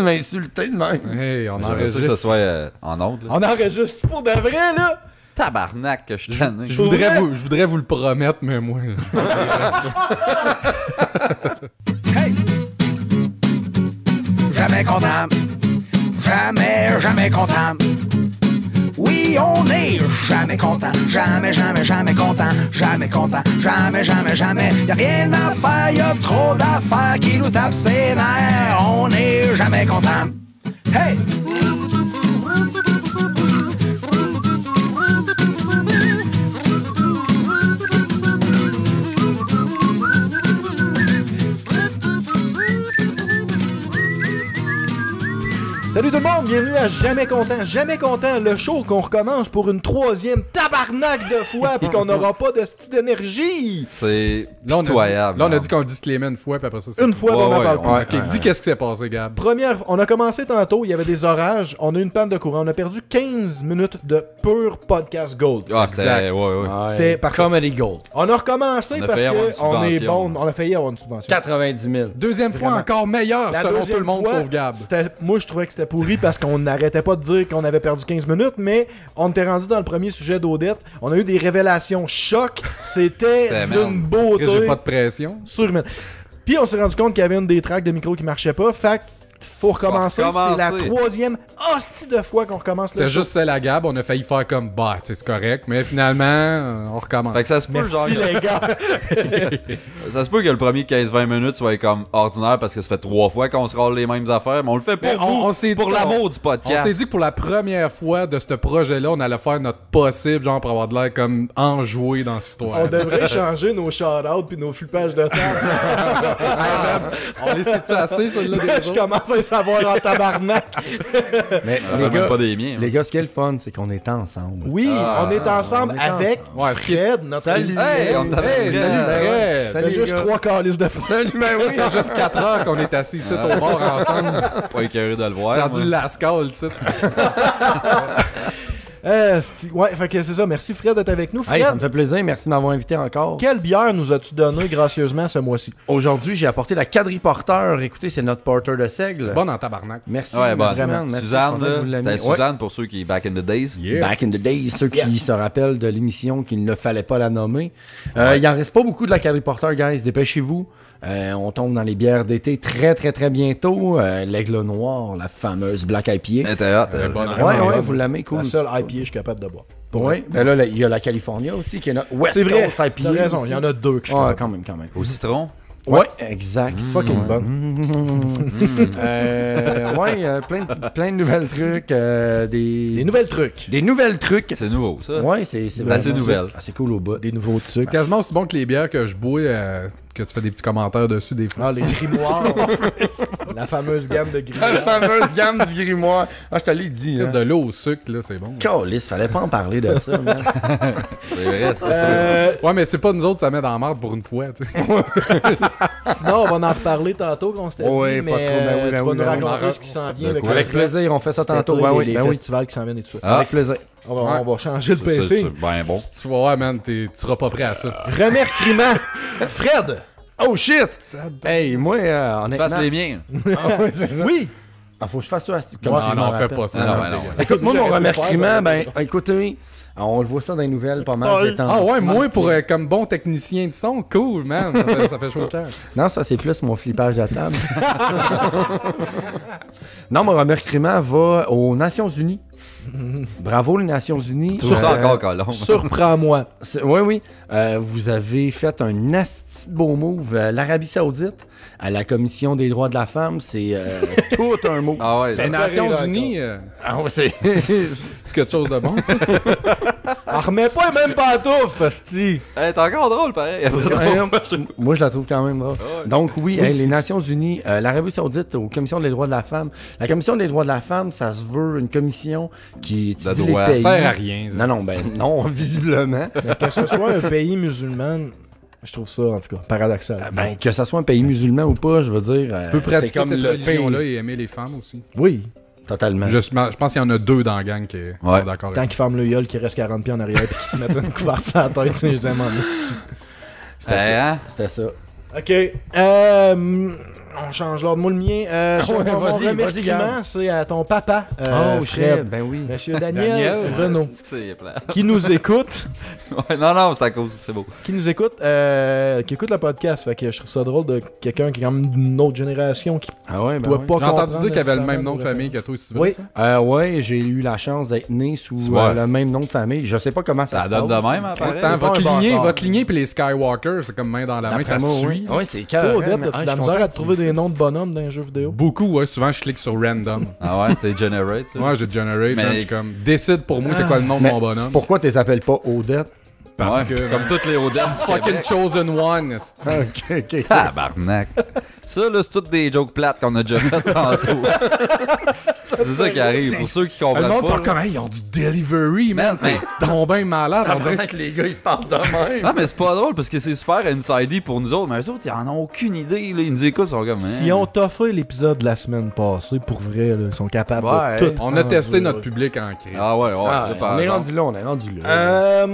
m'insulter de même. Hey, on J'aimerais enregistre. ça que ce soit en ondes. On enregistre pour de vrai, là! Tabarnak que je suis tanné. Je voudrais vous le promettre, mais moi... Hey! Jamais content. Jamais content. Oui, on est jamais content. Jamais content. Jamais content. Jamais. Y'a rien à faire, y'a trop d'affaires qui nous tapent ses nerfs. On est jamais content. Hey! Salut tout le monde, bienvenue à Jamais Content, le show qu'on recommence pour une troisième tabarnak de fois pis qu'on n'aura pas de style d'énergie. C'est Là, pitoyable. on a dit qu'on le disclaimait une fois, puis après ça, c'est... Une fois, on en parle plus. Ok, dis qu'est-ce qui s'est passé, Gab. On a commencé tantôt, il y avait des orages, on a eu une panne de courant, on a perdu 15 minutes de pur podcast gold. Ah, c'était... Ouais. C'était parfait. Comedy Gold. On a recommencé On a parce failli avoir une qu'on est subvention. bon, on a failli avoir une subvention. 90 000. Deuxième fois Vraiment. encore meilleur, La selon tout deuxième le monde, fois, sauf Gab. moi je trouvais que c'était pourri parce qu'on n'arrêtait pas de dire qu'on avait perdu 15 minutes, mais on était rendu dans le premier sujet d'Odette. On a eu des révélations choc. C'était d'une beauté. J'ai pas de pression. Sûrement. Puis on s'est rendu compte qu'il y avait une des tracks de micro qui marchait pas. Fait que faut recommencer. C'est la troisième hostie de fois qu'on recommence le C'était show. juste celle à Gab, on a failli faire comme bah, tu sais, c'est correct, mais finalement, on recommence. Fait que ça se peut, genre, Merci les gars. ça se peut que le premier 15-20 minutes soit comme ordinaire parce que ça fait 3 fois qu'on se râle les mêmes affaires, mais on le fait pour Mais vous, on s'est pour dit l'amour du On podcast. s'est dit que pour la première fois de ce projet-là, on allait faire notre possible, genre pour avoir de l'air comme enjoué dans cette histoire. On devrait changer nos shout-outs puis nos flippages de table. On les sait-tu assez, celui-là, des Je autres? commence à le savoir en tabarnak. Mais On fait même pas des miens. les gars, ce qui est le fun, c'est qu'on est ensemble. Oui, on est ensemble on est avec Ouais, ce qui Fred, notre Salut. Hey, on t'a Hey, fait salut Fred! Il y a juste 3 calices de Fred. Salut, ben oui. Ça fait juste 4 heures qu'on est assis ici au bord ensemble. pas écœuré de le C'est voir. rendu moi. le lascal, ici. Ouais, fait que c'est ça. Merci Fred d'être avec nous. Fred, Hey, ça me fait plaisir. Merci de m'avoir invité encore. quelle bière nous as-tu donné gracieusement ce mois-ci? Aujourd'hui, j'ai apporté la quadriporteur. Écoutez, c'est notre porter de seigle. Bon en tabarnak. Merci. Ouais, bon, merci, man. Merci, Suzanne, je suis content que vous là, l'ayez c'était mis. Ouais. Suzanne pour ceux qui back in the days. Yeah. Back in the days, ceux qui se rappellent de l'émission qu'il ne fallait pas la nommer. Il en reste pas beaucoup de la quadriporteur, guys. Dépêchez-vous. On tombe dans les bières d'été très bientôt. L'Aigle Noir, la fameuse Black IPA. Elle était hot, bonne. Ouais, bonne. vous l'aimez, cool. La seule IPA que je suis capable de boire. Ouais. Ben là, il y a la California aussi, qui est notre West C'est vrai, Coast IPA. t'as raison, aussi. il y en a 2 que je suis Ouais, capable. quand même. Au citron. Ouais, exact. Fucking bonne. Plein de nouvelles trucs. Des nouvelles trucs. Des nouvelles trucs. C'est nouveau, ça. Ouais, c'est assez vraiment nouvelle. ça. Ah, c'est cool au bout. Des nouveaux trucs. Quasiment aussi bon que les bières que je bois, que tu fais des petits commentaires dessus des fois. Ah, les grimoires. La fameuse gamme de La grimoires. fameuse gamme du grimoire. Ah, je te l'ai dit. C'est Hein. de l'eau au sucre, là, c'est bon. Calice, fallait pas en parler de ça, man. C'est vrai, ça. Ouais, mais c'est pas nous autres, ça met dans la marde pour une fois, tu sais. Sinon, on va en reparler tantôt qu'on s'était Ouais, dit, pas mais trop, ben oui, ben tu vas oui, nous ben oui. raconter ce qui s'en vient De avec, quoi? Avec plaisir, on fait ça tantôt. cet été, Ben oui, les ben oui. festivals qui s'en viennent et tout ça. Ah. Avec plaisir. On va changer le C'est pacing. bien bon. Tu vas voir, man, tu seras pas prêt à ça. Remerciement. Fred. Oh shit! Hey, moi, honnêtement... Fasse les miens. Ah, ouais, c'est ça. Oui. Ah, faut que je fasse ça. Comme Non, si je non, m'en fais rappelle. pas ça. Ah, ça non, va ben non. dégueulasser. Écoute, moi, mon J'aurais pu remerciement, faire ben, ça. écoutez, on le voit ça dans les nouvelles pas mal ces temps. Ah ouais, moi, pour comme bon technicien de son, cool, man. Ça fait chaud au cœur. Non, ça, c'est plus mon flippage de table. Non, mon remerciement va aux Nations Unies. Bravo, les Nations Unies. Tout ça encore colon. Surprends-moi. Oui. Vous avez fait un asti de beau move. L'Arabie Saoudite, à la Commission des droits de la femme, c'est tout un mot. Ah ouais. Les Nations rire Unies, Ah ouais, c'est... c'est quelque chose de bon, ça. On remet pas les mêmes pantoufles, hostie. Hey, t'es encore drôle, pareil. Moi, je la trouve quand même drôle. Donc, oui, hey, les Nations Unies, l'Arabie Saoudite, aux Commissions des droits de la femme. La Commission des droits de la femme, ça se veut une commission qui étudie les droit. pays. Ça sert à rien, ça. Non, non, visiblement. Que ce soit un pays musulman, je trouve ça, en tout cas, paradoxal. Ben, que ça soit un pays musulman ou pas, je veux dire. Tu peux pratiquer comme cette le religion-là pays. et aimer les femmes aussi. Oui. Totalement. Je pense qu'il y en a 2 dans la gang qui sont d'accord Quand avec ils ferment le gueule, qu'il reste 40 pieds en arrière puis qu'ils se mettent une couverte sur la tête, j'aime en esti. C'était Hein? ça. C'était ça. OK. On change l'ordre. Moi, le mien, ouais, mon vas-y, remerciement, c'est à ton papa, Oh, Fred. shit, ben oui. Monsieur Daniel Renaud, C'est plat. qui nous écoute. Ouais, non, c'est à cause, c'est beau. Qui nous écoute, qui écoute le podcast. Fait que je trouve ça drôle de quelqu'un qui est quand même d'une autre génération qui Ah ouais, ben doit ouais. pas J'ai entendu comprendre dire qu'il avait le même nécessairement nom de nos famille que références. toi, Steven. Oui. ça? Ouais, j'ai eu la chance d'être né sous Ouais. le même nom de famille. Je sais pas comment ça Ça se donne de passe. même, hein, Ouais, pareil. ça, votre pas un lignée, bâtard. votre lignée puis les Skywalker, c'est comme main dans la main, ça D'après moi, suit. oui. Ouais, c'est Toi, carré. Odette, t'as-tu de la misère à trouver des noms de bonhommes dans les jeux vidéo? Beaucoup, ouais, souvent je clique sur random. Ah ouais, t'es generate. toi. Ouais, j'ai generate, Mais- man, je suis comme décide pour moi c'est quoi le nom de Mais mon bonhomme. pourquoi tu les appelles pas Odette? Parce Ouais, que comme toutes les Odettes du fucking Québec. chosen one. esti. Ok, ok. Tabarnak. Ça, là, c'est toutes des jokes plates qu'on a déjà faites tantôt. C'est ça qui arrive. Pour ceux qui Le comprennent monde pas. sont là. comme, hey, ils ont du delivery, man. Man, C'est donc bien malade. On dirait que les gars, ils se parlent de même. Ah, mais c'est pas drôle parce que c'est super inside pour nous autres. Mais eux autres, ils en ont aucune idée. Là. Ils nous écoutent, ils sont comme. Si on t'a fait l'épisode de la semaine passée, pour vrai, là, ils sont capables Ouais. de tout. On a prendre, testé là. notre public en crise. Ah ouais, ouais. Ah, là, par on est exemple. rendu là, on est rendu là.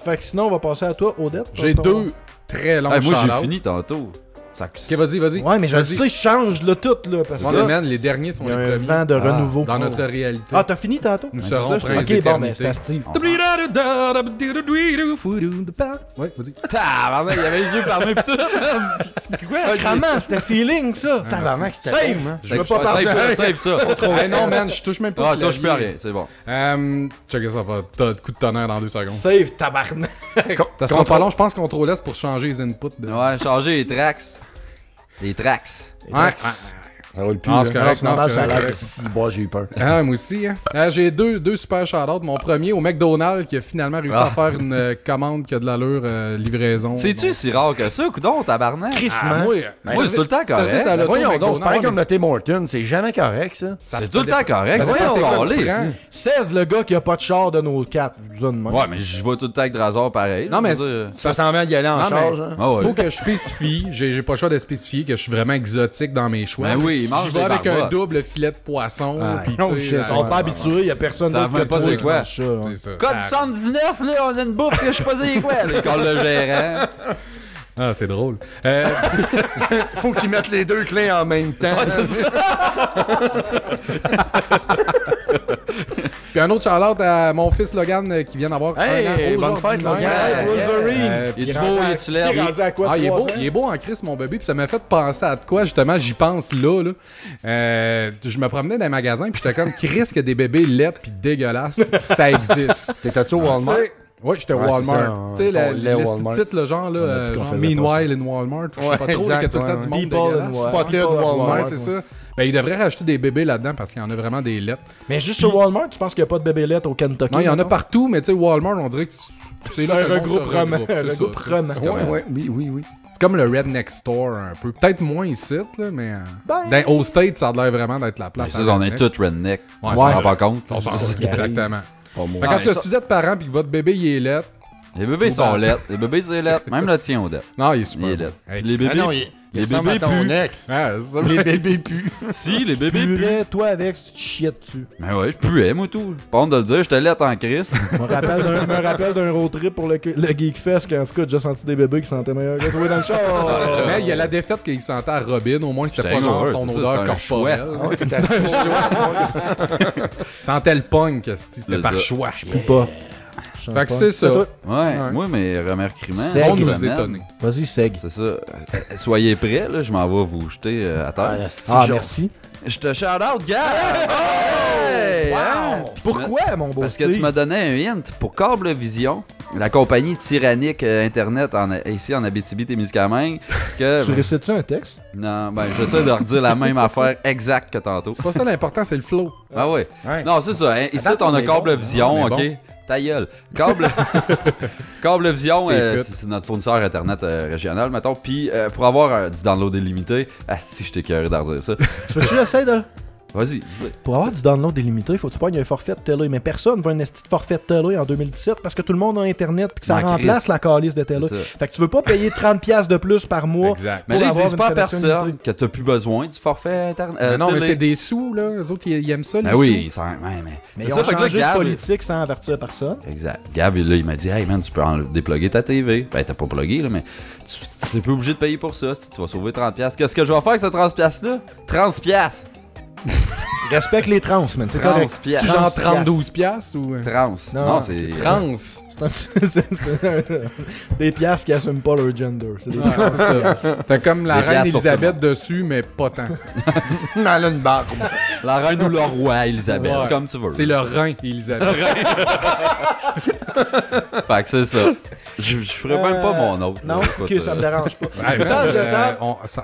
Fait que sinon, on va passer à toi, Odette. J'ai Ton- deux très longs Hey, moi, shout-outs. j'ai fini tantôt. Ça... Ok, vas-y. Ouais, mais je le Vas-y. sais, je change là tout, là. Parce que Ouais, là, man, les derniers sont il y a les un premiers. vent de renouveau. Dans notre réalité. Ah, t'as fini tantôt? Nous c'est serons ça, je te- princes Ok, bon, mais d'éternité. c'est à Steve. Ouais, vas-y. Tabarnak, il avait les yeux fermés pis tout. Comment? C'était feeling, ça? Tabarnak, c'était Save! bon, hein. Je veux pas parler. Save ça. Hey, non, man, je touche même pas. Ah, au touche plus à clavier. rien, c'est bon. Check ça, va. T'as coup de tonnerre dans 2 secondes. Save, tabarnak. Ça sera pas long, je pense, CTRL S pour changer les inputs. De... Ouais, changer les tracks. Les tracks. Ouais. Ça roule plus. Ah, là. c'est correct, non, normal, c'est ça a l'air correct. si bois, j'ai eu peur. Ah, moi aussi. Hein. J'ai deux super shout-outs. Mon premier au McDonald's qui a finalement réussi à faire une commande qui a de l'allure livraison. C'est-tu si rare que ça, coudon, tabarnak? Ah, moi, Moi, c'est tout le temps correct. service à l'auto, Voyons donc, c'est McDonald's, pareil ouais, comme le Tim Hortons, c'est jamais correct, ça. C'est tout le temps correct. Ça dépend, c'est quoi tu Voyons, prends. les- 16, le gars qui a pas de char de nos 4. Ouais, mais je vais tout le temps avec Drazor pareil. Non, mais je veux dire. Ça sent bien d'y aller en Non, charge. mais- hein. Ah ouais. Faut que je spécifie, j'ai pas le choix de spécifier que je suis vraiment exotique dans mes choix. Ben oui, il mange Je vais des avec un barbottes. double filet de poisson. Puis, non, tu sais, shit, Ils sont pas habitués, y a personne Ça d'autre fait qui pas sait c'est quoi. mange ça, ouais. c'est ça. Code 79, là, on a une bouffe que je sais pas c'est quoi. L'école le gérant. Ah, c'est drôle. Faut qu'ils mettent les deux clés en même temps. Puis un autre shout-out à mon fils Logan qui vient d'avoir Hey, un an bonne aujourd'hui fête, même. Logan. Wolverine. Il est beau, il est-tu laid? Il est rendu à quoi, Ah, il est 3 beau, ans? il est beau en Christ, mon bébé. Puis ça m'a fait penser à de quoi, justement, j'y pense là. Je me promenais dans les magasins, puis j'étais comme, Chris, que des bébés laids puis dégueulasses, ça existe. T'étais-tu au Walmart? Tu sais, ouais, j'étais au Ouais, c'est Walmart. ça, Tu sais, son lait le Walmart. titre, le genre, là, a dit qu'on genre faisait Meanwhile in Walmart, ou je sais Ouais, pas trop, exact, il y a tout le temps ouais, du monde People in dégueulasse. Walmart. Spotted People of Walmart. Ouais, c'est ça. Ben, il devrait rajouter des bébés là-dedans parce qu'il y en a vraiment des lettres. Mais juste sur Walmart, tu penses qu'il n'y a pas de bébélette au Kentucky? Non, il y en a mettons? partout, mais tu sais, Walmart, on dirait que c'est là Un que le monde se regroupement. regroupe, Un c'est ça, regroupement. tu sais. Ouais, ouais, oui. C'est comme le Redneck Store un peu. Peut-être moins ici, là, mais Ben- au State, ça a l'air vraiment d'être la place. Ça, à on est redneck. tous redneck. Ouais, On c'est s'en rend vrai. pas compte. On s'en C'est ça fout, qui arrive. exactement. Pas moi. Fait que quand mais le ça- si vous êtes parent puis que votre bébé il est laid, Les bébés sont bad. lettres. Les bébés, c'est lettres. Même le tien, Odette. non, il est Il super. est beau. laid. Hey. Les bébés. Il ressemble à ton ex. Ah, c'est ça. Les bébés puent. Si, les bébés puent. Purais, toi, avec, si tu te chiais dessus. Ben ouais, je puais, moi, tout. Pas honte de le dire, j'étais lettre en crise. Je me rappelle d'un road trip pour le Geekfest quand, en tout cas, j'ai déjà senti des bébés qui sentaient meilleur que toi dans le char. Mais il y a la défaite qu'il sentait à Robin. Au moins, c'était J'étais pas genre heureux, son c'est ça, odeur c'est un corporelle. Ah, Il sentait le punk, c'était C'est par ça. choix. Je peux pas. Fait que c'est ça. toi. Ouais, moi, mes remerciements. C'est On cette nous semaine, étonner. Vas-y, Seg. C'est ça. Soyez prêts, là, je m'en vais vous jeter à terre. Ah, merci. Je te shout out, gars! Hey! Hein? Pourquoi, mon beau Parce que Steve? tu m'as donné un hint pour Cablevision, la compagnie tyrannique Internet ici en Abitibi-Témiscamingue. Que, Tu récites-tu un texte? non, ben, j'essaie de redire la même affaire exacte que tantôt. C'est pas ça l'important, c'est le flow. Ah ouais. Ouais. Non, c'est ça. Hein. Ici, Attends, on a on est bon. Cablevision, On est OK? bon. Ta gueule. Cablevision, C'est tes putes. c'est notre fournisseur Internet régional, mettons. Puis, pour avoir du download illimité, asti, je t'ai carré d'en dire ça. Tu veux-tu l'essayer de... Vas-y, dis-le. Pour avoir du download illimité, faut que tu pognes un forfait de télé. Mais personne veut un esti de forfait de télé en 2017 parce que tout le monde a Internet puis que ça Non, remplace Christ. la calice de télé. C'est ça. Fait que tu veux pas payer 30$ de plus par mois. Exact. Mais pour là, ils avoir disent une pas à connexion personne illimitée. que t'as plus besoin du forfait Internet. Mais non, mais télé. c'est des sous, là. Eux autres, ils aiment ça, les Ben oui, sous. ils sont... ouais, Mais c'est ils ça, ont fait que là, changé de Gab... politique sans avertir personne. Exact. Gab, là, il m'a dit, hey man, tu peux déploguer ta TV. Ben, t'as pas plugué, là, mais tu n'es plus obligé de payer pour ça. Tu vas sauver 30$. Qu'est-ce que je vais faire avec ce 30$-là? 30$! Respecte les trans, man. C'est 30 correct. piastres. C'est genre 30$. 32 piastres ou... Trans. Non, Non, c'est... Trans. C'est des piastres qui assument pas leur gender. C'est des Ouais, c'est ça. T'as comme la Des reine piastres pour Elisabeth tout le dessus, mais pas tant. Elle a une barre. La reine ou le roi, Elisabeth. Ouais. C'est comme tu veux. C'est le rein, Elisabeth. Fait que c'est ça. Je ferais même pas mon autre. Non, là. Écoute, ok, ça me dérange pas. Hey, man, Flippage de table.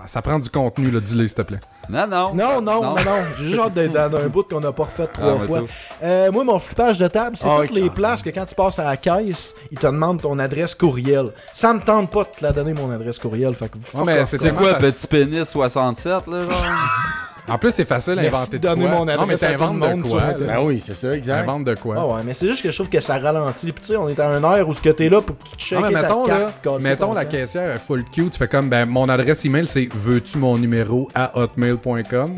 ça prend du contenu, là. Dis-le, s'il te plaît. Non. Non. J'ai juste hâte d'être dans un bout qu'on n'a pas refait 3 mais fois. toi. Moi, mon flippage de table, c'est Ah, toutes les places que quand tu passes à la caisse, ils te demandent ton adresse courriel. Ça me tente pas de te la donner, mon adresse courriel. Fait que fuck mais off, c'est C'est quoi. quoi, petit pénis 67, là, genre? En plus, c'est facile Merci d'inventer de de donner quoi. mon Non, mais adresse à tout le t'inventes monde de sur quoi, Internet. là. Ben oui, c'est ça, exact. T'inventes de quoi. Ah ouais, mais c'est juste que je trouve que ça ralentit. Puis tu sais, on est à un air où ce que t'es là pour que tu te Ah, checkes mais ta mettons, là, carte. mettons la caissière est full cute, tu fais comme, ben, mon adresse email, c'est veux-tu mon numéro à hotmail.com.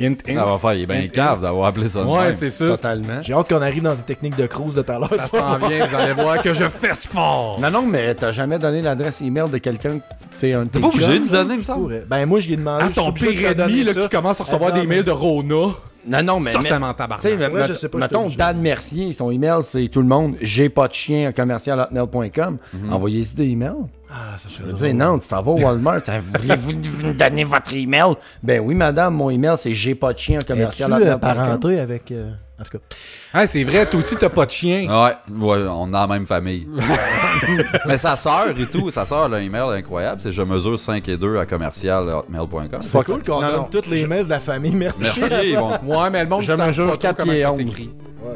Int, Ça va faire, il est bien Int, cave int. d'avoir appelé ça de Ouais, même. c'est ça. Totalement. J'ai hâte qu'on arrive dans des techniques de cruise de tout à l'heure. Ça s'en vient, vous allez voir que je fesse fort. Non, mais t'as jamais donné l'adresse email de quelqu'un que t'es un T'es pas obligé de donner, il me semble. Pourrait. Ben moi, je lui ai demandé. Ah, je suis ton obligé de pire te donner ennemi, là, ça. qui commence à recevoir Attends, des mails de Rona. Non, mais. Ça, mais- ça m'en Tu sais, tabarnak. Ouais, je sais pas, je mettons, suis obligé. Dan Mercier, son email, c'est tout le monde, j'ai pas de chien, commercial@hotmail.com. Envoyez-y des emails. Ah, ça Je veux dire, non, tu t'en vas au Walmart, voulez-vous me donner votre email? Ben oui, madame, mon email, c'est j'ai pas de chien, Es-tu commercial@hotmail.com. parenté avec. En tout cas. Ah, c'est vrai, toi aussi, t'as pas de chien. Ouais, on est dans la même famille. Mais sa sœur et tout, sa sœur a un email incroyable, c'est je mesure 5 et 2 à commercial@hotmail.com. C'est pas cool qu'on Non, donne non. toutes les mails de la famille. Merci. Merci, ils vont. Ouais, mais le monde Je ne mesure sait pas 4 trop comment pieds ça 11. s'écrit.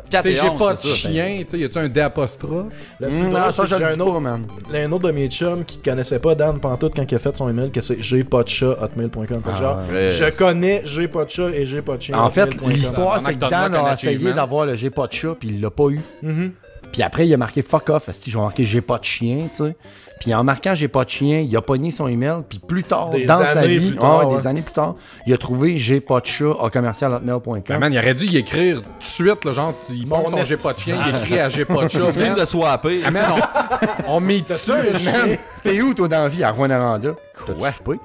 4 T'sais, et j'ai 11, pas de c'est ça. chien, tu sais, y a-tu un D apostrophe? Le plus drôle, Non, c'est ça, que je j'ai le un dis autre. pas, man. Il y a un autre de mes chums qui connaissait pas Dan Pantoute quand il a fait son email, que c'est j'ai pas de chat hotmail.com. Fait que genre, ouais. je connais j'ai pas de chat et j'ai pas de chien. En fait, hotmail.com. l'histoire, c'est que Tabarnak, Dan donne-moi a qu'un essayé achievement. d'avoir le j'ai pas de chat, puis il l'a pas eu. Mhm. Puis après, il a marqué fuck off, esti, je vais marquer j'ai pas de chien, tu sais. Puis en marquant j'ai pas de chien, il a pogné son email, puis plus tard, Des dans sa années vie, plus tard, des ouais. années plus tard, il a trouvé j'ai pas de chat à commercial@hotmail.com. Ah, man, il aurait dû y écrire tout de suite, là, genre, il Mon prend son j'ai pas de chien, il écrit à j'ai pas de chat. Tu viens de swapper. Ah, man, on met T'as dessus, ça, un chien? Man, t'es où toi dans la vie à Rwanda? T'as-tu soupé?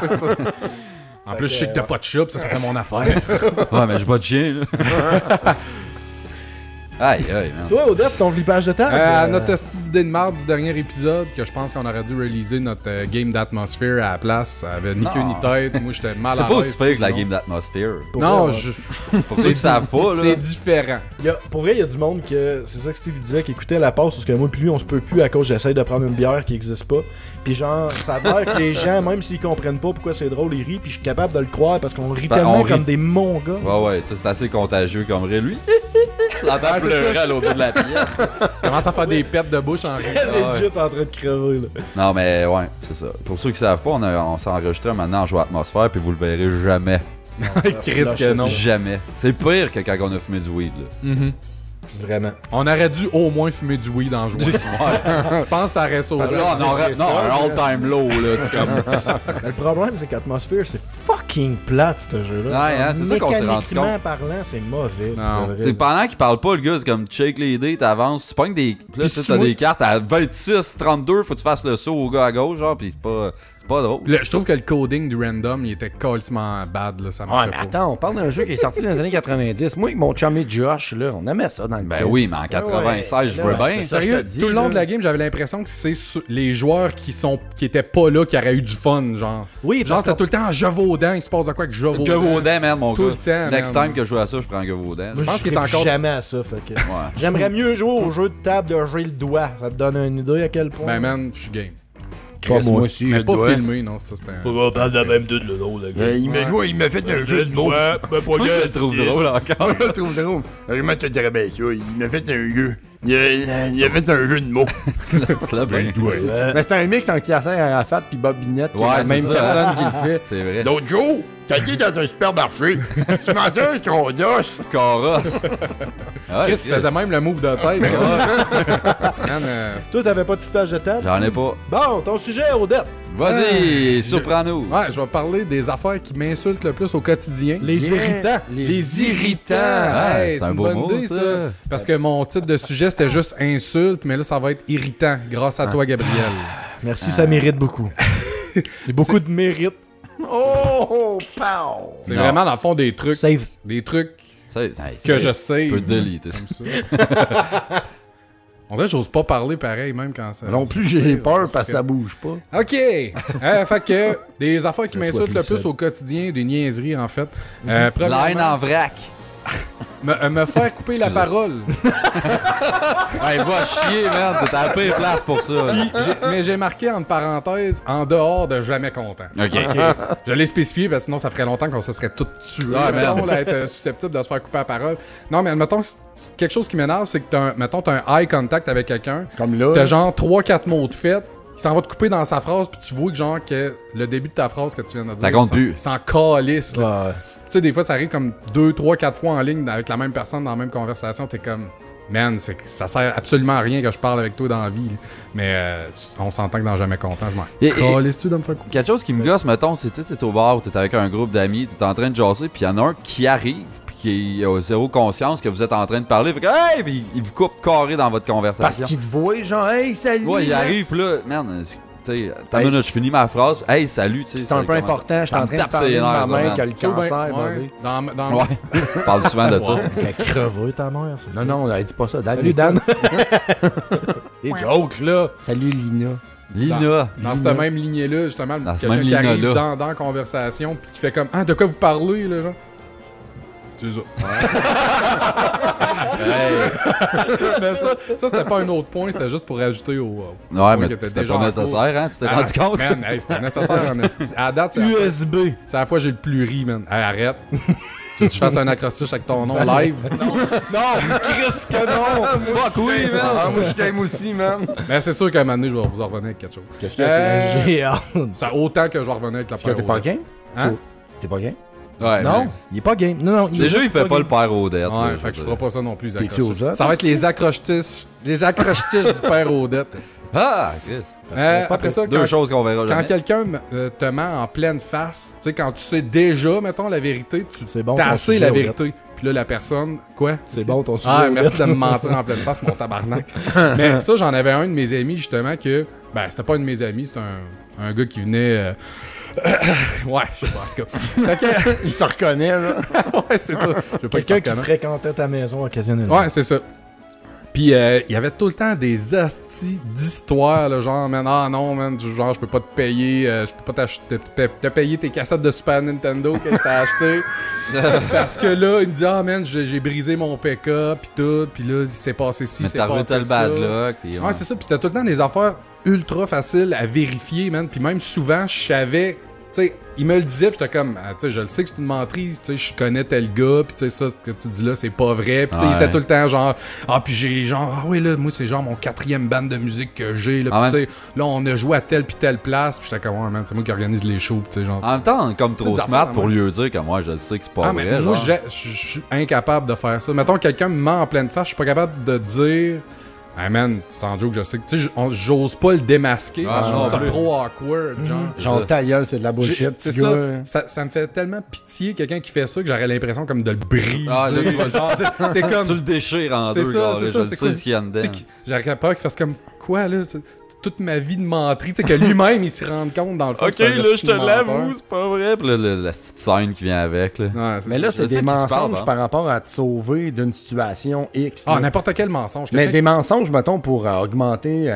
c'est ça. En plus, je sais que t'as pas de chat, pis ça fait mon affaire. Ouais, mais j'ai pas de chien, là. Aïe, man. Toi, Odette, ton flippage de table. Notre petite idée de marde du dernier épisode, que je pense qu'on aurait dû réaliser notre game d'atmosphère à la place. Ça avait ni queue ni tête. Moi, j'étais mal à C'est l'aise. pas aussi pire que la tout le game d'atmosphère. Pour Non, vrai, Pour ceux qui savent pas, là. c'est différent. pour vrai, il y a du monde que. C'est ça que Steve disait, qui écoutait la passe, parce que moi, puis lui, on se peut plus à cause j'essaye de prendre une bière qui existe pas. Puis genre, ça a l'air que les gens, même s'ils comprennent pas pourquoi c'est drôle, ils rient, puis je suis capable de le croire parce qu'on rit Ben, tellement on rit. comme des mongols. Ouais, tu sais, c'est assez contagieux comme rire, lui. Tu l'entends pleurer à l'autre bout de la pièce. Commence à faire des pertes de bouche en riant. Elle est legit en train de crever, là. Non, mais ouais, c'est ça. Pour ceux qui savent pas, on s'est enregistré maintenant en jouant atmosphère, puis vous le verrez jamais. Chris que non. Jamais. C'est pire que quand on a fumé du weed, là. Vraiment. On aurait dû au moins fumer du weed en jouant. Je pense que ça aurait sauvé. Parce que là, on aurait. Non, un all-time low, là. C'est comme. Mais le problème, c'est qu'Atmosphere, c'est fucking plate, ce jeu-là. Ouais, hein, c'est ça qu'on s'est rendu Mécaniquement compte. parlant, c'est mauvais. Non. pour vrai. C'est pendant qu'il parle pas, le gars, c'est comme tu shake les dés, t'avances, tu pognes des. Puis là, Puis tu sais, si t'as tu des cartes à 26, 32, faut que tu fasses le saut au gars à gauche, genre, pis c'est pas drôle. Je trouve que le coding du random, il était calcement bad, là. Ça Ouais, marchait mais pas. attends, on parle d'un jeu qui est sorti dans les années 90. Moi, avec mon chumé Josh, là, on aimait ça dans le Ben temps. oui, mais en 96, je veux ouais, bien. c'est ça. Sérieux, je te dis, tout le long là. de la game, j'avais l'impression que c'est les joueurs qui étaient pas là qui auraient eu du fun, genre. Oui, Genre, parce c'était que tout le temps Gevaudan, il se passe de quoi avec Gevaudan. Gevaudan, man, mon Tout gars. le temps, Next man. time que je joue à ça, je prends Gevaudan. moi, pense je qu'il est tripe encore- jamais à ça. Fait que... Ouais. J'aimerais mieux jouer au jeu de table de jouer le doigt. Ça te donne une idée à quel point. Ben, man, je suis game. Chris, moi aussi, Mais je pas dois. filmé, non, ça c'était. On parle de la même de le nom, le gars. Il m'a fait un jeu de mots. Moi, je le trouve drôle encore. Je le trouve drôle. Je te dirais bien ça. Il m'a fait un jeu. Il y avait un jeu de mots. Tu l'as bien joué. Mais c'est un mix entre Yasser Arafat puis Bob Binette, qui est Ouais, la c'est même ça, personne qui le fait. C'est vrai. L'autre jour, t'as dit dans un supermarché, tu m'as dit un condoche. Carrosse. Ah, Chris, tu faisais même le move de tête. Man, Toi, t'avais pas de flippage de tête? J'en ai pas. Bon, ton sujet, Odette. Vas-y, surprends-nous. ouais, je vais parler des affaires qui m'insultent le plus au quotidien. Les irritants. Les irritants. Ah, Hey, c'est un une beau bonne mot, idée, ça. Parce que mon titre de sujet, c'était juste insulte, mais là, ça va être irritant, grâce à toi, Gabriel. Merci, ça mérite beaucoup. Et beaucoup de mérite. Oh, pow! C'est Non. vraiment, dans le fond, des trucs Save. que je sais. Tu peux déliter ça. On dirait que j'ose pas parler pareil, même quand ça... Non plus, j'ai peur parce que ça bouge pas. OK! Fait que, des affaires qui Je sois m'insultent le plus plus seul. au quotidien, des niaiseries, en fait. Line Premièrement, en vrac. me faire couper la parole. Hey, va chier, merde. T'es à la pire place pour ça. Mais j'ai marqué entre parenthèses, en dehors de jamais content. OK. Je l'ai spécifié parce que sinon ça ferait longtemps qu'on se serait tous tués. Ah, mettons, là, être susceptible de se faire couper la parole. Non, mais mettons, quelque chose qui m'énerve, c'est que t'as un eye contact avec quelqu'un. Comme là. T'as genre 3-4 mots de fait. Il s'en va te couper dans sa phrase, puis tu vois que genre que le début de ta phrase que tu viens de dire, Ça compte plus. il s'en calisse. Là. Ouais. Tu sais, des fois, ça arrive comme 2, 3, 4 fois en ligne avec la même personne dans la même conversation. T'es comme, man, ça sert absolument à rien que je parle avec toi dans la vie. Là. Mais on s'entend que dans Jamais Content, je m'en calisse-tu de me faire couper? Quelque chose qui me gosse, mettons, c'est tu sais, t'es au bar, t'es avec un groupe d'amis, t'es en train de jaser, puis il y en a un qui arrive, puis qui a zéro conscience que vous êtes en train de parler. Fait que, hey, puis il vous coupe carré dans votre Parce conversation. qu'il te voit, genre, hey, salut! Ouais, il hein. arrive, puis là, merde, tu sais, t'as une minute, je finis ma phrase. Hey, salut, tu sais. C'est un peu important, je suis en train de parler de ma mère qui a le cancer, Ouais, bébé. dans Ouais, je parle souvent de ça. Elle a crevé ta mère, ça. Non, elle dit pas ça. Dan, Salut, Dan. Les jokes, là. Salut, Lina. Lina. Dans cette même lignée-là, justement, Dans cette quelqu'un même qui arrive ligne-là. dans la conversation puis qui fait comme « Ah, de quoi vous parlez, là, genre? » C'est ça. Mais ça c'était pas un autre point, c'était juste pour ajouter au... Ouais, mais qui était c'était déjà pas en nécessaire, hein? Tu t'es Ah, rendu compte? Man, hey, c'était nécessaire en esti. À la date, c'est la fois- USB. c'est la fois que j'ai le plus ri, man. Hey, arrête. Tu veux que je fasse un acrostiche avec ton nom live? Non, Chris que non. Fuck oui, man! Ah, moi, je t'aime aussi, man. Mais c'est sûr qu'à un moment donné, je vais vous en revenir avec quelque chose. Qu'est-ce qu'il y a? J'ai hâte. Ça autant que je vais revenir avec la Est-ce que t'es pas game? Hein? T'es pas game? Ouais, Non, mais- il est pas game. Non. Déjà, il fait pas le game. père Odette. Ouais, fait que je ferai pas ça non plus, les T'es-tu aux accrostiches. autres? Ça va être les accrostiches. Les accrostiches du père Odette. Ah, Chris. Après ça, Deux choses qu'on verra quand jamais. quelqu'un te ment en pleine face, tu sais, quand tu sais déjà, mettons, la vérité, tu C'est bon, t'as ton assez sujet, la Odette. vérité. Puis là, la personne, quoi? C'est bon ton sujet. Ah, Odette. merci de me mentir en pleine face, mon tabarnak. Mais ça, j'en avais un de mes amis, justement, que... Ben, c'était pas un de mes amis, c'était un gars qui venait... ouais, je sais pas, en tout cas. Fait que- Il se reconnaît, là. ouais, c'est ça. Je veux pas Quelqu'un qu'il qui se reconnaisse. fréquentait ta maison occasionnellement. Ouais, c'est ça. Puis il y avait tout le temps des hosties d'histoires, là, genre, man, ah non, man, genre, je peux pas te payer, je peux pas te payer tes cassettes de Super Nintendo que je t'ai acheté. Parce que là, il me dit, ah man, j'ai brisé mon pick-up, pis tout, pis là, il s'est passé ci, Mais c'est t'as passé revu le ça. bad luck. Puis Ouais, c'est ça, pis c'était tout le temps des affaires ultra faciles à vérifier, man, pis même souvent, je savais, tu sais, il me le disait, pis j'étais comme, ah, tu sais, je le sais que c'est une menterie, tu sais, je connais tel gars, pis tu sais, ça que tu dis là, c'est pas vrai, pis tu sais, il Ouais. était tout le temps genre, ah, pis j'ai genre, ah oui, là, moi, c'est genre mon 4e bande de musique que j'ai, là, Ah, pis tu sais, là, on a joué à telle pis telle place, pis j'étais comme, ouais, man, c'est moi qui organise les shows, pis tu sais, genre. En même temps, comme trop Des smart affaires, pour ouais. lui dire que moi, je sais que c'est pas Ah, vrai. mais moi, genre. je suis incapable de faire ça. Mettons, quelqu'un me ment en pleine face, je suis pas capable de dire. Hey man, sans joke, je sais que. Tu sais, j'ose pas le démasquer. Ah, parce que je non trouve ça plus. trop awkward, genre. Genre, ta gueule, c'est de la J'ai- bullshit, C'est petit gars. ça me fait tellement pitié, quelqu'un qui fait ça, que j'aurais l'impression comme de le briser. Ah, là, tu vas genre. C'est comme. Tu le déchires en C'est deux, ça, gars, c'est là, ça, je c'est sais quoi? ce qu'il y a dedans. Tu sais, j'aurais peur qu'il fasse comme. Quoi, là? Toute ma vie de menterie, tu sais, que lui-même, il se rende compte, dans le fond. que c'est un esti de menteur. c'est pas vrai. Puis là, la petite scène qui vient avec, là. Ouais, c'est Mais ça. là, c'est Je sais des qui tu parles, mensonges hein. par rapport à te sauver d'une situation X. Ah, là. n'importe quel mensonge. Mais Quelqu'un des mensonges, mettons, pour augmenter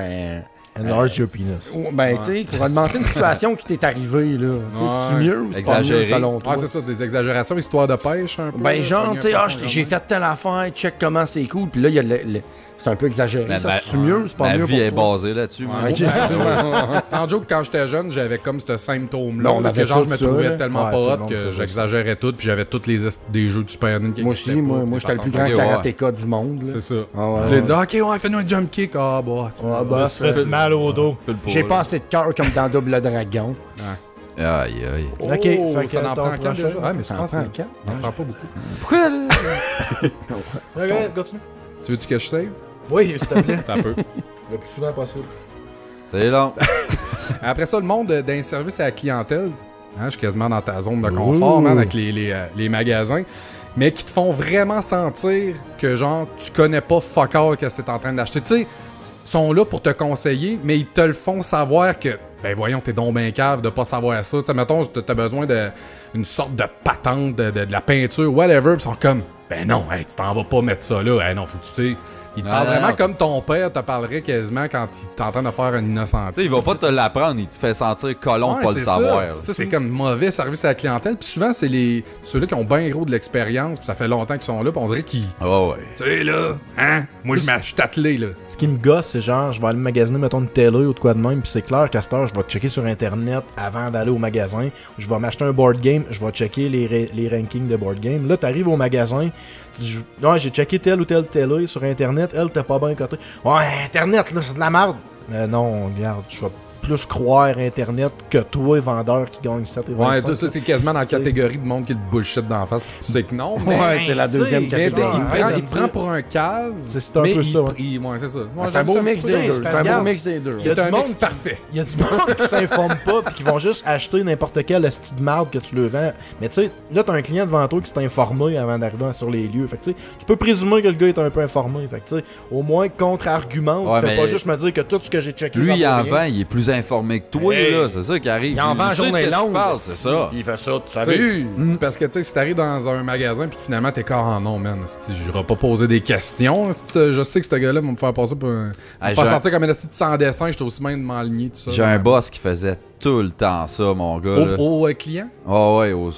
Enlarge your penis. ben, tu sais, pour augmenter une situation qui t'est arrivée, là. Tu sais, Ouais. c'est mieux ou c'est pas mieux, Exagéré. selon toi? Ouais, c'est ça, c'est des exagérations, histoire de pêche, un peu. Ben, là, genre, pogner tu sais, un ah, poisson j'ai gamin. fait telle affaire, check comment c'est cool, puis là, il y a C'est un peu exagéré. Mais Ça, c'est mieux, c'est pas ma mieux. vie est pour toi. basée là-dessus. moi. Ouais, ok. Sans joke, quand j'étais jeune, j'avais comme ce symptôme-là. Non, on là, avait que genre, tout je me ça, trouvais là. tellement Ouais, pas tout le hot monde que faisait j'exagérais tout, puis j'avais tous des jeux de Super Nintendo qui Moi aussi, existaient pas, moi j'étais le plus grand Ok, ouais. karatéka du monde. là. C'est ça. Ah ouais. Puis il dit, ok, ouais, fais-nous un jump kick. Ah, bah, tu Ah, bah, Ça fait mal au dos. Fais le pot, j'ai là. pas assez de cœur comme dans Double Dragon. Aïe, aïe. Oh, Ok, fait que ça en ton prend 4 prochain. déjà. Ouais, mais Ça je en pense prend que quatre? ça en prend pas beaucoup. Pourquoi, là? Ok, continue. Tu veux-tu que je save? Oui, s'il te plaît. T'as peu. Le plus souvent possible. C'est long. Après ça, le monde d'un service à la clientèle, hein, je suis quasiment dans ta zone de confort, man, avec les magasins, mais qui te font vraiment sentir que, genre, tu connais pas fuck all qu'est-ce que t'es en train d'acheter. Tu sais, sont là pour te conseiller, mais ils te le font savoir que, ben voyons, t'es donc ben cave de pas savoir ça. Tu sais, mettons, t'as besoin d'une sorte de patente, de la peinture, whatever, pis ils sont comme, ben non, hey, tu t'en vas pas mettre ça là, hey, non, faut que tu t'es... Il te parle vraiment comme ton père te parlerait quasiment quand il est en train de faire un innocent. Tu sais, il va pas te l'apprendre, il te fait sentir colon de pas le c'est savoir. là. Ça, c'est comme mauvais service à la clientèle. Puis souvent, c'est ceux-là qui ont bien gros de l'expérience. Puis ça fait longtemps qu'ils sont là. Puis on dirait qu'ils. Oh, ouais. Tu sais, là, hein? Moi, je suis attelé, là. Ce qui me gosse, c'est genre, je vais aller magasiner, mettons, une télé ou de quoi de même, puis c'est clair qu'à cette heure, je vais checker sur Internet avant d'aller au magasin. Je vais m'acheter un board game, je vais checker les rankings de board game. Là, t'arrives au magasin, tu dis, ouais, j'ai checké telle ou telle télé sur Internet, elle, t'es pas bien coté. Ouais, Internet, là, c'est de la merde. Non, regarde, je vais plus croire Internet que toi, vendeur qui gagne 7 et 25. Ouais, tout ça, c'est quasiment dans la catégorie de monde qui te bullshit d'en face. Puis tu sais que non, mais. Ouais, c'est la tu sais, deuxième Mais tu sais, catégorie. il te prend pour un cave. C'est un mais peu ça, ouais. Ouais, c'est ça. Ouais, C'est un beau mix des deux. c'est C'est parce un que, beau regarde, mix des deux. il y a C'est du un monde mix parfait. Il y a du monde qui s'informe pas pis qui vont juste acheter n'importe quel esti de marde que tu le vends. Mais tu sais, là t'as un client devant toi qui s'est informé avant d'arriver sur les lieux. Fait que tu sais, tu peux présumer que le gars est un peu informé. Fait que tu sais, au moins contre-argumente. Ouais, Fais mais pas juste me dire que tout ce que j'ai checké. Lui, ça il vaut en rien. vend, il est plus informé que toi, Hey. là. C'est ça qui arrive. Il en vend sait de journée qu'est-ce qu'il longue. parle, c'est ça. Il fait ça, tu Tu sais, savais. C'est parce que, tu sais, si t'arrives dans un magasin puis que finalement t'es comme, ah non, man, je vais pas poser des questions. Je sais que ce gars-là va me faire passer pour un. Ah, me faire j'ai sentir comme un esti de sans dessin, j'étais aussi bien de m'enligner, tout ça. J'ai un boss qui faisait tout le temps ça, mon gars. là. Au client, Ah ouais, au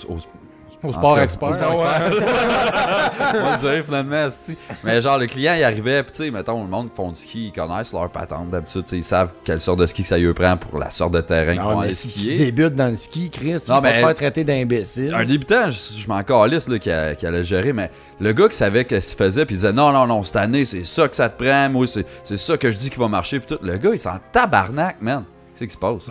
au En sport tout cas, expert. au sport on va le dire finalement, asti. Mais genre, le client, il arrivait, pis tu sais, mettons, le monde qui font du ski, ils connaissent leur patente d'habitude, tu sais, ils savent quelle sorte de ski que ça lui prend pour la sorte de terrain qu'ils vont Non, mais aller si tu skier. débutes dans le ski, Chris, tu Non, vas mais- te faire traiter d'imbécile. Un débutant, je m'en calisse là, qui allait gérer, mais le gars qui savait ce qu'il faisait, puis il disait non, cette année, c'est ça que ça te prend, moi, c'est ça que je dis qui va marcher, puis tout. Le gars, il s'en tabarnak, man. Qu'est-ce qui se passe?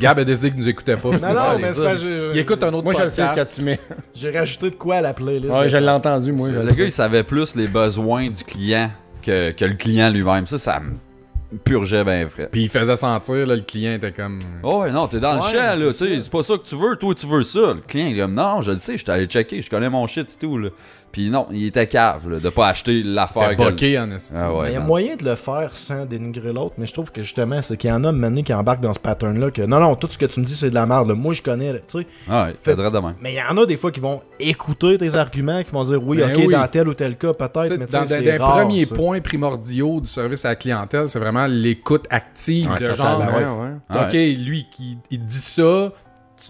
Gab a décidé qu'il nous écoutait pas. Non, non, mais c'est ça. pas. Il écoute un autre Moi, je le sais podcast. ce que tu mets. J'ai rajouté de quoi à la playlist. Ouais, je l'ai entendu, moi. je Le le gars, sais. il savait plus les besoins du client que le client lui-même. Ça me purgeait bien frais. Puis il faisait sentir, là, le client était comme. Oh ouais, non, t'es dans le Ouais, champ, là, c'est tu sais, c'est pas ça que tu veux, toi tu veux ça. Le client, il est comme, non, je le sais, je suis allé checker, je connais mon shit et tout, là. Puis non, il était cave, là, de pas acheter l'affaire. T'es boqué en esti. Ah ouais, Il y a non. moyen de le faire sans dénigrer l'autre, mais je trouve que justement, c'est qu'il y en a maintenant qui embarquent dans ce pattern-là que non, tout ce que tu me dis, c'est de la merde. là. Moi, je connais, là, tu sais. Ouais, faudrait demain. Mais il y en a des fois qui vont écouter tes arguments, qui vont dire oui, Ben ok, oui. dans tel ou tel cas, peut-être, T'sais, mais tu dans sais, des c'est rare, premiers ça. points primordiaux du service à la clientèle, c'est vraiment l'écoute active Ouais, de totalement, genre. ouais. Ouais. OK, lui, il dit ça,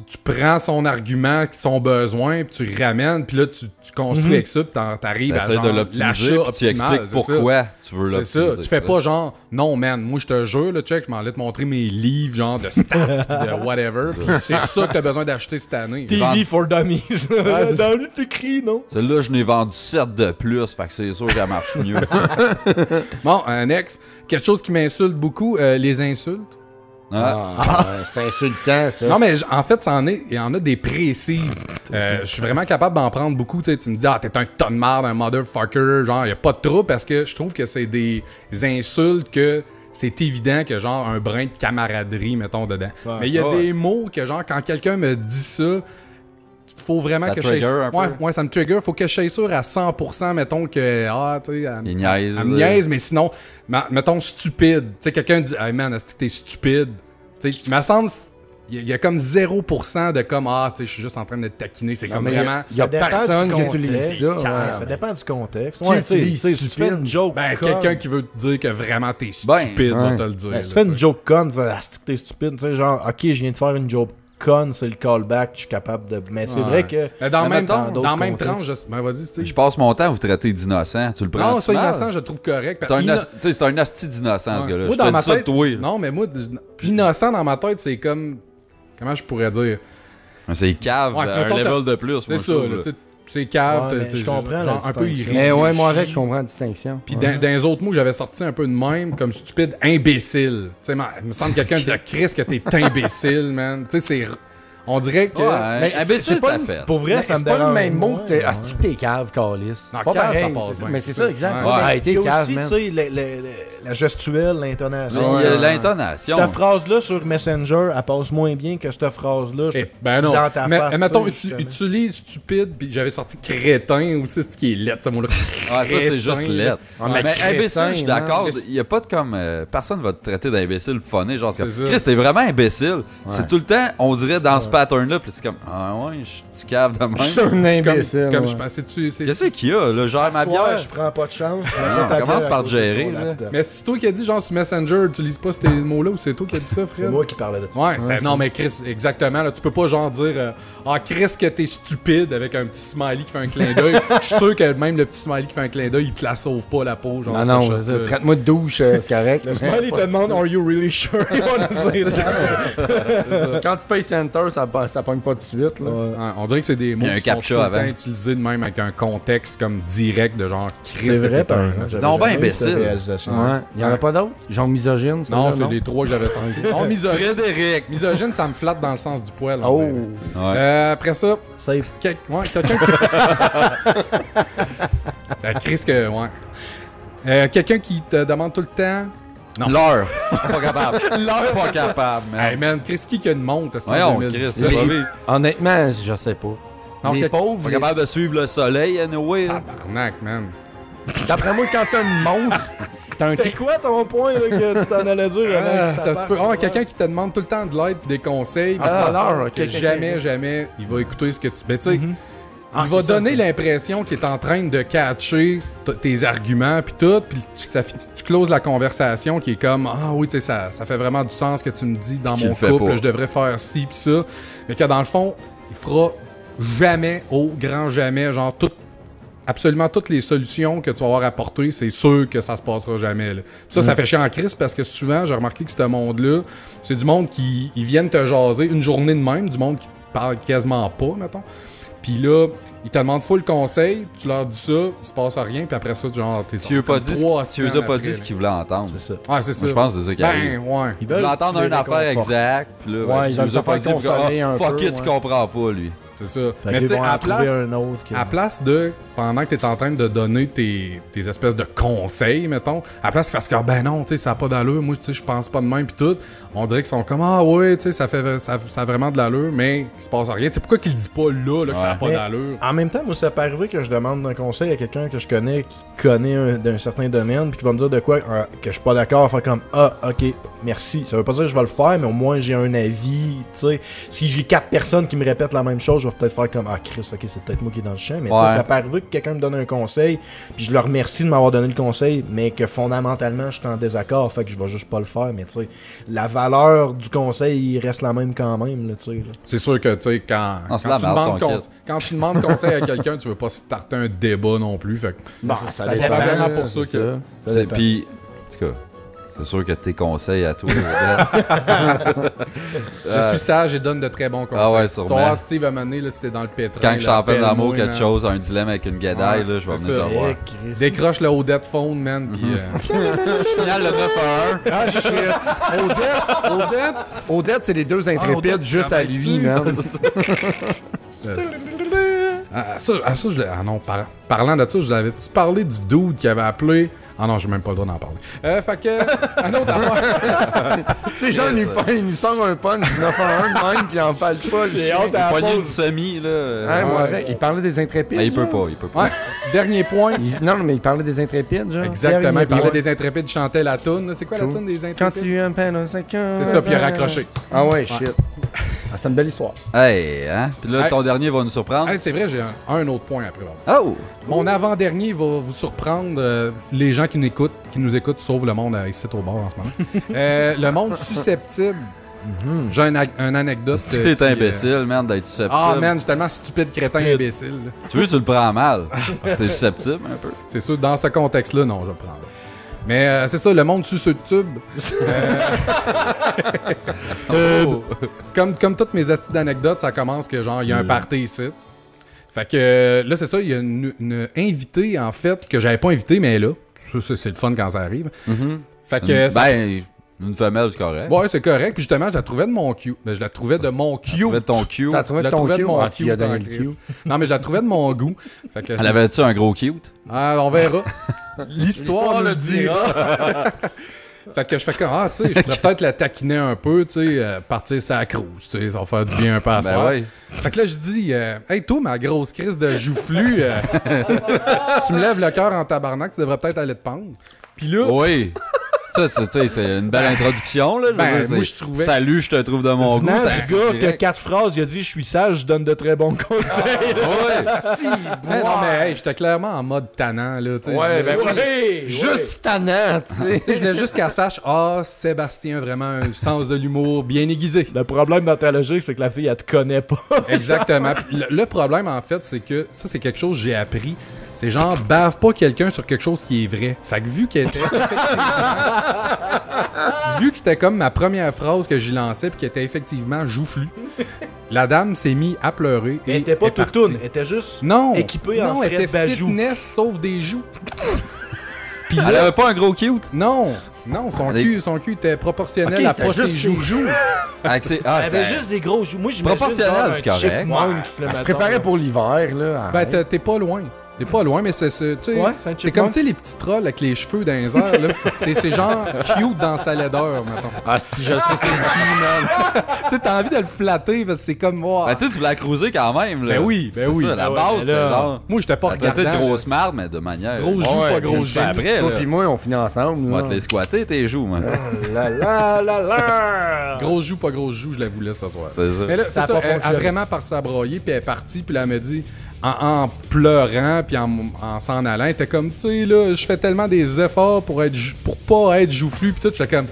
tu prends son argument, son besoin, puis tu le ramènes, puis là, tu construis avec ça, puis t'arrives à T'essaies genre, de l'optimiser, l'achat puis tu optimal, expliques c'est ça. pourquoi tu veux C'est l'optimiser. ça, tu fais pas genre, non man, moi je te jure, là, check, je m'en allais te montrer mes livres, genre de stats, pis de whatever, pis c'est ça que t'as besoin d'acheter cette année. TV for Dummies. c'est Dans lui, t'écris, non? Celle-là, je n'ai vendu 7 de plus, fait que c'est sûr qu'elle marche mieux. Bon, un ex, quelque chose qui m'insulte beaucoup, les insultes. Ah. C'est insultant, ça. Non, mais en fait, il y en a des précises. Je suis vraiment capable d'en prendre beaucoup. Tu sais, tu me dis, ah, t'es un ton de marde, un motherfucker. Genre, y a pas de trouble parce que je trouve que c'est des insultes que c'est évident que, genre, un brin de camaraderie, mettons, dedans. Ouais. Mais il y a Ouais. des mots que, genre, quand quelqu'un me dit ça, faut vraiment Ça que je sois trigger un peu. ouais, ça me trigger. Faut que je sois sûr à 100%, mettons que, ah, tu sais, Il niaise. elle me niaise, mais sinon, mettons stupide. Tu sais, quelqu'un dit, hey man, est-ce que t'es stupide? Tu sais, il me semble, il y a comme 0% de comme, ah, tu sais, je suis juste en train de te taquiner. C'est comme mais vraiment. il y a Ça dépend personne du qui contexte. utilise ça. Ça Ouais. dépend du contexte. Qui Ouais, tu sais, utilise si tu fais stupide? une joke Ben, conne, quelqu'un qui veut te dire que vraiment t'es Ben, stupide va ouais. te le dire. ben, là, si tu fais tu une sais. joke conne, tu fais, ah, c'est que t'es stupide, tu sais, genre, ok, je viens de faire une joke conne, c'est le callback, je suis capable de. Mais c'est vrai que. Dans Mais le même contextes. tranche, vas-y, tu sais. Je passe mon temps à vous traiter d'innocent. Tu le prends. Non, ça, innocent, je le trouve correct. C'est un hostie d'innocent, ce gars-là. Moi, Je dans te ma dis ça, tête, toi. là. non, mais moi, innocent dans ma tête, c'est comme. Comment je pourrais dire? C'est cave, Ouais, un mettons, level de plus. C'est moi, je ça, trouve, là, là. tu sais, c'est cave, Ouais, mais je comprends genre la un peu distinction. irréfléchi. Mais ouais, moi avec, je comprends la distinction. Puis dans les autres mots, j'avais sorti un peu de même, comme stupide, imbécile. Tu sais, il me semble que quelqu'un dire Chris que t'es imbécile, man. Tu sais, c'est. On dirait que. Ouais, Mais imbécile, c'est pas ça une- fait. Pour vrai, Mais ça me c'est pas le dérange. même mot que t'es. Ouais, Asti que t'es cave, Calis. Non, C'est pas cave, pareil. ça passe bien. Mais c'est ça, exact. Ouais. Ah, Il t'es y a cave, aussi, man. tu sais, la gestuelle, l'intonation. Mais il y a l'intonation. Cette phrase-là sur Messenger, elle passe moins bien que cette phrase-là. Ben non. Dans ta mais face, mettons, tu sais, justement. utilise stupide, puis j'avais sorti crétin aussi, c'est ce qui est lettre, ce mot-là. Ah, ça, c'est juste lettre. Ah, mais mais crétin, imbécile, je suis hein. d'accord. Mais Il n'y a pas de comme. Personne va te traiter d'imbécile funny. Genre, c'est comme. C'est ça. Chris, t'es vraiment imbécile. C'est tout le temps, on dirait dans ce pattern-là. Puis c'est comme. Ah ouais, je suis cave de Je suis même. un imbécile. Comme ouais. je pensais, Qu'est-ce qu'il y a, là? Gère ma bière. Je prends pas de chance. Non, commence par te gérer, là. Mais c'est toi qui as dit, genre, sur Messenger, utilise pas ces mots-là, ou c'est toi qui as dit ça, C'est Fred? moi qui parlais de ça. Ouais, non, mais Chris, exactement. Là, tu peux pas genre dire ah, Chris, que t'es stupide avec un petit smiley qui fait un clin d'œil. Je suis sûr que même le petit smiley qui fait un clin d'œil, il te la sauve pas la peau. Genre, Non, cette non, chose-là. vas-y, traite-moi de douche, c'est correct. Le smiley te demande Are you really sure you wanna say that? Quand tu payes Center, ça pogne pas de suite. Là. Ouais, on dirait que c'est des mots Il y a un qui sont captcha tout le temps avant. utilisés de même avec un contexte comme direct de genre Chris. C'est que vrai, t'es un- Non, ben imbécile. Ouais. Il y en a pas d'autres? Genre misogyne, ça, Non, là, c'est les trois que j'avais sortis. Non, misogyne. Frédéric. Misogyne, ça me flatte dans le sens du poil. on Oh! dirait. Ouais. Après ça, Safe. quelqu'un qui. Chris, que. Ouais. Quelqu'un qui te demande tout le temps. Non. L'heure. Pas capable. L'heure. Pas capable, man. Hey man, Chris, qui a une montre ça, Voyons, en Chris, 2017? c'est pas vrai. Honnêtement, je sais pas. Non, Les que- pauvres, Pas capable de suivre le soleil, anyway. là. Tabarnak, man. d'après moi, quand t'as une montre, t'as un C'était quoi ton point là, que tu t'en allais dire avant que ça T'as un parte? petit peu. Quelqu'un qui te demande tout le temps de l'aide et des conseils. mais Ah, c'est pas l'heure, l'heure, ok, que ok, jamais, il va écouter ce que tu. Ben, tu sais, Ah, il va c'est ça, donner ok. l'impression qu'il est en train de catcher tes arguments puis tout, puis tu closes la conversation qui est comme ah oui, tu sais, ça fait vraiment du sens ce que tu me dis dans Qu'il mon le fait couple, pas. je devrais faire ci puis ça, mais que dans le fond, il fera jamais, au grand jamais, genre absolument toutes les solutions que tu vas avoir apportées, c'est sûr que ça se passera jamais. Là. Ça fait chier en crise parce que souvent, j'ai remarqué que ce monde-là, c'est du monde qui ils viennent te jaser une journée de même, du monde qui te parle quasiment pas, mettons. Puis là, ils te demandent full conseil, tu leur dis ça, il se passe rien, puis après ça, genre, t'es Tu lui as pas dit trois tu lui as semaines pas après, dit ce là. qu'il voulait entendre. C'est ça. Ouais, c'est ça. Moi, je pense que c'est ça qui arrive. Ben, ouais. Ils Il voulait entendre que tu une les affaire réconfortes. exacte, puis là, Ouais, ben, ils tu veulent lui as te pas faire dit, consoler un fuck peu, it, tu ouais. comprends pas, lui. C'est ça. Fait Mais qu'ils tu sais, vont en à trouver place, un autre. que- à place de, pendant que t'es en train de donner tes espèces de conseils, mettons, à place qu'ils fassent que, ben non, tu sais, ça n'a pas d'allure, moi, tu sais, je pense pas de même, pis tout, on dirait qu'ils sont comme, ah ouais, tu sais, ça a vraiment de l'allure, mais il se passe rien. Tu sais, pourquoi qu'ils le disent pas là que ça n'a pas Mais d'allure? En même temps, moi, ça peut arriver que je demande un conseil à quelqu'un que je connais, qui connaît d'un certain domaine, puis qui va me dire de quoi que je suis pas d'accord, faire comme ah, ok, merci. Ça veut pas dire que je vais le faire, mais au moins j'ai un avis. Tu sais, si j'ai 4 personnes qui me répètent la même chose, je vais peut-être faire comme ah, Chris, ok, c'est peut-être moi qui est dans le champ. Mais tu sais, Ouais. ça peut arriver que quelqu'un me donne un conseil, puis je le remercie de m'avoir donné le conseil, mais que fondamentalement je suis en désaccord, fait que je vais juste pas le faire. Mais tu sais, la valeur du conseil il reste la même quand même, là, tu sais. là. C'est sûr que, tu sais, quand c'est la tu merde, demandes ton kid. quand tu demandes conseil à quelqu'un, tu veux pas se tarter un débat non plus, fait que, Bon, ça dépend, dépend vraiment pour c'est ça que- Ça C'est- dépend. Puis, en tout cas, c'est sûr que tes conseils à toi. je suis sage et donne de très bons conseils. Ah ouais, Tu sûrement. vas voir Steve à un moment donné, là, si t'es dans le pétrin. Quand je suis en peine appelle-moi, d'amour, quelque man. chose, un dilemme avec une guédaille, Ouais, là, je vais c'est venir te ça. voir. Eh, Chris. Décroche le Odette phone, man, pis... Signale le 911. Ah, shit. Odette, c'est les deux intrépides Odette, juste à lui, man. ça, je l'ai... Ah non, parlant de ça, je l'avais parlé du dude qui avait appelé... Ah non, j'ai même pas le droit d'en parler. Fait que... Un autre affaire... Tu sais, Jean, il nous sort un punch du 911 de même, puis il en parle pas. J'ai hâte à la Poignée du pause. semi, là. Hein, moi, Ouais. avec, il parlait des intrépides. Mais il peut genre. pas, il peut pas. Ouais, dernier point. Non, mais il parlait des intrépides, genre. Exactement, il parlait Ouais. des intrépides, chantait la toune. là. C'est quoi la Cool. toune des Quand intrépides? tu aimes peine, c'est que. C'est ça, puis il a raccroché. Ah ouais, shit. Ah, c'est une belle histoire. Hey, hein? Puis là, Hey. ton dernier va nous surprendre. Hey, c'est vrai, j'ai un autre point après. Pardon. Oh! Mon avant-dernier va vous surprendre, les gens qui nous écoutent, sauf le monde ici au bord en ce moment. Le monde susceptible J'ai un anecdote. Si t'es imbécile, man, d'être susceptible. Ah, man, je suis tellement stupide, crétin, imbécile. Tu veux, tu le prends mal. T'es susceptible un peu. C'est sûr, dans ce contexte-là, non, je le prends. Mais c'est ça, le monde sous ce tube. Comme toutes mes astuces d'anecdotes, ça commence que genre, il y a un party ici. Fait que là, c'est ça, il y a une invitée, en fait, que j'avais pas invitée, mais elle est là. Ça, c'est le fun quand ça arrive. Fait que... Une femelle, c'est correct. Ouais, c'est correct. Puis justement, je la trouvais de mon cue. Je la trouvais de mon cue. Tu trouvais de ton cue. Tu la trouvais de ton cue? mon Tu lui as donné le cue. cue. Non, mais je la trouvais de mon goût. Fait que Elle avait-tu un gros cute? Ah, on verra. L'histoire le dira. Fait que je fais comme, tu sais, je pourrais peut-être la taquiner un peu, tu sais, partir sa cruise, tu sais, ça va faire du bien un peu à soir. Ouais. Fait que là, je dis, hey, toi, ma grosse crise de joufflu, tu me lèves le cœur en tabarnak, tu devrais peut-être aller te pendre. Puis là... Oui. Ça, c'est une belle introduction, là. Moi, je trouvais... Salut, je te trouve de mon goût. Non, Ça, du gars qui a 4 phrases, il a dit « Je suis sage, je donne de très bons conseils. » non, mais hey, j'étais clairement en mode tannant, là, tu sais. Ouais, ben oui. Juste tannant, tu sais. Tu sais, je voulais juste qu'elle sache, Sébastien, vraiment un sens de l'humour bien aiguisé. Le problème dans ta logique, c'est que la fille, elle te connaît pas. Exactement. Puis le problème, en fait, c'est que ça, c'est quelque chose que j'ai appris. C'est genre, bave pas quelqu'un sur quelque chose qui est vrai. Fait que vu qu'elle était effectivement... vu que c'était comme ma première phrase que j'y lançais puis qu'elle était effectivement joufflue, la dame s'est mise à pleurer. Elle était pas toutoune, elle était juste équipée en elle frais était de bajou. fitness sauf des joues. Puis Elle avait pas un gros cute? Non, son cul était proportionnel à pas ses joues. Elle avait juste des gros joues. Moi, j'imagine proportionnel, un c'est correct. chipmunk, Elle se préparait pour l'hiver, là. Ben, t'es pas loin. T'es pas loin, mais c'est c'est comme tu sais les petits trolls avec les cheveux dans les airs, là. C'est genre cute dans sa laideur, mettons. Ah, si je sais c'est qui, man. Tu sais, t'as envie de le flatter parce que c'est comme moi. Ben, tu sais, tu voulais la cruiser quand même, là. Ben oui. C'est ça, la base, c'était genre. Moi, j'étais pas regardant. Peut-être grosse marde, mais de manière. Gros joue, pas gros joue. Après, Toi là. pis moi, on finit ensemble. On va là. te les squatter, tes joues, man. Grosse joue, pas grosse joue, je la voulais ce soir. C'est ça. Mais là, c'est Ça a ça, pas elle a fonctionné. vraiment parti à broyer, puis elle est partie, puis là, elle me dit, en pleurant, puis en s'en allant, elle était comme, tu sais, là, je fais tellement des efforts pour pas être joufflu, puis tout, j'étais comme,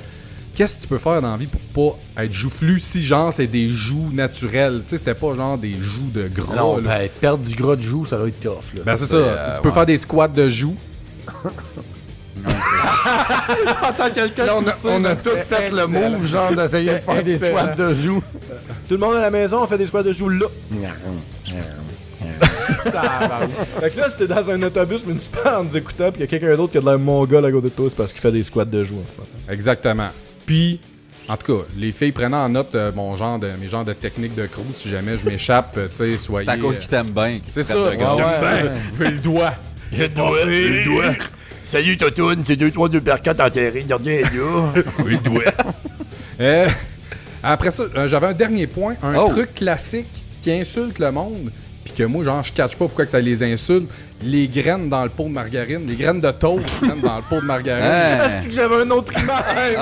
qu'est-ce que tu peux faire dans la vie pour pas être joufflu si, genre, c'est des joues naturelles? Tu sais, c'était pas genre des joues de gras, Non, là. ben, perdre du gras de joue, ça doit être tough, là. Ben, c'est ça, tu peux faire des squats de joues. T'entends quelqu'un Là, tousser, on a man, tout c'est fait le excellent. move, genre, d'essayer de faire des Excellent. squats de joue. Tout le monde à la maison, on fait des squats de joues là. Fait que là, c'était dans un autobus municipal en nous écoutant, puis il y a quelqu'un d'autre qui a de l'air mongol à côté de toi, c'est parce qu'il fait des squats de joues en ce moment. Exactement. Puis, en tout cas, les filles prennent en note mes genres de techniques de cruise. Si jamais je m'échappe, tu sais, soyez... C'est à cause qu'ils t'aiment bien. C'est ça, j'ai le doigt. J'ai le doigt. Salut, Totoune, c'est 2-3 percats enterrés, gardien là. Oui, le doigt. Après ça, j'avais un dernier point, un Oh. truc classique qui insulte le monde, puis que moi, genre, je catch pas pourquoi que ça les insulte. Les graines dans le pot de margarine, les graines de toast graines dans le pot de margarine. Hein? Ah, c'est que j'avais un autre image!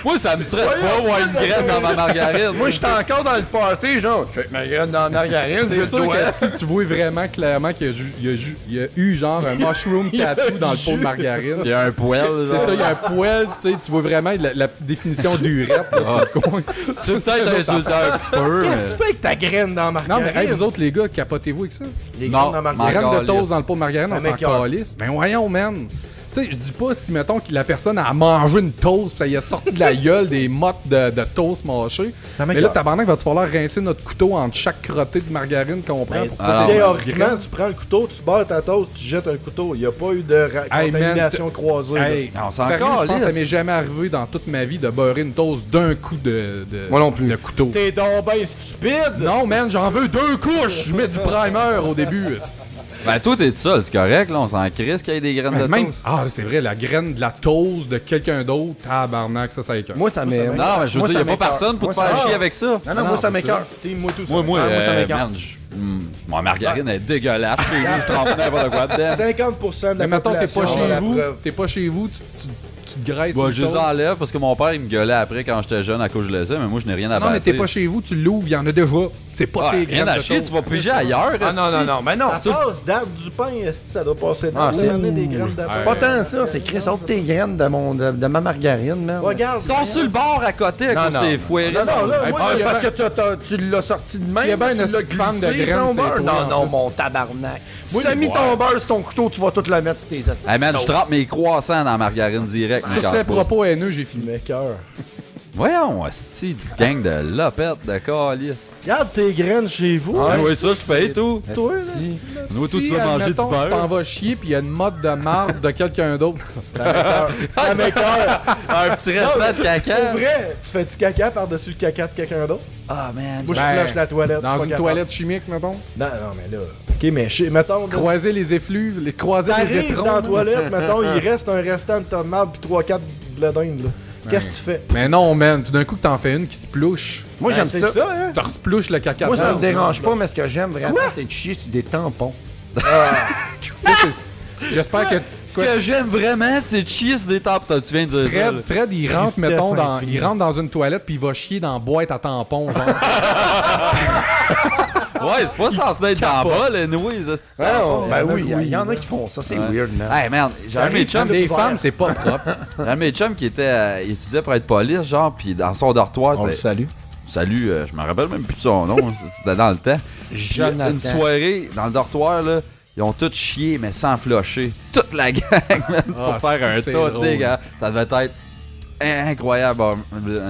Moi, ça me stresse pas, moi, une graine dans ma margarine. Moi, j'étais encore dans le party, genre, je fais ma graine dans la margarine, j'ai C'est le sûr doigt. que si tu vois vraiment clairement qu'il y a eu genre un mushroom tattoo dans le pot de margarine. Il y a un poêle, C'est genre. ça, il y a un poêle, tu vois vraiment la petite définition d'urette là, sur le coin. C'est peut-être insultant un petit peu, Qu'est-ce que mais... tu fais avec ta graine dans la Non, margarine? mais hey, vous autres, les gars, capotez-vous avec ça. Les Non, graines dans la Les margarine. graines de calisse. toast dans le pot de margarine, Ça on s'en m'écoeure. calisse. Ben voyons, man. Tu sais, je dis pas si, mettons, que la personne a mangé une toast pis ça y a sorti de la gueule des mottes de toast mâchées. Ça Mais m'écoeure. là, tabarnak, va-tu falloir rincer notre couteau entre chaque crotté de margarine qu'on prend pour alors, pas Théoriquement, tu prends le couteau, tu barres ta toast, tu jettes un couteau. Il n'y a pas eu de Hey, man, contamination croisée. là. Hey, Non, c'est sérieux, encore je pense que ça lisse. m'est jamais arrivé dans toute ma vie de beurrer une toast d'un coup de Moi non plus. de couteau. T'es donc ben stupide! Non, man, j'en veux 2 couches. Je mets du primer au début. esti. Ben, toi, t'es tout seul, c'est correct, là. On s'en crisse qu'il y ait des graines de Même, toast. c'est vrai, la graine de la toast de quelqu'un d'autre, tabarnak, ça écoeure. Moi, ça m'est. Non, mais je veux dire, y a pas personne pour te faire chier avec ça. Non, non, moi, ça m'écoeure. T'es moi tout ça. Moi, moi, ça m'écoeure. man, ma margarine elle est dégueulasse. Je trempe n'importe quoi dedans. 50% de la Mais mettons, population a la t'es preuve. pas chez vous, tu tu te graisses Moi, sur je le les toast. enlève parce que mon père, il me gueulait après quand j'étais jeune à cause que je les ai, mais moi, je n'ai rien à battre. Non, mais t'es pas chez vous, tu l'ouvres, il y en a déjà. C'est pas tes Rien graines à de chier, toast. tu vas piger ailleurs. Ah non, non, non, mais non, Ça c'est passe date du pain, ça doit passer Ah, date. c'est- L'année des graines de c'est pain. pas tant ça, c'est Chris, ôte tes graines de ma margarine, man. Regarde. Ils sont sur le bord à côté à cause des foirés. Non, non, là, Hey, moi, Ah, s'il y parce avait- que tu l'as sorti de même. S'il y avait tu un l'as esti de fan de glissé, graines, ton c'est beurre. toi, Non, en non, plus. mon tabarnak. Si t'as mis ton beurre sur ton couteau, tu vas tout le mettre sur tes astuces. Hey man, je trempe mes croissants dans la margarine direct. Sur ces propos haineux, j'ai tu fini. m'écoeures. Voyons, esti de gang de lopettes de calice. Regarde tes graines chez vous. Ah hein. oui, ça, je fais tout. Toi, là, Esti. Nous, toi, tu Si, vas manger du admettons, tu beurre. t'en vas chier puis il y a une mode de marde de quelqu'un d'autre. ça m'écoeure. Un petit restant de caca. Pour vrai, tu fais du caca par-dessus le caca de quelqu'un d'autre? Ah man. Moi, je Ben, flush la toilette. je suis Dans pas une capable. toilette chimique, mettons. Non, non, mais là. Ok, mais mettons. là, Croiser les effluves, croiser les T'arrives étrons. dans la là. toilette, mettons, il reste un restant de tomate puis 3-4 blé d'Inde, là. Qu'est-ce que tu fais? Mais non, man, tout d'un coup que t'en fais une qui se plouche. Moi, j'aime c'est ça. ça, hein? Tu resplouches le caca. Moi, ça dedans. me dérange pas, mais ce que j'aime vraiment, c'est de chier sur des tampons. Tu sais, j'espère que Ce que j'aime vraiment, c'est de chier sur des tables. Tu viens de dire ça. là. Fred, il rentre, Tristesse mettons, infinie. il rentre dans une toilette puis il va chier dans la boîte à tampons. Genre. Ouais, c'est pas censé être dans le bas, là, nous, les esti de tampons. Ben oui, il y en a qui font ça, c'est Ouais. weird, man. Hey man, j'ai un de mes chums, Des femmes, c'est pas propre. j'ai un de mes chums qui était, il étudiait pour être police, genre, pis dans son dortoir, On le c'était. salue. Salut, je me rappelle même plus de son nom, c'était dans le temps. Puis, Jonathan. une soirée, dans le dortoir, là, ils ont tous chié, mais sans flusher. Toute la gang, man, pour Ah, faire un c'est-tu que tas c'est de drôle. dégâts. Ça devait être incroyable.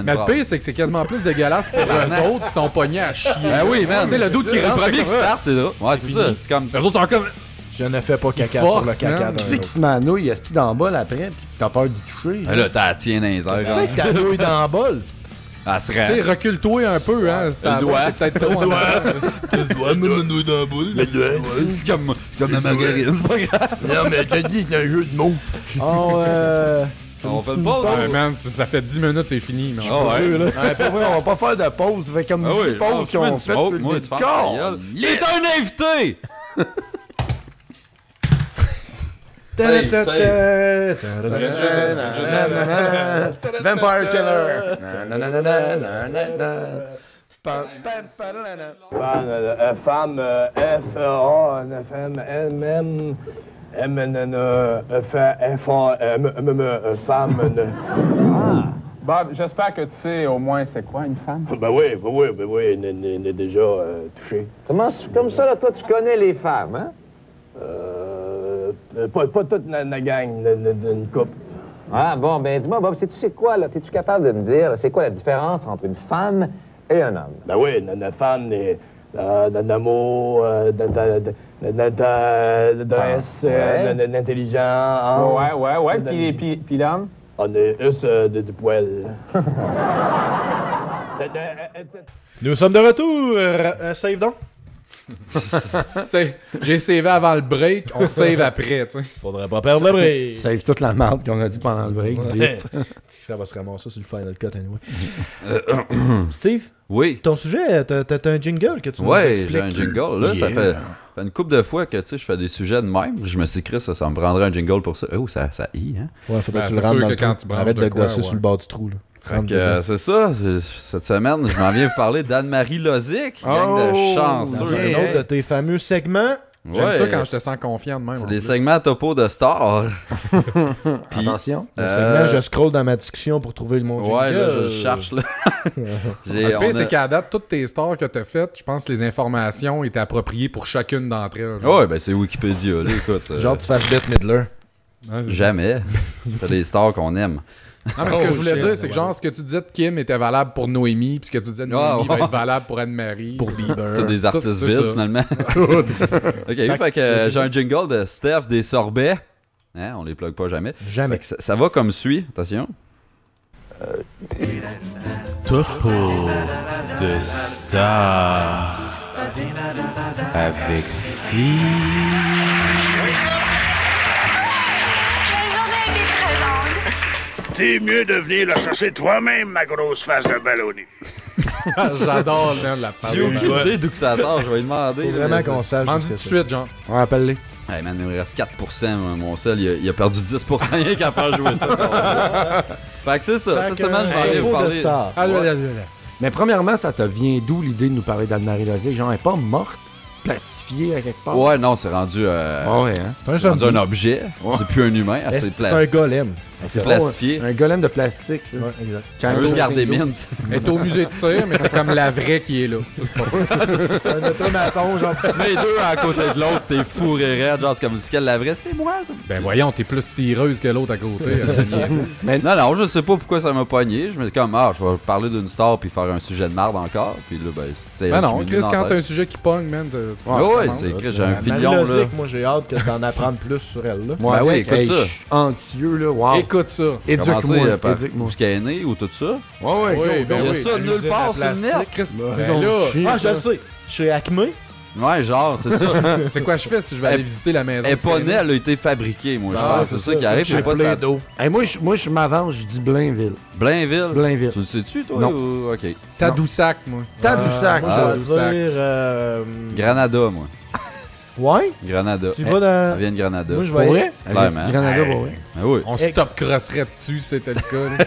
Mais le pire, c'est que c'est quasiment plus dégueulasse pour eux autres qui sont pognés à chier. Ben oui, man. Tu sais, le doute qui Le rentre. premier c'est qui comme, start, c'est drôle. Ouais, c'est ça. C'est comme. Les autres sont comme. Je ne fais pas caca force, sur le caca man. d'un Qui c'est qui autre. se manouille, est-ce dans le bol après, pis t'as peur d'y toucher? Là, t'as la tienne dans les airs. Fais ce canouille dans le bol. Ah, Tu sais, recule-toi un peu, hein. Ça Le doigt. va, c'est peut-être trop. C'est comme la margarine, c'est pas grave. Non, mais t'as dit, c'est un jeu de mots. On fait le pause. Ouais, man, ça fait 10 minutes, c'est fini. mais Ah ouais. Ouais, pas vrai, on va pas faire de pause, ça fait comme Ah oui, 10 pauses tu fais une qu'on fait. smoke, depuis moi, le tu fais corps. ta gueule. Il est un invité! Vampire Killer. Femme, F-A-M-M, femme. Bob, j'espère que tu sais au moins c'est quoi une femme. Ben oui, déjà touché. Comme ça, là, toi, tu connais les femmes, hein? Pas toute la gang, une couple. Ah, bon, ben dis-moi, Bob, sais-tu c'est quoi, là? Es-tu capable de me dire, c'est quoi la différence entre une femme et un homme? Ben oui, une femme, d'amour, d'adresse, ouais. d'intelligent. Ouais. Puis l'homme? On est du poil. Nous sommes de retour. Save donc. Tu sais, j'ai savé avant le break, on save après, tu sais. Faudrait pas perdre le break. Save toute la merde qu'on a dit pendant le break. Vite. Ça va se ramasser sur le final cut anyway. Steve, Oui. ton sujet, t'as un jingle que tu nous Ouais, expliques. j'ai un jingle. Là, ça fait une couple de fois que tu sais, je fais des sujets de même. Je me suis dit, ça me prendrait un jingle pour ça. Oh, ça y, hein? Ouais, faudrait Ben, que tu le c'est rentres sûr dans que le quand trou. tu branches Arrête de de quoi, gosser ouais. sur le bord du trou, là. Fait Rentre que, dedans. c'est ça. Cette semaine, je m'en viens vous parler d'Anne-Marie Lozic, gang de Dans chanceux. un autre de tes fameux segments. J'aime Ouais. ça quand je te sens confiant de même. C'est en des plus. segments topo de stars. Attention. Le segment, je scroll dans ma discussion pour trouver le mot jingle. Ouais, là, je cherche, là. Le pire, c'est qu'à date, toutes tes stars que t'as faites, je pense que les informations étaient appropriées pour chacune d'entre elles. genre. Ouais, ben c'est Wikipédia, là, écoute. Genre, tu fasses Bette Midler. Ouais, c'est- Jamais. C'est des stars qu'on aime. Non, mais ce que Oh, je voulais shit, dire, c'est que ouais. genre, ce que tu disais de Kim était valable pour Noémie, puis ce que tu disais de Noémie va être valable pour Anne-Marie. Pour Bieber. Tous des artistes c'est vides, ça. finalement. Ok, fait que j'ai un jingle de Steph des sorbets. Hein, on les plug pas jamais. Jamais. Fait que ça va comme suit. Attention. Topo de star avec T'es mieux de venir le chercher toi-même, ma grosse face de ballonné. J'adore man, la J'ai aucune idée d'où que ça sort, je vais lui demander. Faut là, vraiment mais qu'on sache. M'en d'où dis tout c'est de ça. suite, genre. Ouais, appelle-les. Hey man, il me reste 4%. Mon sel, il a perdu 10% rien qu'à faire jouer ça. Fait que c'est ça. Cette semaine, je vais aller vous parler. Mais premièrement, ça te vient d'où l'idée de nous parler d'Anne-Marie Lozic? Genre, elle est pas morte, plastifiée à quelque part? Ouais, non, c'est rendu, Ouais, hein? c'est rendu un objet. Ouais. C'est plus un humain. C'est un golem. C'est plastifié. Un golem de plastique, ça. Ouais, exact. On veut se garder mint. Elle est au musée de cire, mais c'est comme la vraie qui est là. Ça, c'est pas vrai. C'est un automaton, genre. Tu mets les deux à côté de l'autre, t'es fourré raide. Genre, c'est comme si la vraie, c'est moi, ça. Ben voyons, t'es plus cireuse que l'autre à côté. Non, je sais pas pourquoi ça m'a pogné. Je me dis comme, je vais parler d'une star puis faire un sujet de marde encore. Puis là, ben, c'est. Ben non, Chris, quand t'as un sujet qui pogne, man. Ouais, c'est écrit, j'ai un filion, là. Lozic, moi, j'ai hâte d'en apprendre plus sur elle, là. Ouais, Ben oui, hey, écoute ça. je suis anxieux, là. Wow. Écoute ça. Éduque-moi. Par Éduque-moi. où qu'elle est née ou tout ça. Ouais, Oui, ben Il y a oui. ça nulle part sur le net. Chris, Ben ben là, Je le sais. Chez Acme. Ouais, genre, c'est ça. c'est quoi je fais si je vais aller visiter la maison? Elle est pas née, elle a été fabriquée, moi, je pense. C'est ça qui arrive, je sais pas ça. Hey, moi, je m'avance, je dis Blainville. Blainville. Blainville. Tu le sais-tu, toi? Non. Ou... Ok. Tadoussac, moi. Tadoussac. Moi, je Tadoussac. vais dire. Granada, moi. Ouais? Granada. Tu vas dans. Elle vient de Granada. Moi, je Pour vais. vrai? Clairement. Granada, pour vrai. Ben oui. On se top-crosserait dessus si c'était le cas.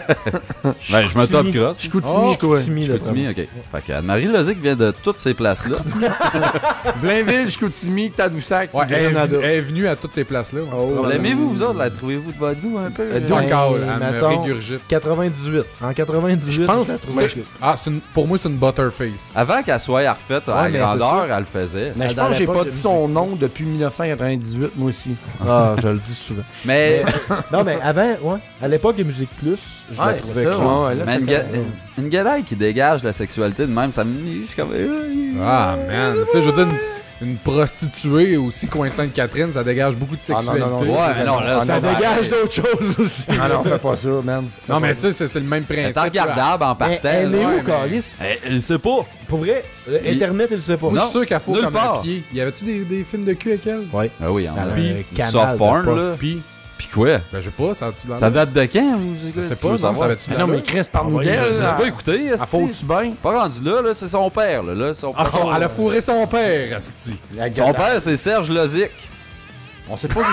là. Ben, je me top cross. Je continue, quoi. Chicoutimi, là. Chicoutimi, ok. Fait que Anne-Marie Lozic vient de toutes ces places-là. Blainville, Chicoutimi, Tadoussac, Ouais, elle Granada. est venue à toutes ces places-là. ouais. Oh, L'aimez-vous, vous autres? La trouvez-vous de votre goût un peu? Elle Fuck all, elle me mettons, régurgite. 98. En 98, Je pense la que trouvais c'est- cute. Ah, pour moi, c'est une butterface. Avant qu'elle soit refaite à Ouais, mais grandeur, elle le faisait. Mais je Dans pense que j'ai l'époque pas de dit son musique. nom depuis 1998, moi aussi. Ah, je le dis souvent. Mais, Non, mais avant, ouais, à l'époque de Musique Plus, je la trouvais cute. mais une gadaille qui dégage la sexualité de même, ça me. Je suis comme. Ah, man. Tu sais, je veux dire, une prostituée aussi, coin de Sainte-Catherine, ça dégage beaucoup de Ah, non, sexualité. non, non, Ouais, mais non, là, Ça dégage d'autres choses aussi. Ah non, fais pas ça, man. Non, mais tu sais, c'est le même principe. C'est regardable en Mais partant. elle est ouais, où, mais- Calis? Elle sait pas. Pour vrai, Internet, il le sait pas. Moi, je Non, suis sûr qu'elle faut nulle comme part. un pied. Y avait-tu des films de cul avec elle? Ouais. Ah oui, on a. Puis, Du soft porn, là. Puis, Pis quoi? ben, je sais pas, ça a-tu l'air? Ça date de quand? Ou Je sais pas, non, ça va-tu Ah non, mais Chris, parle-nous d'elle. J'ai pas écouté. Elle faut-tu bien? Pas rendu là, c'est son père. Là, son Ah, elle a fourré son père, asti. Son père, c'est Serge Lozic. On sait pas où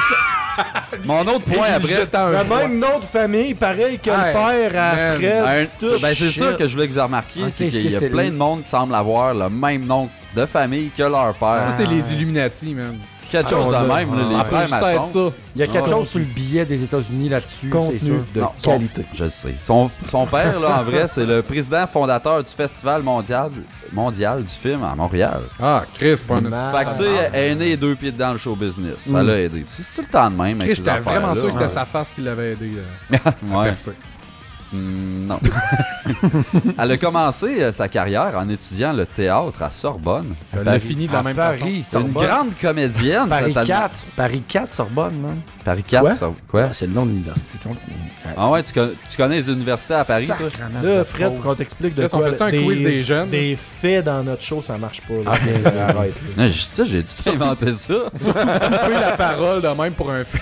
c'est. Mon autre point après. Le même nom de famille, pareil que le Hey, père à man. Fred. Ben, c'est shit. ça que je voulais que vous remarquiez, Ah, c'est c'est qu'il y a c'est plein lui. de monde qui semble avoir le même nom de famille que leur père. Ça, c'est les Illuminati, man. Quelque chose de même, là, les Ça peut frères juste être maçons. ça. Il y a quelque Ah. chose sur le billet des États-Unis là-dessus, Contenu. c'est sûr. De Non, qualité. Je le sais. Son père, là, en vrai, c'est le président fondateur du Festival mondial du film à Montréal. Ah, Chris, pas un Fait que, tu sais, elle est née 2 pieds dans le show business. Ça l'a aidé. C'est tout le temps de même avec Chris, ces j'étais affaires-là. vraiment sûr que c'était Ouais. sa face qui l'avait aidé à Ouais. percer. Non. Elle a commencé sa carrière en étudiant le théâtre à Sorbonne. Elle l'a fini de la même façon. Paris, C'est une Sorbonne. grande comédienne. Paris cette 4. Paris 4, Sorbonne, man. Paris 4, Quoi? Quoi? Ah, c'est le nom de l'université. Continue. Ah ouais, tu connais les universités à Paris, toi? Sacrement, Là, ça Fred, faut- faut qu'on t'explique de Chris, on quoi. fait-tu un quiz des jeunes? Des faits dans notre show, ça marche pas. Là. Arrête. Là. Non, j'ai tout inventé ça. Couper la parole de même pour un fait.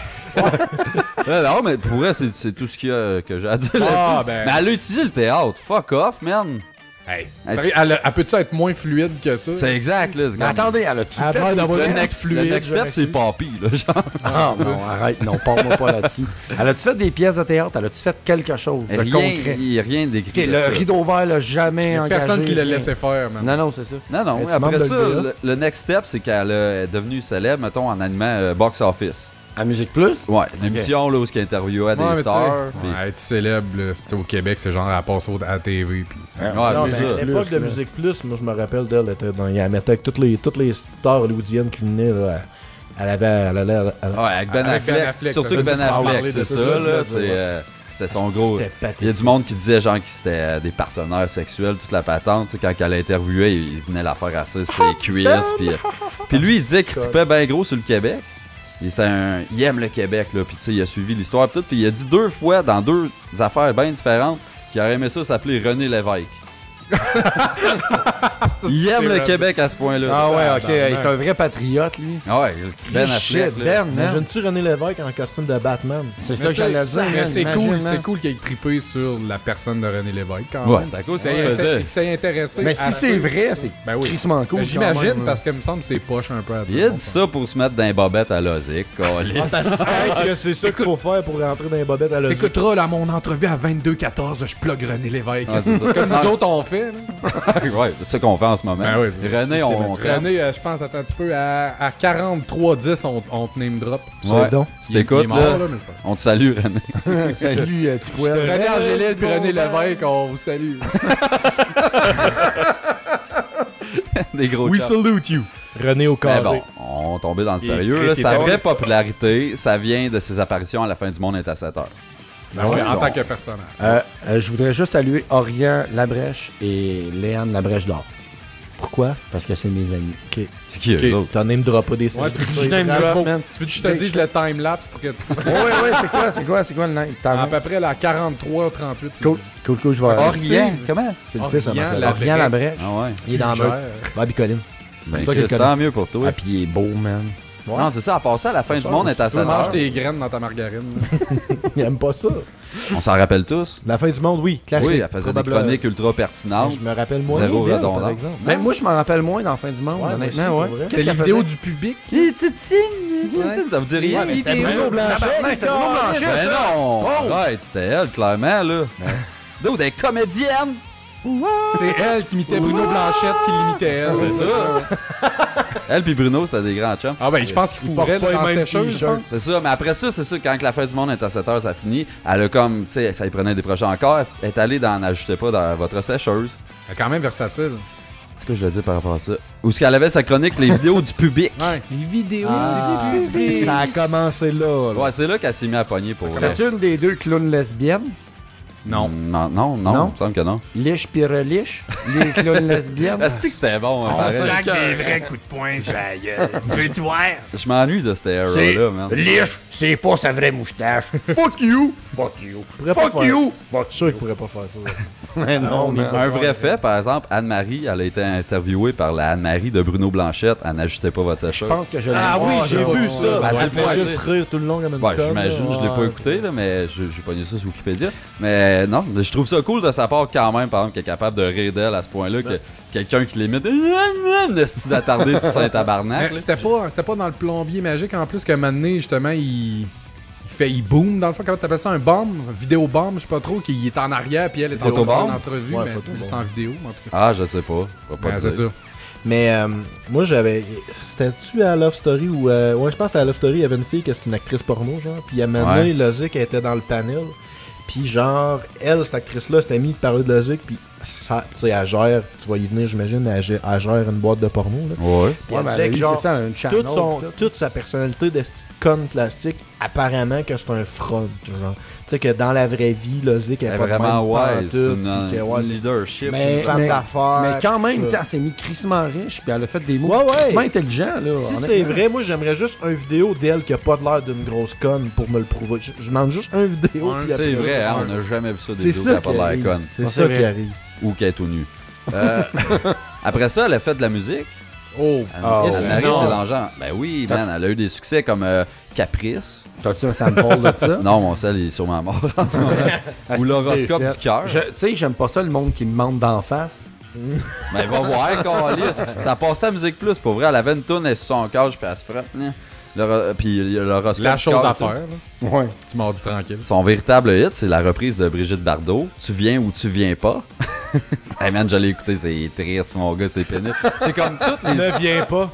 Non, mais pour vrai, c'est tout ce qu'il y a que j'ai à dire Ah, là-dessus. ben. Mais elle a utilisé le théâtre. Fuck off, man. Hey, Elle- sérieux, elle peut-tu être moins fluide que ça? C'est exact, là. c'est Mais comme- attendez, elle a-tu Après fait... d'avoir Le une next, fluide, le next step, j'aurais c'est su. Papy, là, genre. Ah non, arrête, non, parle-moi pas là-dessus. Elle a-tu fait des pièces de théâtre? Elle a-tu fait quelque chose de concret? Il n'y a rien d'écrit. Ok, de le ça. rideau vert l'a jamais engagé. Personne qui l'a rien. laissé faire, man. Non, non, c'est ça. Non, non, Es-tu après membre ça, de l'EA? le next step, c'est qu'elle est devenue célèbre, mettons, en animant Box Office. À Musique Plus? Ouais, l'émission là, où il interviewait Ouais, mais des tu sais, stars. puis- ouais, être célèbre, là, c'était au Québec, c'est genre à passer à la TV. Puis... Ouais, Non, c'est mais ça. à l'époque de Musique Plus, moi je me rappelle d'elle, elle était dans, il la mettait avec toutes les stars hollywoodiennes qui venaient. Là, elle allait. Ouais, avec Ben Avec Affleck. Ben Affleck, Surtout t'as que dit Ben qu'il faut en Affleck, parler de c'est ça, ça, je là. veux C'était son gros. C'était pathétique. Il y a du monde qui disait genre que c'était des partenaires sexuels, toute la patente. Tu sais, quand elle interviewait, il venait la faire assis sur les cuisses. Puis lui, il disait qu'il trippait bien gros sur le Québec. Il aime le Québec, là. Puis tu sais, il a suivi l'histoire et tout. Puis il a dit 2 fois dans 2 affaires bien différentes qu'il aurait aimé ça s'appeler René Lévesque. Il aime le Québec à ce point-là. Ah ouais, ok. C'est un vrai patriote, lui. Ah ouais, Ben Affleck. Shit, là. Ben, man. Imagine-tu René Lévesque en costume de Batman? C'est ça que j'allais dire. Mais man, c'est imagine, cool, man. c'est cool qu'il ait trippé sur la personne de René Lévesque quand Ouais, même. c'était cool, ça se faisait. C'est intéressé. Mais si c'est vrai, c'est Ben oui. crissement cool. J'imagine, quand même, parce que me semble que c'est poche un peu à tout Il le a monde. dit ça pour se mettre dans les bobettes à Lozic. Est-ce que c'est ça qu'il faut faire pour rentrer dans les bobettes à l'osique? T'écouteras là mon entrevue à 22h14, je plug René Lévesque. Ouais, c'est ça. Comme nous autres on fait. Là. Ouais, c'est ça qu'on fait en ce moment. Ben oui, c'est René, on René, je pense, attends un petit peu, à 43-10, on te name drop. Ouais. donc. Si t'écoutes, Il est mort, là, là, mais c'est pas on te salue, René. Salut, petit poil. René Angélil puis René Lévesque, on vous salue. Des gros We chums. salute you. René au Mais carré. bon, on tombait dans le sérieux. Chris, Là, il sa est vraie bon. popularité, ça vient de ses apparitions à la fin du monde est à 7 heures. En tant que personnage. Je voudrais juste saluer Orient Labrèche et Léane Labrèche d'Or. Pourquoi? Parce que c'est mes amis. C'est qui eux autres? T'en name drop pas des Ouais, tu veux que Je name drop, man. tu veux que je te dise le time-lapse pour que tu puisses... Ouais, c'est quoi le nom? À peu près là, 43-38. Cool, je vais... Orient, comment? C'est le fils à Orient, Marc-André. Orient Labrèche. Ah ouais. Il est dans Gère. Meurthe. Bobby Collin. Ben, toi qui Chris, le tant mieux pour toi. Ah, puis il est beau, man. Non, c'est ça, à part ça, à la fin du monde est à Tu 7 manges heures. tes graines dans ta margarine. Il aime pas ça. On s'en rappelle tous. La fin du monde, oui. Classique. Oui, elle faisait des Probablement. chroniques ultra pertinentes. Je me rappelle moins Zéro d'elle, redondant. par exemple. Ben, moi, je m'en rappelle moins dans la fin du monde, Ouais, honnêtement, moi ouais. aussi, pour vrai. Qu'est-ce C'est les qu'elle vidéos faisait? du public. Ça vous dit rien? Ouais, mais c'était Bruno Blanchet. C'était Bruno Blanchet, Ben ça. non! Oh! Ouais, c'était elle, clairement, là. D'où des comédiennes! C'est elle qui imitait Bruno Blanchette qui l'imitait elle. C'est ça! Elle puis Bruno, c'était des grands chums. Ah ben, je pense qu'il portent fourrait pas dans les mêmes sécheuse, je pense. C'est ça, mais après ça, c'est ça, quand la fin du monde est à 7 heures, ça finit. Elle a comme, tu sais, ça lui prenait des projets encore. Elle est allée dans N'ajoutez pas dans votre sécheuse. Elle est quand même versatile. C'est ce que je veux dire par rapport à ça. Où ce qu'elle avait sa chronique, les vidéos du public. Ouais. Les vidéos Ah, du public. ça a commencé là. Ouais, c'est là qu'elle s'est mise à pogner pour vrai. C'était-tu une des deux clowns lesbiennes? Non. Non, Non? il me semble que non. Liche pis reliche? Les clowns lesbiennes? Est-ce que c'était bon, hein, pareil? Sac des vrais coups de poing sur la gueule. Tu veux-tu voir? Je m'ennuie de cette era-là, man. Liche, c'est pas sa vraie moustache. Fuck you! Fuck you. Fuck you! Je suis sûr qu'il pourrait pas faire ça. Mais non, mais... Un vrai fait, par exemple, Anne-Marie, elle a été interviewée par la Anne-Marie de Bruno Blanchette. Elle n'ajustait pas votre sécheuse. Je pense que je l'ai Ah oui, j'ai vu ça. Elle s'est Elle fait fait juste rire tout le long comme une Ouais, conne, j'imagine, là. je l'ai pas Ouais. écouté, là, mais j'ai pogné ça sur Wikipédia. Mais non, je trouve ça cool de sa part quand même, par exemple, qu'elle est capable de rire d'elle à ce point-là, que quelqu'un qui l'imite, une esti d'attardé du Saint-Tabarnak. Mais C'était pas dans le plombier magique en plus qu'à un moment donné, justement, il boom dans le fond. Comment t'appelles ça? Un bomb? Un vidéo bomb, je sais pas trop, qui est en arrière puis elle est en Photobomb? entrevue, Ouais, mais photobomb. c'est en vidéo, en tout cas. Ah, je sais pas. Je vais pas Ouais, te c'est dire. ça. Mais moi, j'avais. C'était-tu à Love Story ou. Ouais, je pense que c'était à Love Story. Il y avait une fille qui était une actrice porno, genre. Puis à un moment donné, Lozic elle était dans le panel. Puis genre, elle, cette actrice-là, s'était mise de parler de Lozic. Puis ça, tu sais, elle gère. Tu vas y venir, j'imagine. Elle gère une boîte de porno, là. Ouais. Puis Ouais, elle mais disait elle a que, eu, genre, c'est ça, un channel, toute sa personnalité de petite conne plastique, apparemment que c'est un front, genre. Tu sais que dans la vraie vie, Lozic elle Elle est est pas de vraiment même wise, pantoute, c'est une puis que, ouais, c'est leadership. Mais- une femme d'affaires. Mais quand tout même, ça. tu sais, elle s'est mis crissement riche, puis elle a fait des mots Ouais, ouais. crissement intelligents, là. Si c'est honnêtement. vrai, moi j'aimerais juste une vidéo d'elle qui a pas de l'air d'une grosse conne pour me le prouver. Je demande juste une vidéo. Ouais, puis après, C'est vrai, ça, hein, on n'a jamais vu ça des c'est vidéos qui ça n'a pas qui de arrive. l'air conne. C'est Ouais, ça c'est qui vrai. arrive. Ou qui est tout nu. Après ça, elle a fait de la musique. Oh, Anne-Marie, non. c'est l'engin. Ben oui, man, elle a eu des succès comme Caprice. T'as-tu un sample de ça? Non, mon sel il est sûrement mort en ce moment. Ou l'horoscope du cœur. Tu sais, j'aime pas ça, le monde qui me mente d'en face. Ben va voir, Carlis. Ça passait à Musique Plus, pour vrai. Elle avait une toune, elle est sur son cage, puis elle se frotte. Là. Puis il y a l'horoscope la du chose cœur, à tu sais. faire, là. Ouais. Tu m'as dit tranquille. Son véritable hit, c'est la reprise de Brigitte Bardot. Tu viens ou tu viens pas. Hey man, je l'ai écouté, c'est triste, mon gars, c'est pénible. C'est comme toutes les. Ne viens pas.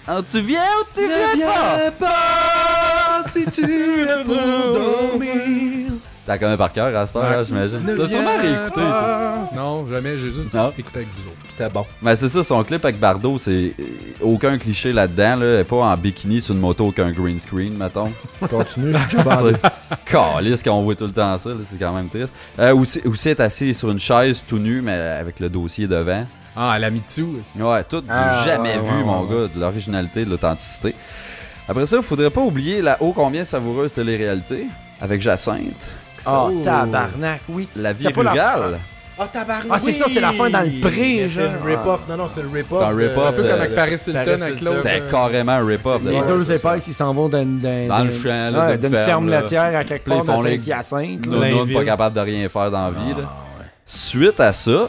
Ah, tu viens ou tu viens pas? si tu es pour dormir. T'as quand même par cœur à cette heure, hein, j'imagine. Tu l'as sûrement réécouté, toi. Non, jamais, j'ai juste Non. écouté avec vous autres. C'était bon. Mais c'est ça, son clip avec Bardot, c'est aucun cliché là-dedans. Là. Elle est pas en bikini sur une moto aucun green screen, mettons. Continue. Je suis bandé. Calisse qu'on voit tout le temps ça, là, c'est quand même triste. Aussi être assis sur une chaise tout nu, mais avec le dossier devant. Ah, elle a mis dessous. c'est- Ouais, tout du Ah, jamais ouais, vu, ouais, mon ouais. gars, de l'originalité, de l'authenticité. Après ça, il faudrait pas oublier la ô combien savoureuse télé-réalité avec Jacinthe. Oh, tabarnak, oui. La vie C'était pas la- rurale. Ah, tabarnak! Ah, c'est ça, c'est la fin dans le pré, Mais genre. c'est le rip-off. Non, c'est le rip-off. C'est un rip-off Un peu de- comme avec Paris Hilton Paris avec Hilton. l'autre. C'était carrément un rip-off. de Les base, deux c'est ça. épaisses, ils s'en vont Dans le champ, là, d'une d'une ferme là. laitière à quelque Puis là, part ils font de les- Saint-Hyacinthe. là. Nounoun Blainville. pas capable de rien faire dans la vie. là. Suite à ça,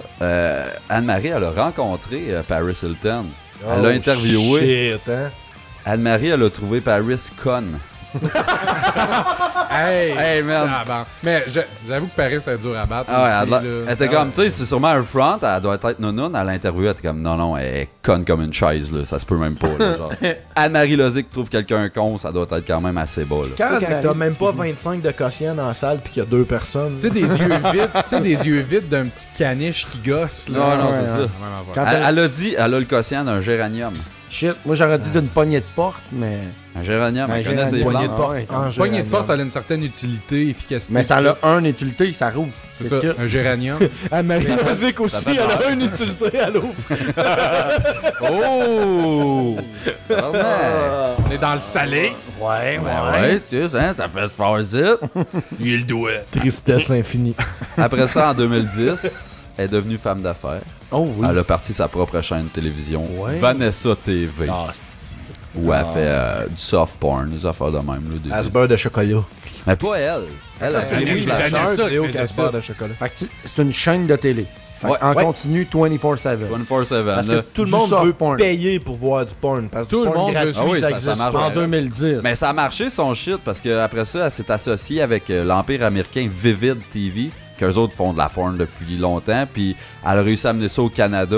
Anne-Marie, elle a rencontré Paris Hilton. Elle l'a interviewé. Shit, hein? Anne-Marie, elle a trouvé Paris con. Hey, man. Mais j'avoue que Paris, c'est dur à battre. Ah ouais, aussi, elle était comme, tu sais, c'est sûrement un front, elle doit être nounoun. Elle l'a interviewé, elle était comme, non, elle est conne comme une chaise, là, ça se peut même pas. Là, genre. Anne-Marie Lozic trouve quelqu'un con, ça doit être quand même assez bas. Là. Tu sais, quand t'as même pas 25 de quotient dans la salle pis qu'il y a 2 personnes. Tu sais, des yeux vides d'un petit caniche qui gosse. Là. Non, ouais, c'est ouais. ça. Quand Elle a dit, elle a le quotient d'un géranium. Shit, moi j'aurais dit d'une poignée de porte, mais. Un géranium, Mais elle connaît ses poignée plantes. de porte. En Poignée de géranium. porte, ça a une certaine utilité, efficacité. Mais ça a une utilité, ça rouvre. C'est ça, tout. un géranium. Anne-Marie Lozic aussi, fait elle a une utilité à l'ouvre. Oh! On est dans le salé. Ouais, Ouais, tu sais, hein, ça fait se faire zit. Il le doigt. Tristesse infinie. Après ça, en 2010, elle est devenue femme d'affaires. Oh oui. Elle a parti sa propre chaîne de télévision, Ouais. Vanessa TV, Ah, c'est. où elle fait du soft porn, des affaires de même. Là, des- Asbeurre de chocolat. Mais pas elle. Elle a c'est dirigé la Vanessa chaîne qui Léo faisait Casper ça. de chocolat. Fait que c'est une chaîne de télé. Fait Ouais. en Ouais. continu 24/7. 24/7. Parce que là. tout le Du monde soft veut porn. payer pour voir du porn. Parce que Tout du le porn monde veut- gratuit, Ah oui, ça ça existe marche. pas. En 2010. Mais ça a marché son shit parce qu'après ça, elle s'est associée avec l'empire américain Vivid TV, qu'eux autres font de la porn depuis longtemps. Puis elle a réussi à amener ça au Canada.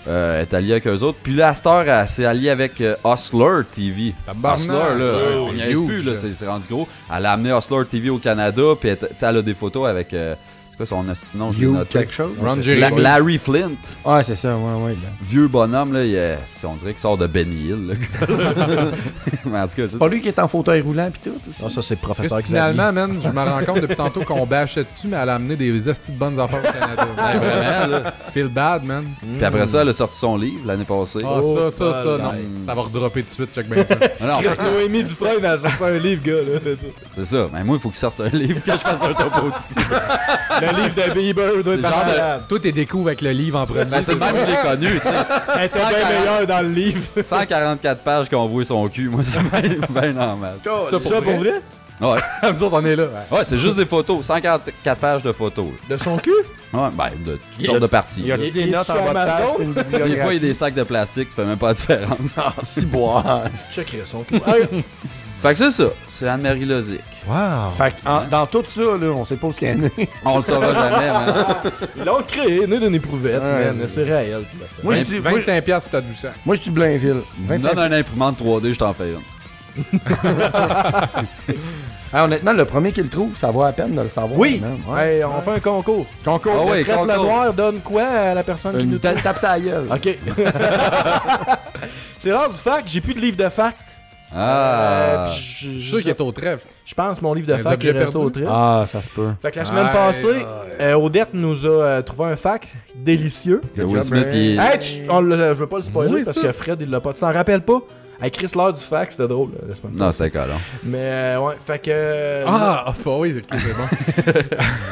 Elle est alliée avec eux autres. Puis là, à cette heure, elle s'est alliée avec Hustler TV. Tabarnak. Hustler, là, Ouais, on c'est niaise huge, plus, là, là. c'est rendu gros. Elle a amené Hustler TV au Canada. Puis elle a des photos avec. c'est quoi son nom? Je l'ai You noté. quelque chose? Ron Jeremy. Larry Flint. Ouais, c'est ça, ouais. Là. Vieux bonhomme, là, on dirait qu'il sort de Benny Hill. Là. Mais en tout cas, C'est pas lui qui est en fauteuil roulant pis tout aussi. Ah, ça, c'est le professeur Parce que Xavier. finalement, man, je me rends compte depuis tantôt qu'on bâchait dessus, mais elle a amené des estis de bonnes affaires au Canada. Ouais, vraiment, là. Feel bad, man. Puis après ça, elle a sorti son livre l'année passée. Ah, ça, non. nice. Ça va redropper tout de suite, check bien ça. Non, Chris Noémie Dufresne, elle a sorti un livre, gars. Là. c'est ça. Mais moi, il faut qu'il sorte un livre que je fasse un topo dessus. Le livre de Bieber doit être C'est genre de- malade. Toi, t'es découvres avec le livre en premier. Ben, c'est le même que je l'ai connu, tu sais. Elle était bien meilleure dans le livre. 144 pages qu'on voit son cul, moi, c'est bien normal. Ça pour vrai? Ouais, Nous autres, on est là. ouais c'est juste des photos. 144 pages de photos. De son cul? Ouais, ben, de toutes sortes de parties. Il y a Il- des il est notes sur en bas de page Amazon? pis une Des fois, il y a bibliographie. des sacs de plastique, tu fais même pas la différence. Si boire. Checkerai son cul. Fait que c'est ça. C'est Anne-Marie Lozic. Wow. Fait que dans tout ça, là, on sait pas où ce qu'elle est. On le saura jamais, man. Ils l'ont créé, né d'une éprouvette, Ouais, man. C'est réel, tu l'as fait. Moi, je dis 25$ pour ta douceur. moi, je dis Blainville. Me donne un imprimante 3D, je t'en fais une. Ah, honnêtement, le premier qui le trouve, ça vaut à peine de le savoir. Oui! man. Ouais. Hey, on fait un concours. Concours. Ah ouais, Le trèfle concours. noir donne quoi à la personne qui Une nous belle trouve? tape sur la gueule. Ok. C'est l'heure du fact, j'ai plus de livre de fact. Ah. Puis Je suis sûr qu'il est au trèfle. Je pense que mon livre de Les fact est objets resté au perdus? trèfle. Ah, ça se peut. Fait que la semaine Aïe, passée, Odette nous a trouvé un fact délicieux. Le Will Smith, il est... Hey, je veux pas le spoiler Oui, parce ça. que Fred, il l'a pas. Tu t'en rappelles pas? Hey, Chris, l'heure du fact, c'était drôle la semaine Non, c'était collant. Mais ouais, fait que. Oui, ok, c'est bon.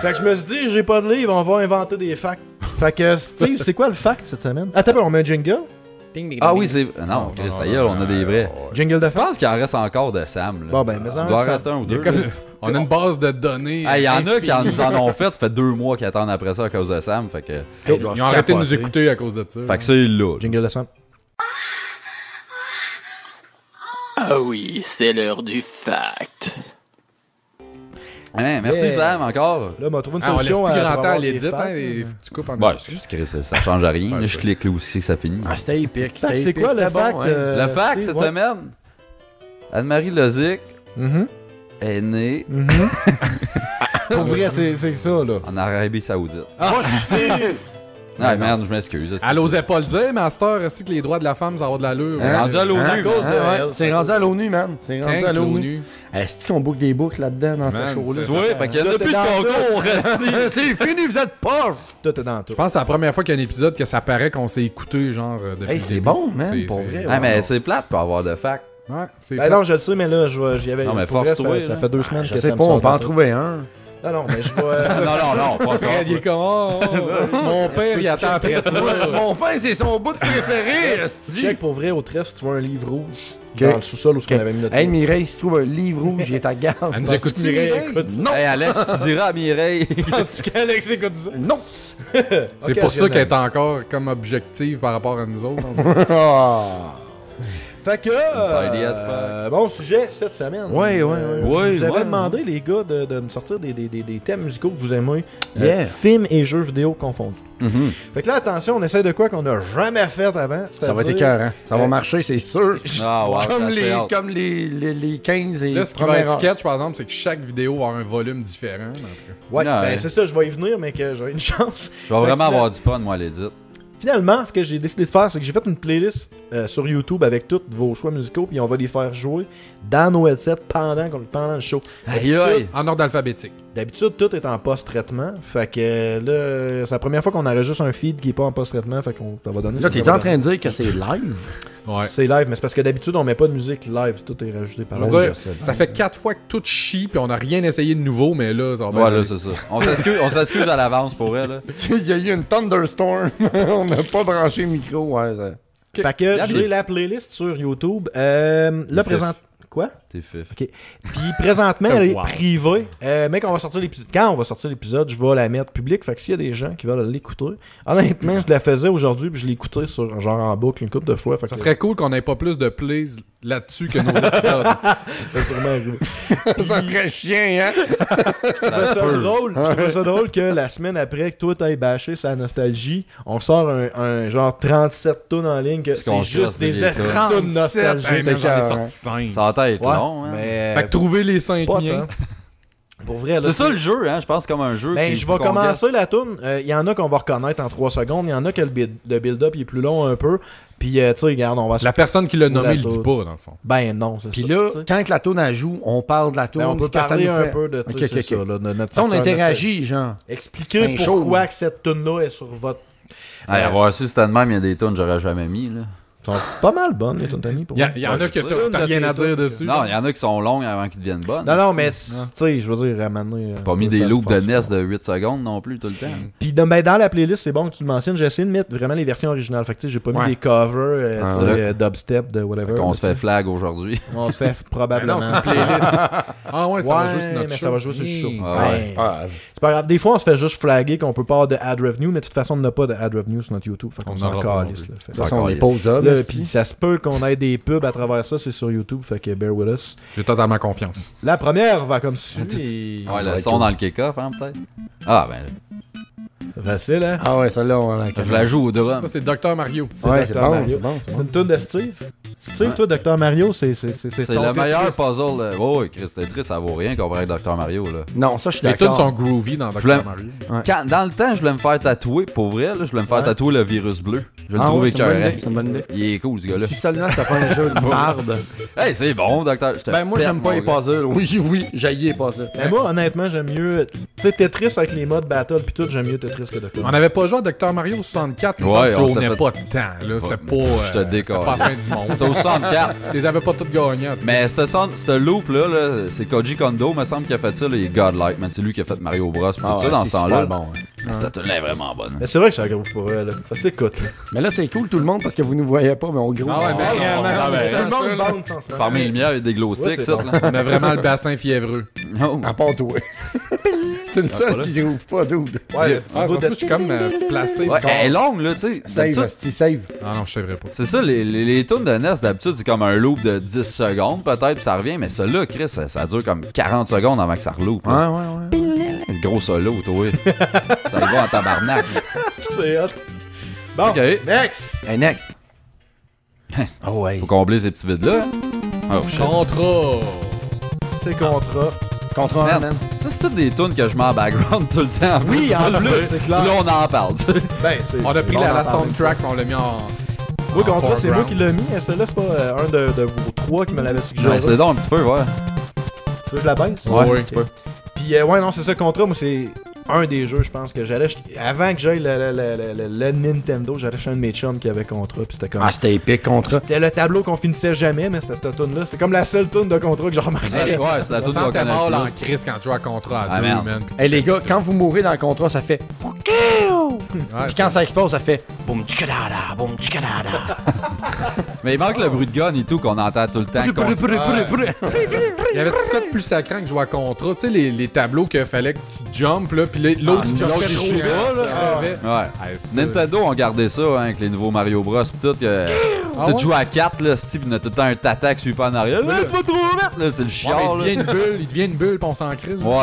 Fait que je me suis dit, j'ai pas de livre, on va inventer des facts. Fait que, Steve, c'est quoi le fact cette semaine? Attends, on met un jingle? Ah oui, c'est... Non, Chris, ta gueule, on a des vrais. Jingle de Je fact? pense qu'il en reste encore de Sam. Là. Bon, ben, mais Il doit en rester un ou Il y a deux. comme- là. On a une base de données. Ah, il y en a qui en, infinie. nous en ont fait, ça fait 2 mois qu'ils attendent après ça à cause de Sam. Fait que, Ils ont arrêté de nous écouter à cause de ça. fait que c'est là. Jingle de Sam. Ah oui, c'est l'heure du fact. Hein, merci Yeah. Sam encore. Là, on m'a trouvé une Ah, on laisse plus solution grand pour temps à avoir des l'édit, facts, hein, là. et tu coupes en Ouais, dessus. juste Chris, ça change à rien. Ouais, Là, je ouais. clique là où c'est que ça finit. Ah, c'était épique. Fait que C'était c'est épique. quoi le c'était fact? bon, hein. Le fact Steve, cette ouais. semaine, Anne-Marie Lozic Mhm. est née Mhm. Pour vrai, c'est ça, là. en Arabie Saoudite. Ah, c'est... Ah merde, je m'excuse. Elle osait pas le dire, mais à cette heure, est-ce que les droits de la femme, ça va avoir de l'allure? Elle est rendue à l'ONU. à cause man. de Ah, elle. ouais, c'est rendu à l'ONU, man. C'est rendu Thanks, à l'ONU. l'ONU. Est-ce qu'on boucle des boucles là-dedans dans Man, ce show-là? c'est- Tu vois, fait qu'il y en a Là, plus t'es de dans concours, resti. C'est fini, vous êtes pas! Tout est dans tout. Je pense que c'est la première fois qu'il y a un épisode que ça paraît qu'on s'est écouté, genre, depuis Hey, le c'est début. bon, man, C'est- pour c'est- vrai. Ah, mais c'est plate pour avoir de fact. Ouais, c'est Ben non, je le sais, mais là, j'y avais... Non, mais pour vrai, force-toi, ça là. fait 2 semaines Je que sais ça me pas, sort on peut en dans tout. trouver un. Non, mais je vais. non, pas Fred, il est comment? Mon père, il attend après ça. Mon père, c'est son bout de préféré, esti. Check pour vrai au trèfle si tu vois un livre rouge Ok. dans le sous-sol où on avait mis notre. Hey, Mireille, si tu trouves un livre rouge, il est à garde. Elle nous écoute, Mireille? Non! Hey, Alex, tu diras à Mireille. Penses-tu qu'Alex écoute ça? Non! C'est Ok, pour ça Lionel. qu'elle est encore comme objective par rapport à nous autres. Fait que. Inside Yes, bon sujet cette semaine. Ouais. Ouais, Je vous avais ouais. demandé, les gars, de me sortir des thèmes musicaux que vous aimez. Yeah. Films et jeux vidéo confondus. Fait que là, attention, on essaie de quoi qu'on n'a jamais fait avant. Ça va être écœurant. Ça va marcher, c'est sûr. Ah, ouais, Comme les 15 et Là, ce qui va être premières sketch, par exemple, c'est que chaque vidéo va avoir un volume différent. En tout cas. Ouais, Ouais. ben c'est ça, je vais y venir, mais que j'ai une chance. Je vais vraiment avoir du fun, moi, à l'édit. Finalement, ce que j'ai décidé de faire, c'est que j'ai fait une playlist sur YouTube avec tous vos choix musicaux, puis on va les faire jouer dans nos headsets pendant le show. Aïe, aïe. En ordre alphabétique. D'habitude, tout est en post-traitement. Fait que là, c'est la première fois qu'on enregistre un feed qui est pas en post-traitement. Fait qu'on ça va donner. Là, t'es en train de dire que c'est live? Ouais. C'est live, mais c'est parce que d'habitude, on met pas de musique live. Tout est rajouté par Je veux là. dire, ça fait 4 fois que tout chie, puis on n'a rien essayé de nouveau, mais là, ça va bien Ouais, là, aller. c'est ça. On s'excuse à l'avance pour elle, là. Il y a eu une thunderstorm. On n'a pas branché le micro. Ouais, ça. Fait que j'ai la playlist sur YouTube. Là, présent. Quoi? T'es fif. Ok. Puis présentement, elle est Wow. privée. Mec, on va sortir l'épisode. Quand on va sortir l'épisode, je vais la mettre publique. Fait que s'il y a des gens qui veulent l'écouter, honnêtement, je la faisais aujourd'hui, puis je l'écoutais sur genre en boucle une couple de fois. Fait Ça que serait cool qu'on ait pas plus de plays là-dessus que nos épisodes. ça va sûrement arriver. Ça serait chien, hein? Je trouvais ça drôle que la semaine après que toi t'ailles bâché sa nostalgie, on sort un genre 37 tonnes en ligne que c'est qu'on juste cherche des des estis tonnes. de nostalgie. Hey, man, j'en ai écœurant. sorti 5. Ça va être Ouais, long, hein. mais Fait que trouver les 5 pas miens. tant. Pour vrai, là, C'est ça le jeu, hein. Je pense comme un jeu. Ben, qui- je vais qu'on commencer la toune. Il y en a qu'on va reconnaître en 3 secondes. Il y en a que le build-up il est plus long un peu. Puis, tu sais, regarde, on va se. La personne qui l'a nommé, La il le dit tour. pas, dans le fond. Ben non, c'est ça. Puis là, tu sais. quand que la toune elle joue, on parle de la toune. Ben, on peut que ça parler nous un fait. peu de Ok, tu sais, ok, c'est ok. ça, là, de notre Ça, on facteur interagit, genre. nostalgie. Expliquer C'est pourquoi chaud. que cette toune-là est sur votre. Hey, avoir su c'était de même, il y a des tonnes que j'aurais jamais mis, là. Sont pas mal bonnes, les tunes Tony, pour Il moi. y en a que je sais. t'as rien à dire dessus. Non, il y en a qui sont longues avant qu'ils deviennent bonnes. Non, mais tu sais, je veux dire, ramener. Pas mis des loops de NES de 8 secondes non plus tout le temps. Puis ben, dans la playlist, c'est bon que tu le mentionnes. J'ai essayé de mettre vraiment les versions originales. Fait que tu sais, j'ai pas mis Ouais. des covers, Ah, tu sais, ouais. dubstep, de whatever. On là, se fait tu sais. flag aujourd'hui. On se fait Ben probablement. non, c'est une playlist. Ah ouais, ça va jouer sur notre mais show. ça va jouer sur le show. Ah Ben, ouais. c'est pas grave. Des fois, on se fait juste flaguer qu'on peut pas avoir de ad revenue, mais de toute façon, on n'a pas de ad revenue sur notre YouTube. Fait qu'on On s'en aura pas calisse. non là. Fait De que- toute façon, on est calisse. pas aux hommes. Là, esti. puis ça se peut qu'on ait des pubs à travers ça, c'est sur YouTube, fait que bear with us. J'ai totalement confiance. La première va comme suit. et- Ouais, ça le va être son cool. dans le kick-off, hein, peut-être. Ah, ben, Facile, hein? Ah ouais, celle-là, on l'a. je la joue au drum. Ça, c'est Dr. Mario. Ouais, c'est Dr. bon, Mario. c'est bon, c'est C'est bon. une tune de Steve. Steve, toi, Dr. Mario, c'est C'est ton le meilleur Tetris. puzzle. Oh, oui, Chris Tetris, ça vaut rien comparé avec Dr. Mario, là. Non, ça, je suis Les tunes d'accord. sont groovy dans Dr. voulais- Mario. Quand, dans le temps, je voulais me faire tatouer, pour vrai, là, je voulais me faire tatouer le virus bleu. Je le Ah trouvais ouais, c'est une bonne écœurant. idée, c'est une bonne idée. Il est cool, ce gars-là. Si seulement c'était pas un jeu de marde. Hey, c'est bon, docteur. Je te Ben, moi, pète, j'aime pas mon les gars. puzzles. Oui, j'haïs les puzzles. Mais moi, honnêtement, j'aime mieux. Tu sais, Tetris avec les modes battle pis tout, j'aime mieux Tetris que Dr. On n'avait pas joué à Dr. Mario 64, il me Ouais, semble que on tu s'était ownais fait- pas de temps, là. C'était pas. Je te décolle. C'était pas la fin du monde. C'était au 64. Tu les avais pas toutes gagnantes. Mais ce loop-là, là, c'est Koji Kondo, me semble, qui a fait ça, les Godlike, man. C'est lui qui a fait Mario Bros. Pis tout ça dans ce temps-là. Bon, ouais. Mais cette tune-là est vraiment bonne. Mais c'est vrai que ça groove pour elle, là. Ça s'écoute, là. Mais là, c'est cool, tout le monde, parce que vous nous voyez pas, mais on groupe. Ah ouais, mais Ah, ben, tout le monde ça, là. bounce en ce moment. Farmer les lumières avec des glow Ouais, sticks, c'est ça, bon. là. On a vraiment le bassin fiévreux. Oh. À part toi. T'es le pas seul là. qui groove pas, dude. Ouais, le petit Ah, bout parce que de. je suis comme placé. Ouais, bizarre. elle est longue, là, tu sais. Save, D'habitude- esti, save. Ah non, je savais pas. C'est ça, les tunes de NES, d'habitude, c'est comme un loop de 10 secondes, peut-être, puis ça revient. Mais ça, là, Chris, ça dure comme 40 secondes avant que ça reloupe. là. Ouais. Le gros solo, toi. Ça y va en tabarnak. C'est hot. Bon, Ok. next! Hey, next. Oh, ouais. Faut combler ces petits vides-là. Oh, shit. Contrat. C'est contrat. Contrat, Merde. man. Ça, c'est toutes des tunes que je mets en background tout le temps. Oui, Ça, en là, plus, c'est clair. Là, on en parle, tu sais. Ben, c'est. On a pris bon la d'en parler. soundtrack et on l'a mis en. Oui, en contrat, c'est moi foreground. qui l'ai mis. Celle-là, c'est pas un de vos trois qui me l'avait suggéré. Ben, c'est donc un petit peu, ouais. Tu veux que je la baisse? Ouais, Oui. un petit peu. Puis, ouais, non, c'est ça, contrat. Moi, c'est. un des jeux, je pense, que j'allais... Avant que j'aille le Nintendo, j'allais chez un de mes chums qui avait Contra, puis c'était comme... Ah, c'était épique, Contra. C'était le tableau qu'on finissait jamais, mais c'était cette tune-là. C'est comme la seule tune de Contra que j'ai remarqué. Ouais, c'est la toute qu'on connaît mort le en plus. crise quand tu joues à Contra à deux, merde. man. Hey les gars, quand vous mourrez dans le Contra, ça fait... Ouais, Puis quand ça explose, ça fait... Boum tchikadada, boum tchikadada. Mais il manque le bruit de gun et tout qu'on entend tout le temps. Il y avait tout quoi de plus sacrant que jouer à Contra. Tu sais, les tableaux qu'il fallait que tu jumpes, là, pis l'autre, tu jumpais il trop suivait, vite. Ouais. Nintendo ont gardé ça hein, avec les nouveaux Mario Bros. Pis tout. Tu joues à 4, là, Steve, il y a tout le temps un tata qui suit pas en arrière. Là, tu vas trop mettre, là, c'est le chiant. Ouais, il devient une bulle, pis on s'en crise. Ouais,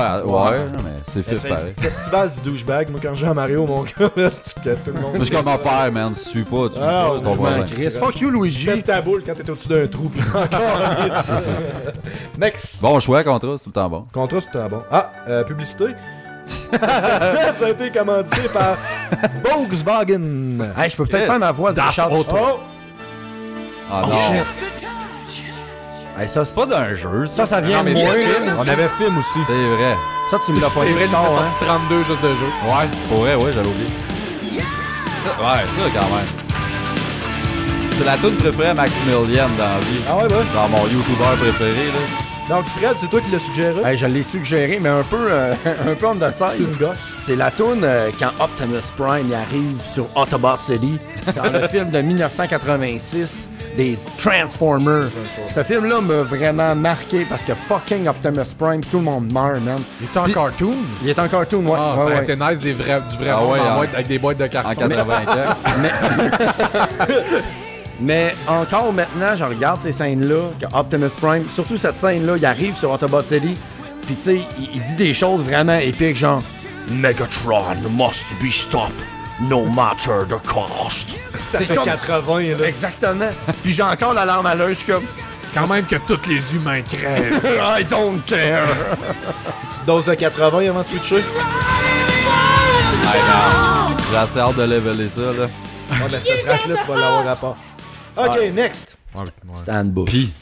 mais c'est fils C'est pareil. le festival du douchebag. Moi, quand je joue à Mario, mon gars, là, c'est que tout le monde... Moi, je suis comme mon père, man. Tu suis pas, tu suis pas. je ton m'en problème. crisse. Fuck you, Luigi. Pète ta boule quand t'es au-dessus d'un trou. Puis encore. Next. Bon choix, Contra, c'est tout le temps bon. Contra, c'était bon. Ah, publicité. Ça a été commandité par Volkswagen. Hey, je peux peut-être faire ma voix de Richard. Oh! Ah Oh non. shit. Hey, ça, C'est pas d'un jeu, ça. ça vient de mais moi. le film, On avait film aussi. C'est vrai. Ça, tu me l'as pas C'est dit vrai, il tard, m'a hein. sorti 32 juste de jeu. Ouais, pour vrai, ouais, j'avais oublié. Ça, quand même. C'est la tune préférée à Maximilian dans la vie. Ah ouais, ouais. Dans mon YouTuber préféré, là. Donc, Fred, c'est toi qui l'as suggéré. Hey, je l'ai suggéré, mais un peu on the C'est side. une gosse. C'est la toune quand Optimus Prime y arrive sur Autobot City, dans le film de 1986 des Transformers. Ce film-là m'a vraiment marqué parce que fucking Optimus Prime, tout le monde meurt, man. Il est en cartoon? Il est en cartoon, ouais. Ah, ouais, ça a ouais. été nice du vrai Ah monde ouais, en hein. boîte, avec des boîtes de En carton. 84. Mais encore maintenant, je regarde ces scènes-là, que Optimus Prime, surtout cette scène-là, il arrive sur Autobot City, puis tu sais, il dit des choses vraiment épiques, genre Megatron must be stopped, no matter the cost. Ça fait 80, là. Exactement. Puis j'ai encore la larme à l'œil, je suis comme Quand même que tous les humains crèvent. I don't care. Petite dose de 80 avant de switcher. J'ai assez hâte de leveler ça, là. Ouais, mais cette track-là, tu vas l'avoir à part. Ok, next. Stand by. Pis,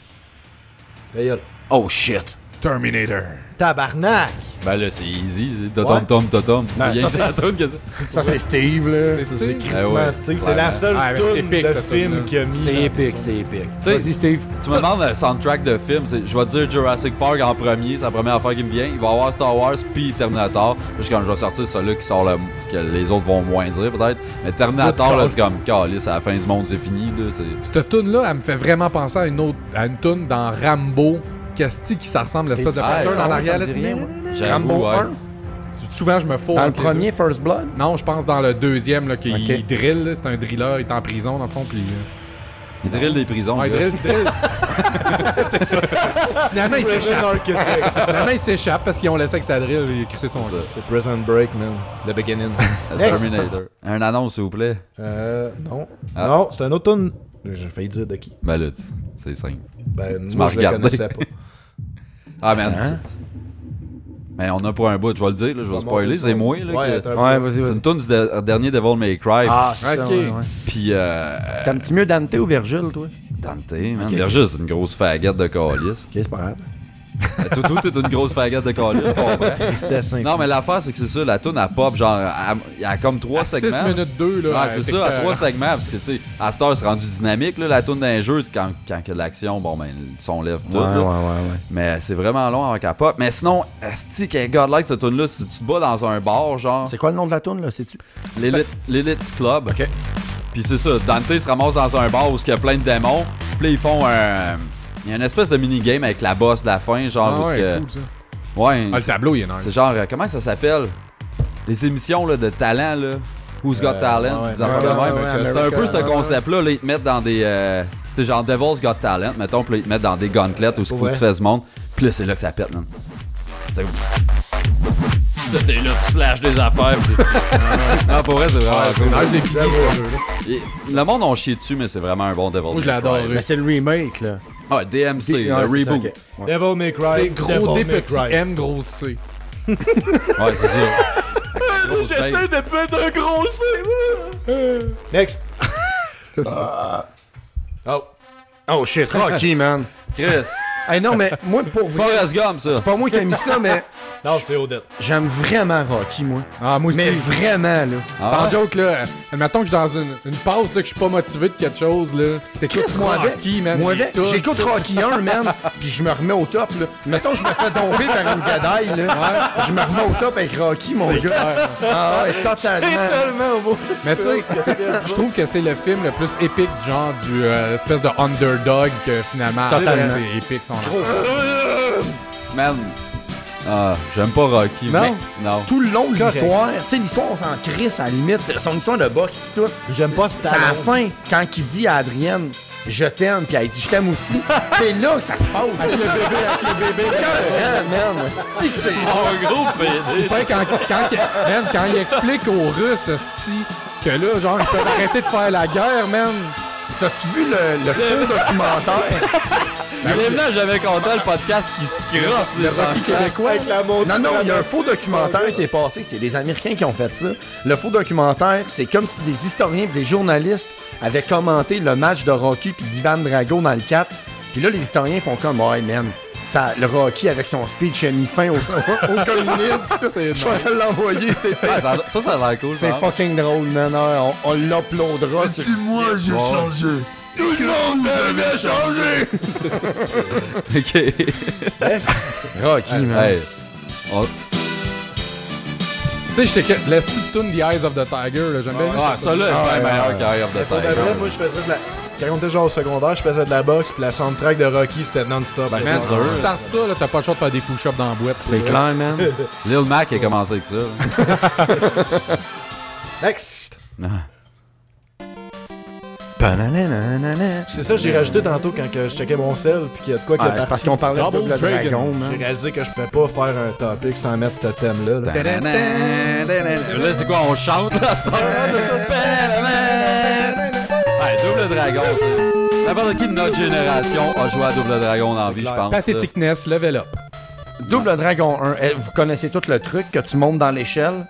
D'ailleurs, Oh shit. Terminator. tabarnak. ben là, c'est easy. Totom. Non, Rien que ça, c'est la toune que ça. Ça c'est Steve là. C'est Steve? Christmas, ouais. Steve. Ouais, C'est la ouais. seule Ah, mais tune épique, de cette film tune-là. qu'il a mis. C'est dans- épique, c'est épique. Tu sais, Vas-y Steve. Tu me demandes un soundtrack de film, je vais dire Jurassic Park en premier, c'est la première affaire qui me vient. Il va y avoir Star Wars puis Terminator. Juste quand je vais sortir celui qui sort que les autres vont moins dire peut-être. Mais Terminator, là, c'est comme calice, à la fin du monde, c'est fini. Là, Cette tune-là, elle me fait vraiment penser à une tune dans Rambo. Qu'est-ce qui ça ressemble, l'espèce de Ah, pattern non, en ça arrière. me dit rien, moi. J'avoue, Rambo ouais. 1. Souvent, je me fous. Dans le entre les premier First Blood. deux. Non, je pense dans le deuxième, là, qu'il Ok. drill. Là. C'est un driller, il est en prison, dans le fond. Puis. Il drill des prisons. Ouais, il là. drill. C'est ça. Finalement, il s'échappe. Finalement, il s'échappe parce qu'ils ont laissé avec sa drill et il a crissé son jeu. C'est Prison Break, man. The beginning. Next. Terminator. Un annonce, s'il vous plaît. Non. Ah. Non, c'est un autre tune. J'ai failli dire de qui. Ben là, c'est simple. Ben, Tu moi, m'as je le regardé. connaissais pas. Ah, man. Mais on a pour un bout, je vais le dire, là, je vais spoiler, c'est moi. Là, Ouais, que- attends. Ouais, vas-y, c'est vas-y. une tune du dernier Devil May Cry. Ah, c'est ça. Ok. Ouais, ouais. Puis, T'aimes-tu mieux Dante ou Virgile, toi? Dante, man. Virgile, c'est une grosse fagette de calice. Ok, c'est pas grave. Tout est une grosse fagette de calice, je comprends. Tristesse Non, mais l'affaire, c'est que c'est ça, la tune à pop, genre, il y a comme 3 À 6 segments. minutes 2, là. Ouais, c'est ça, à 3 segments, parce que, tu sais, à cette heure, c'est rendu dynamique, là, la tune d'un jeu, quand il y a de l'action, bon, ben, le son lève tout, là. ouais. Mais c'est vraiment long avec la pop. Mais sinon, asti, qu'elle godlike, cette tune là si tu te bats dans un bar, genre, C'est quoi le nom de la toune, là, sais-tu? l'Elite Club. Ok. Puis c'est ça, Dante se ramasse dans un bar où il y a plein de démons. Puis là, ils font un... Il y a une espèce de mini-game avec la boss de la fin, genre, Ah où ouais, que... cool, ça. Ouais, Ah, le tableau, il est nice. c'est genre, comment ça s'appelle? Les émissions là, de talent, là. Who's Got Talent, ouais, des affaires de même. ouais, C'est un peu ce ouais, ouais. concept-là, là, ils te mettent dans des... tu sais, genre Devil's Got Talent, mettons, puis là, ils te mettent dans des gauntlets où il faut que Ouais. tu fasses du monde. Puis là, c'est là que ça pète, man. C'était ouf. Là, t'es là, tu slashes des affaires. pis non, pour vrai, c'est vraiment C'est cool. nice, je l'ai fini, ce jeu-là. Et le monde ont chié dessus, mais c'est vraiment un bon Devil Moi, je l'ai May Cry. adoré. Mais c'est le remake, là. Ah, DMC, le Ouais, c'est ça, reboot. ok. Ouais. Devil May Cry. C'est gros Devil D, May petit Cry. M, gros C. Ouais, c'est ça. Grosse tête. de plus être un gros C. Next. Oh. Oh shit, Rocky, man. Chris. Hey, non, mais moi, pour vrai, Forrest Gump, ça. c'est pas moi qui ai mis ça, mais Non, c'est Odette. j'aime vraiment Rocky, moi. Ah, moi aussi. Mais vraiment, là. Sans joke, là. Admettons que je suis dans une pause, là, que je suis pas motivé de quelque chose, là. T'écoutes Moi, Rocky, man. Moi, tout. j'écoute Rocky 1, man, puis je me remets au top, là. Mettons, je me fais tomber par une gadaille, là. Je me remets au top avec Rocky, mon gars. Ah ouais, totalement. Tellement beau. Mais tu sais, je trouve que c'est le film le plus épique du genre du espèce de underdog que finalement Totalement. c'est épique son nom. Man. Ah, j'aime pas Rocky, Non. mais non. Tout le long de l'histoire, tu sais, l'histoire, on s'en crisse à la limite. Son histoire de boxe, pis tout. J'aime pas C'est à la fin, quand il dit à Adrienne, je t'aime, puis elle dit, je t'aime aussi. C'est là que ça se passe. Avec le bébé. Man, c'est que c'est Un gros PD. Ouais, quand il explique aux Russes, sti, que là, genre, ils peuvent arrêter de faire la guerre, man. T'as-tu vu le faux documentaire? Bienvenue à Jamais Content, le podcast qui se crosse Le Rocky québécois. Avec la montre. Non, il y a un faux documentaire qui est passé. C'est des Américains qui ont fait ça. Le faux documentaire, c'est comme si des historiens et des journalistes avaient commenté le match de Rocky puis d'Ivan Drago dans le 4. Puis là, les historiens font comme, ouais, man, ça, le Rocky avec son speech a mis fin au communisme. Je vais te l'envoyer, c'était Ah, ça a l'air cool. C'est ça. fucking drôle, man. On l'uploadera. Si moi j'ai changé, tout le monde devait changer. Ok. Rocky, man. Hey. On- Tu sais, j'étais que le style tune The Eyes of the Tiger, là, j'aime bien. Ah, ça là, est bien meilleur qu'Eye of the Pour de vrai, Tiger. moi, je faisais de la... Quand on était genre au secondaire, je faisais de la boxe, puis la soundtrack de Rocky, c'était non-stop. Ben, Man, c'est si sûr. tu startes ça, là, t'as pas le choix de faire des push-ups dans la boîte. C'est clair, man. Lil Mac a commencé avec ça. Next! Ah. C'est ça, j'ai rajouté tantôt quand que je checkais mon sel, puis qu'il y a de quoi que Ouais, c'est parce qu'on parlait de Double Double Dragon. Dragon, J'ai man. réalisé que je pouvais pas faire un topic sans mettre ce thème-là. Là. Là, c'est quoi, on chante là, à cette heure? Ouais, Double Dragon, c'est... N'importe qui de notre génération a joué à Double Dragon dans la vie, je pense. Patheticness, level up. Double Dragon 1, vous connaissez tout le truc que tu montes dans l'échelle.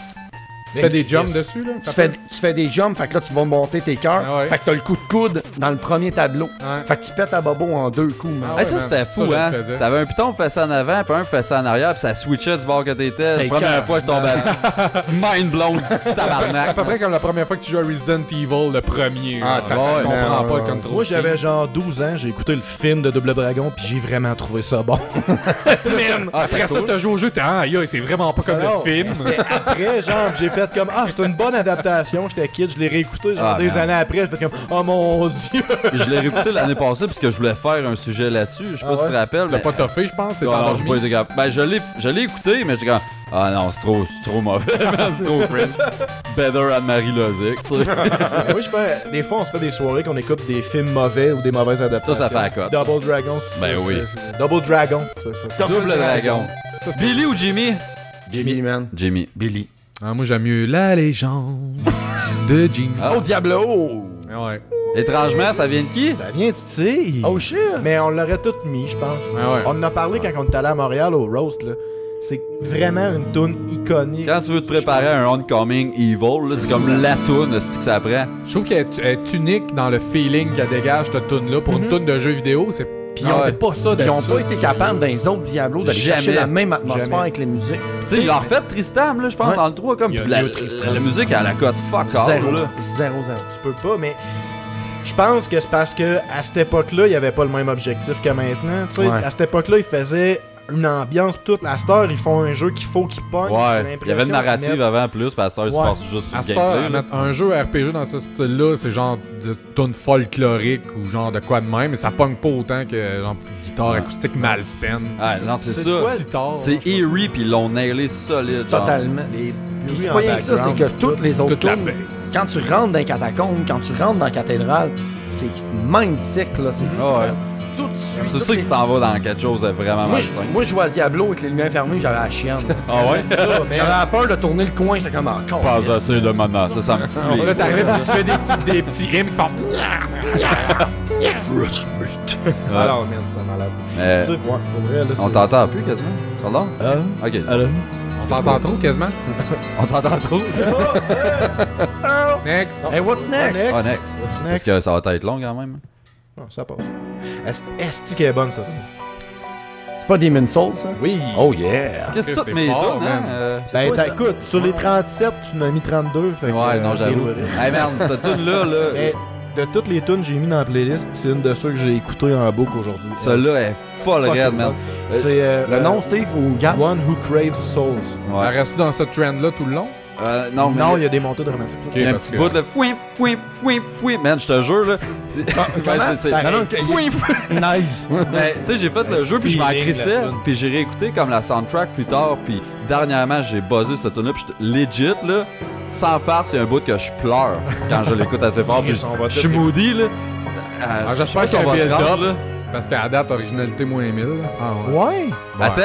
Tu fais des jumps dessus, là? Tu fais des jumps, fait que là tu vas monter tes cœurs. Ah ouais. Fait que t'as le coup de coude dans le premier tableau. Ouais. Fait que tu pètes à bobo en 2 coups, man. Ah ouais, Hey, ça, man. c'était fou, Ça, je hein? le faisais. T'avais un piton fessé en avant, puis un fessé en arrière, puis ça switchait du bord que t'étais. C'était La première écœurant. fois, je tombais dessus. Mind blown, C'est tabarnak. à peu près comme la première fois que tu joues à Resident Evil, le premier. Ah, là. t'as- Je comprends ouais, pas ouais. le contrôle. Moi, j'avais genre 12 ans, j'ai écouté le film de Double Dragon, puis j'ai vraiment trouvé ça bon. Man, après ça, t'as joué au jeu, t'es aïe, c'est vraiment pas comme Alors, le film. c'était après, genre, j'ai fait comme, ah, c'est une bonne adaptation, j'étais kid, je l'ai réécouté, genre, Ah, des man. années après, j'ai fait comme, oh mon dieu. Je l'ai réécouté l'année passée, parce que je voulais faire un sujet là-dessus. Je sais pas si tu te rappelles. T'as mais- pas toffé, je pense, t'es Non, non, j'ai endormi. pas été capable. Ben, je l'ai écouté, mais j'étais comme, ah non, c'est trop mauvais, man, c'est trop cringe. Better Anne-Marie Lozic, tu sais. Oui, je pense, des fois, on se fait des soirées qu'on écoute des films mauvais ou des mauvaises adaptations. Ça fait la cote. Double Dragon, Ben oui. Double Dragon. Ça. Double Dragon. Billy ou Jimmy? Jimmy, man. Jimmy. Billy. Ah, moi, j'aime mieux la légende de Jimmy. Ah. Oh, Diablo! Ah ouais. Étrangement, ça vient de qui? Ça vient de Titi. Oh, shit! Mais on l'aurait tout mis, je pense. Ah ouais. On en a parlé quand on est allé à Montréal au Roast, là. C'est vraiment une toune iconique. Quand tu veux te préparer à un Oncoming Evil, là, c'est comme la toune, c'est que ça prend. Je trouve qu'elle est unique dans le feeling qu'elle dégage, cette toune-là. Pour une toune de jeu vidéo, c'est Puis Ah on ouais. fait pas ça. Ils ont pas été capables dans les autres Diablo d'aller Jamais. chercher la même atmosphère Jamais. avec les musiques. Tu sais, il leur fait Tristam, là, je pense, Ouais. dans le 3, comme. Il y a Puis la, mieux Tristam. la musique, elle a la cote fuck all, Zéro. là. Zéro. Tu peux pas, mais je pense que c'est parce que à cette époque-là, il y avait pas le même objectif que maintenant. Tu sais, Ouais. à cette époque-là, ils faisaient une ambiance pis toute. À cette heure, ils font un jeu qu'il faut qu'ils pognent. Ouais, il y avait une narrative avant plus, puis à cette heure, ils se Ouais. forcent juste sur à le cette gameplay. heure, là. mettre un jeu RPG dans ce style-là, c'est genre de tune folklorique ou genre de quoi de même, mais ça pogne pas autant que genre petite guitare Ouais. acoustique malsaine. Ouais, non, c'est ça. quoi? Si tard, C'est eerie, puis ils l'ont nailé solide. genre. Totalement. Les Puis bruits c'est en pas rien que ça, c'est background, que toutes les autres toute la tunes, base. quand tu rentres dans les catacombes, quand tu rentres dans la cathédrale, c'est mindsick, là. C'est fou. Ah ouais. man. Tout de suite. C'est toutes sûr que les- tu t'en vas dans quelque chose de vraiment Moi, malsain. je jouais à Diablo avec les lumières fermées, j'avais la chienne. Ah ouais? J'avais la peur de tourner le coin, j'étais comme encore. Pas assez de mana, ça me fout. Là, t'arrives, tu fais des petits hymnes qui font. Alors, man, c'est malade. Mais Tu sais, ouais, pour vrai, là, on c'est- t'entend plus quasiment. Pardon? Ok. On t'entend trop quasiment. On t'entend trop. Next. Hey, what's next? Ah, next. What's Parce next? que ça va être long quand même. Non, ça passe. Est-ce qu'elle est bonne, cette tune? pas Demon's Souls, ça? Oui. Oh yeah! Qu'est-ce que Chris, toutes mes t'es fort, tunes, hein? man. Ben, quoi, ça? écoute, sur les 37, tu m'as mis 32. Fait que, Ouais, non, j'avoue. désolé. Hey, merde, cette tune-là, Mais de toutes les tunes que j'ai mis dans la playlist, c'est une de ceux que j'ai écouté en boucle aujourd'hui. celle-là est folle Fucking raide, man. bon. C'est Le nom, Steve, ou Gab? One Who Craves Souls. Ouais. Elle reste dans ce trend-là tout le long? Non, mais Non, il y a des montées dramatiques. Ok, il y a un parce petit que- bout, là, fouin, man, je te jure, là. c'est... Ben, Nice! Mais tu sais, j'ai fait le jeu puis je m'en Feeling, crissais, la tune. puis j'ai réécouté comme la soundtrack plus tard, puis dernièrement j'ai buzzé cette tune là, puis legit là, sans farce, il y a un bout que je pleure quand je l'écoute assez fort, puis On va je suis tout- moody là. J'espère qu'il y a un build-up, là. Parce qu'à date, originalité moins 1000. Là. Ah, ouais. Ouais. Attends,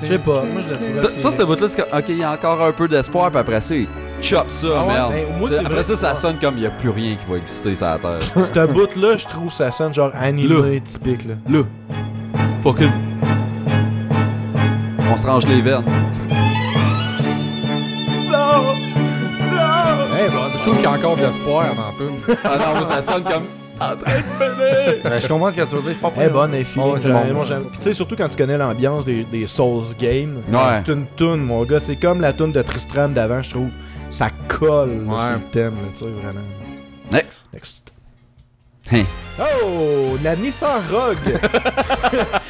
Je sais pas. Moi, je la trouve. ça ce bout là, c'est comme, ok, il y a encore un peu d'espoir, puis après ça, il chop ça, Ah ouais? merde. Ben, moi, C'est- c'est après vrai ça, que- ça sonne comme il y a plus rien qui va exister sur la terre. Ce bout-là, je trouve ça sonne genre animé typique. Là. Fucking. On se tranche les veines. Hey, bon, Je trouve qu'il y a encore de l'espoir dans tout. Ah non, moi, ça sonne comme. Je comprends ce que tu veux dire, c'est pas pour Eh bonne, elle Ouais, c'est bon. Moi, j'aime. Puis tu sais, surtout quand tu connais l'ambiance des Souls Games. Ouais. C'est une toune, mon gars. C'est comme la toune de Tristram d'avant, je trouve. Ça colle là, Ouais. sur le thème, là, tu sais, vraiment. Next. Next. Hein. Oh, la Nissan Rogue.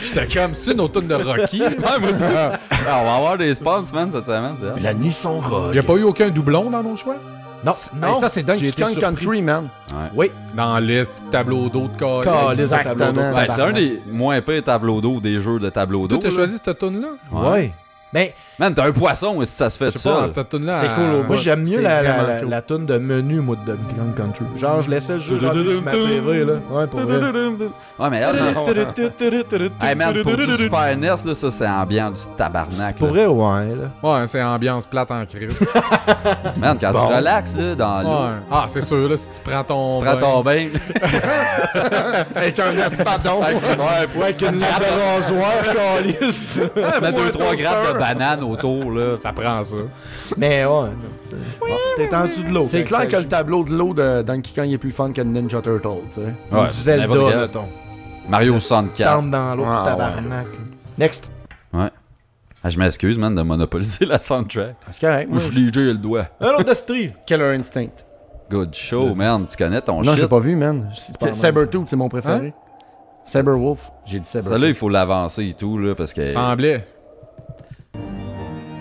J'étais comme, c'est une automne de Rocky. Ah, on va avoir des spawns, man, cette semaine, c'est hot. La Nissan Rogue. Il n'y a pas eu aucun doublon dans nos choix? Non, Hey, ça, c'est Donkey j'ai été Kong surpris. Country, man. Oui, Dans la liste, tableau d'eau de calice. Calice de Exactement. tableau d'eau. Ouais, c'est un des moins pires tableaux d'eau des jeux de tableau d'eau. Toi, t'as là. choisi cette tune-là? Ouais. Mais Man, t'as un poisson, si ça se fait Je tout sais pas, ça. cette tune-là. C'est cool au bout. moi, j'aime mieux c'est la vraiment cool. la toune de menu, moi, de Donkey Kong Country. Genre, je laissais le jeu rentrer sur ma TV, là. Ouais, pour vrai. Ouais, mais elle, hey man, pour du Super NES, là, ça c'est ambiant du tabarnak. Pour Là. vrai, ouais, là. Ouais, c'est ambiance plate en crise. Man, quand Bon. tu relaxes là, dans l'eau, Ouais. Ah, c'est sûr, là, si tu prends ton. tu prends ton bain. Avec un espadon. Ouais, Avec une lame de rasoir, calice. tu mets 2-3 grammes de banane autour, là. Ça prend ça. Mais ouais, non. T'es en dessous de l'eau. C'est quand clair il que le s'agit tableau de l'eau de Donkey Kong est plus fun que de Ninja Turtle, tu sais. Ouais, du Zelda, n'importe quel. mettons. Mario 64. Tente dans l'eau, Ah, tabarnak. Next. Ouais. Ah, je m'excuse, man, de monopoliser la soundtrack. C'est correct. Moi, Moi, je l'ai le doigt. Un autre de Steve. Killer Instinct. Good show, man. Tu connais ton Non, je l'ai shit. pas vu, man. pas Sabertooth, c'est mon préféré. Saberwolf. J'ai dit Sabertooth. Celle-là, il faut l'avancer et tout, là, parce que. Semblait.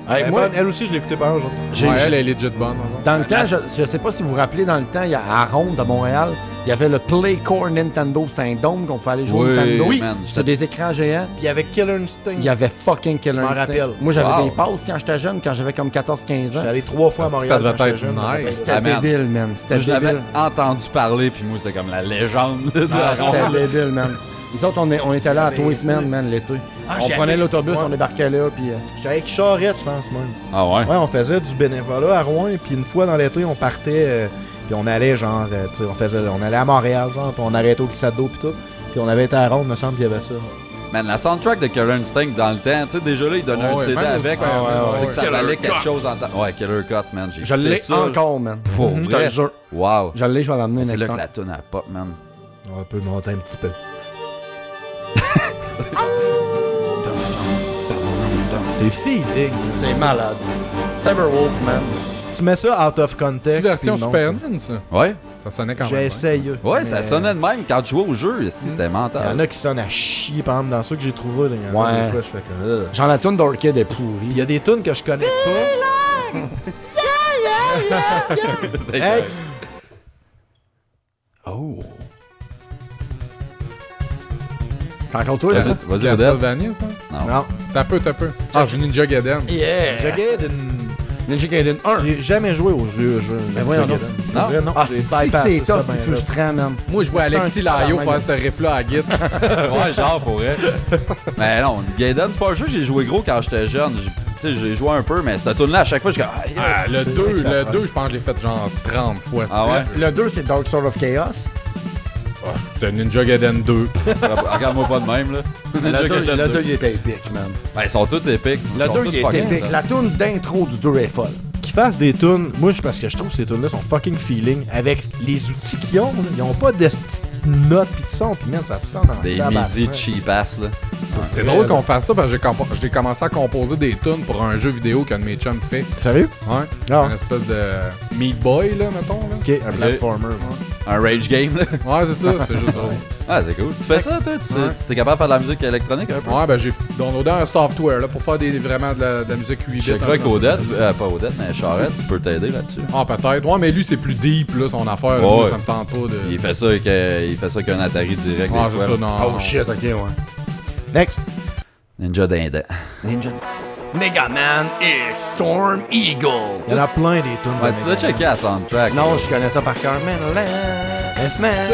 Hey, moi, Elle aussi, je l'ai écouté par aujourd'hui. j'ai- Ouais, elle est legit bonne. dans le temps, je sais pas si vous vous rappelez, dans le temps, il y a à Ronde, à Montréal, il y avait le Playcore Nintendo. C'était un dôme qu'on fallait jouer au Oui, Nintendo. man, C'était des écrans géants. Puis avec Killer Instinct, Il y avait fucking Killer m'en Instinct. rappelle. Moi, j'avais Wow. des passes quand j'étais jeune, quand j'avais comme 14-15 j'étais ans. allé 3 fois à Ça Montréal. devait quand j'étais être jeune, je me nice. rappelle. C'était Ah, man. débile, man. C'était Je l'avais débile. entendu parler, puis moi, c'était comme la légende là, de Ah, la ronde. c'était débile, man. Nous autres, on était là à tous les semaines, man, l'été. Ah, On j'y prenait allais. l'autobus, Ouais. on débarquait là, puis... J'étais avec Charette, je pense, même. Ah ouais? Ouais, on faisait du bénévolat à Rouen, puis une fois dans l'été, on partait, puis on allait genre, tu sais, on allait à Montréal, genre, puis on arrêtait au glissade d'eau, puis tout. Puis on avait été à Ronde, me semble qu'il y avait ça. Man, la soundtrack de Killer Instinct dans le temps, tu sais, déjà là, il donnait un Ouais, CD même avec. au Super, C'est que ça Killer valait quelque Cuts. chose en temps. Ouais, Killer Cuts, man. J'ai Je l'ai écouté ça. encore, man. Pour Je te vrai. le jure. Wow. Je l'ai, je vais l'amener C'est next là que time. la tune a pop, man. On peut monter un petit peu. C'est feeling. C'est malade. Cyberwolf, man. Tu mets ça out of context. C'est version puis non. Super NES, ça. Ouais. Ça sonnait quand même. J'essaye. Ouais, ça sonnait de même quand tu jouais au jeu. C'était Il y en mental. a qui sonnent à chier, par exemple, dans ceux que j'ai trouvés. là, il y en a Ouais. des fois, je fais que. Genre la tune d'Orchid est Il pourrie. y a des tunes que je connais pas. Next. Oh. C'est encore toi, ça? Vas-y, Odette. Castlevania, ça? Non. T'as peu. Ah, c'est Ninja Gaiden. Yeah! Ninja Gaiden 1. J'ai jamais joué aux yeux, jeu. Ben voyons donc. Non? Ah, j'ai c'est bypassé c'est ça, top, ben plus là. frustrant, man. Moi, je vois C'est Alexis un Layo tabarnak. faire ce riff-là à Git. Ouais, genre, pour vrai. Mais non, Gaiden, c'est pas un jeu que j'ai joué gros quand j'étais jeune. Tu sais, j'ai joué un peu, mais cette tune-là, à chaque fois, je suis comme. Ah, le 2, je pense que je l'ai fait genre 30 fois. Ah ouais? Le 2, c'est Dark Sword of Chaos. Ah, c'était Ninja Gaiden 2. Regarde-moi pas de même, là. C'est Ninja Gaiden Le 2, 2. il était épique, man. Ben, ils sont tous épiques. Le Ils sont 2, tous il est fucking, épique. là. La tune d'intro du 2 est folle. Qui qu'ils fassent des tunes, moi, parce que je trouve que ces tunes-là sont fucking feeling. Avec les outils qu'ils ont, là, ils ont pas de notes pis de son, pis man, ça se sent dans Des midis cheap-ass, là. C'est drôle qu'on fasse ça parce que j'ai commencé à composer des tunes pour un jeu vidéo qu'un de mes chums fait. Sérieux? Ouais. Non. Une espèce de Meat Boy, là, mettons. Là. Ok, un platformer. Un rage game, là. Ouais, c'est ça, c'est juste drôle. Ah, c'est cool. Tu fais ça, toi? Tu es capable de faire de la musique électronique un peu? Ouais, ben j'ai downloadé un software là, pour faire vraiment de la musique 8 bits. Je crois qu'Odette, pas Odette, mais Charette, peut t'aider là-dessus. Ah, peut-être. Ouais, mais lui, c'est plus deep, là, son affaire. Là, Ouais. ça me tente pas de. Il fait ça avec un Atari direct. Ah, des c'est fois. ça, non. Oh shit, ok, ouais. Next. Ninja Dindin. Ninja. Mega Man X Storm Eagle. Il y en a plein des tunes. Ouais, tu l'as checké à soundtrack. Non, je connais ça par cœur. Man, c'est ça.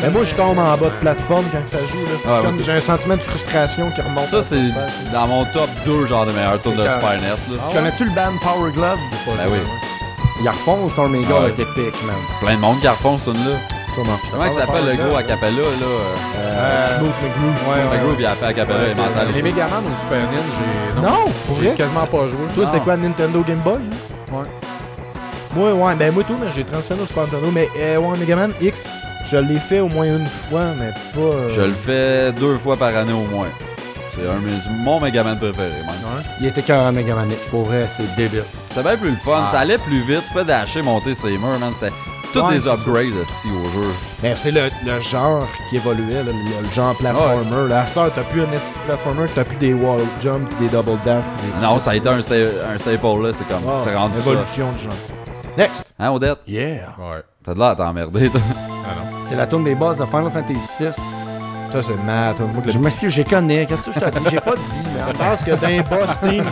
Mais moi, je tombe en bas de plateforme quand ça joue. Là. Ouais, J'ai un sentiment de frustration qui remonte. Ça, c'est dans mon top 2 genre de meilleurs tours de C'est Super NES. Là. Tu connais-tu le band Power Glove? Ben oui. Ils refont Storm Eagle Ouais. avec Epic, man. Plein de monde qui refont ce tune-là. Sûrement. Comment il s'appelle le gros a cappella, là? Smooth McGroove. McGroove, il a fait a cappella et mental. Les Megaman au Super NES, j'ai. Non, pour J'ai vrai? quasiment pas joué. Toi, c'était quoi, Nintendo Game Boy? Ouais. Moi, moi tout, mais j'ai transitionné au Super Nintendo. Mais ouais, Mega Man X, je l'ai fait au moins une fois, mais pas... Je le fais 2 fois par année au moins. C'est mon Megaman préféré, même. Il était qu'un Mega Man X, pour vrai, c'est débile. C'est bien plus le fun. Ça allait plus vite. Tu fais dasher, monter ses murs, man. C'était toutes Ouais, des c'est upgrades aussi au jeu. Mais c'est le genre qui évoluait, là, le genre platformer. Là. À cette heure, t'as plus un platformer, t'as plus des wall jump, des double dash. Non, ça a été un staple, là. C'est comme, c'est rendu ça. Évolution du genre. Next! Hein, Odette? Yeah! Ouais. T'as de l'air à t'emmerder, toi. Ah non. C'est la tourne des boss de Final Fantasy VI. Ça, c'est mad. Je m'excuse, je les connais. Qu'est-ce que je t'ai dit? J'ai pas de vie, Je man. pense que dans les boss teams,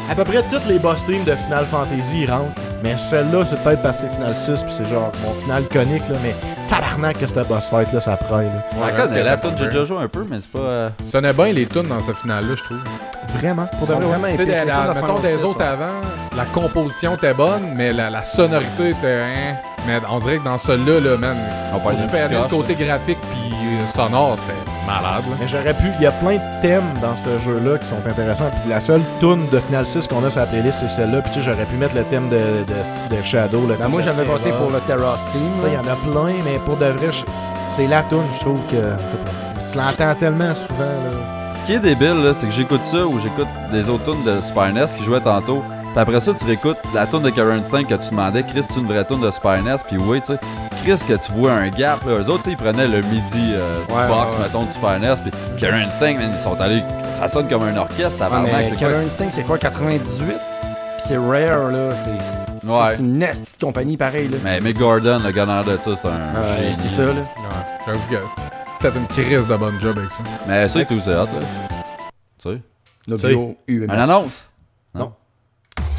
à peu près toutes les boss teams de Final Fantasy ils rentrent. Mais celle-là, c'est peut-être parce que c'est Final 6, puis c'est genre mon final iconique, là. Mais tabarnak que cette boss fight-là, ça praille, là. Ouais, la connais, la tune, j'ai déjà joué un peu, mais c'est pas. Ça sonnait bien les tunes dans ce finale-là, je trouve. Vraiment? Pour de vrai, Vraiment Tu sais, épique. Les tunes de mettons Final des 6, autres ouais. avant, la composition était bonne, mais la sonorité était. Hein, mais on dirait que dans celui-là, là, man, On parle au d'un Super petit NES, coche, côté graphique puis sonore, c'était malade. Là. Mais j'aurais pu. Il y a plein de thèmes dans ce jeu-là qui sont intéressants. Puis la seule tune de Final 6 qu'on a sur la playlist, c'est celle-là. Puis tu sais, j'aurais pu mettre le thème de Shadow. Là, Ben, moi, j'avais voté pour le Terra Steam. Ça, il y en a plein, mais pour de vrai, c'est la tune, je trouve que. Tu l'entends tellement souvent, là. Ce qui est débile, là, c'est que j'écoute ça ou j'écoute des autres tunes de Super NES qui jouaient tantôt. Puis après ça, tu réécoutes la tune de Karen Stein que tu demandais, Chris, c'est une vraie tune de Super NES. Puis oui, tu sais, Chris, que tu vois un gap, là. Eux autres, tu sais, ils prenaient le MIDI box, mettons, du Super NES. Puis Karen Stein, man, ils sont allés. Ça sonne comme un orchestre, avant mais c'est quoi? Killer Instinct, c'est quoi, 98? Puis c'est Rare, là. C'est une nasty de compagnie, pareil, là. Mais Mick Gordon, le gagnant de ça, c'est un génie. C'est ça, là. Ouais, j'avoue que faites une crise de bonne job avec ça. Mais ça et tout, c'est hot, là. Tu sais? Nobio UMS. Un annonce? Non.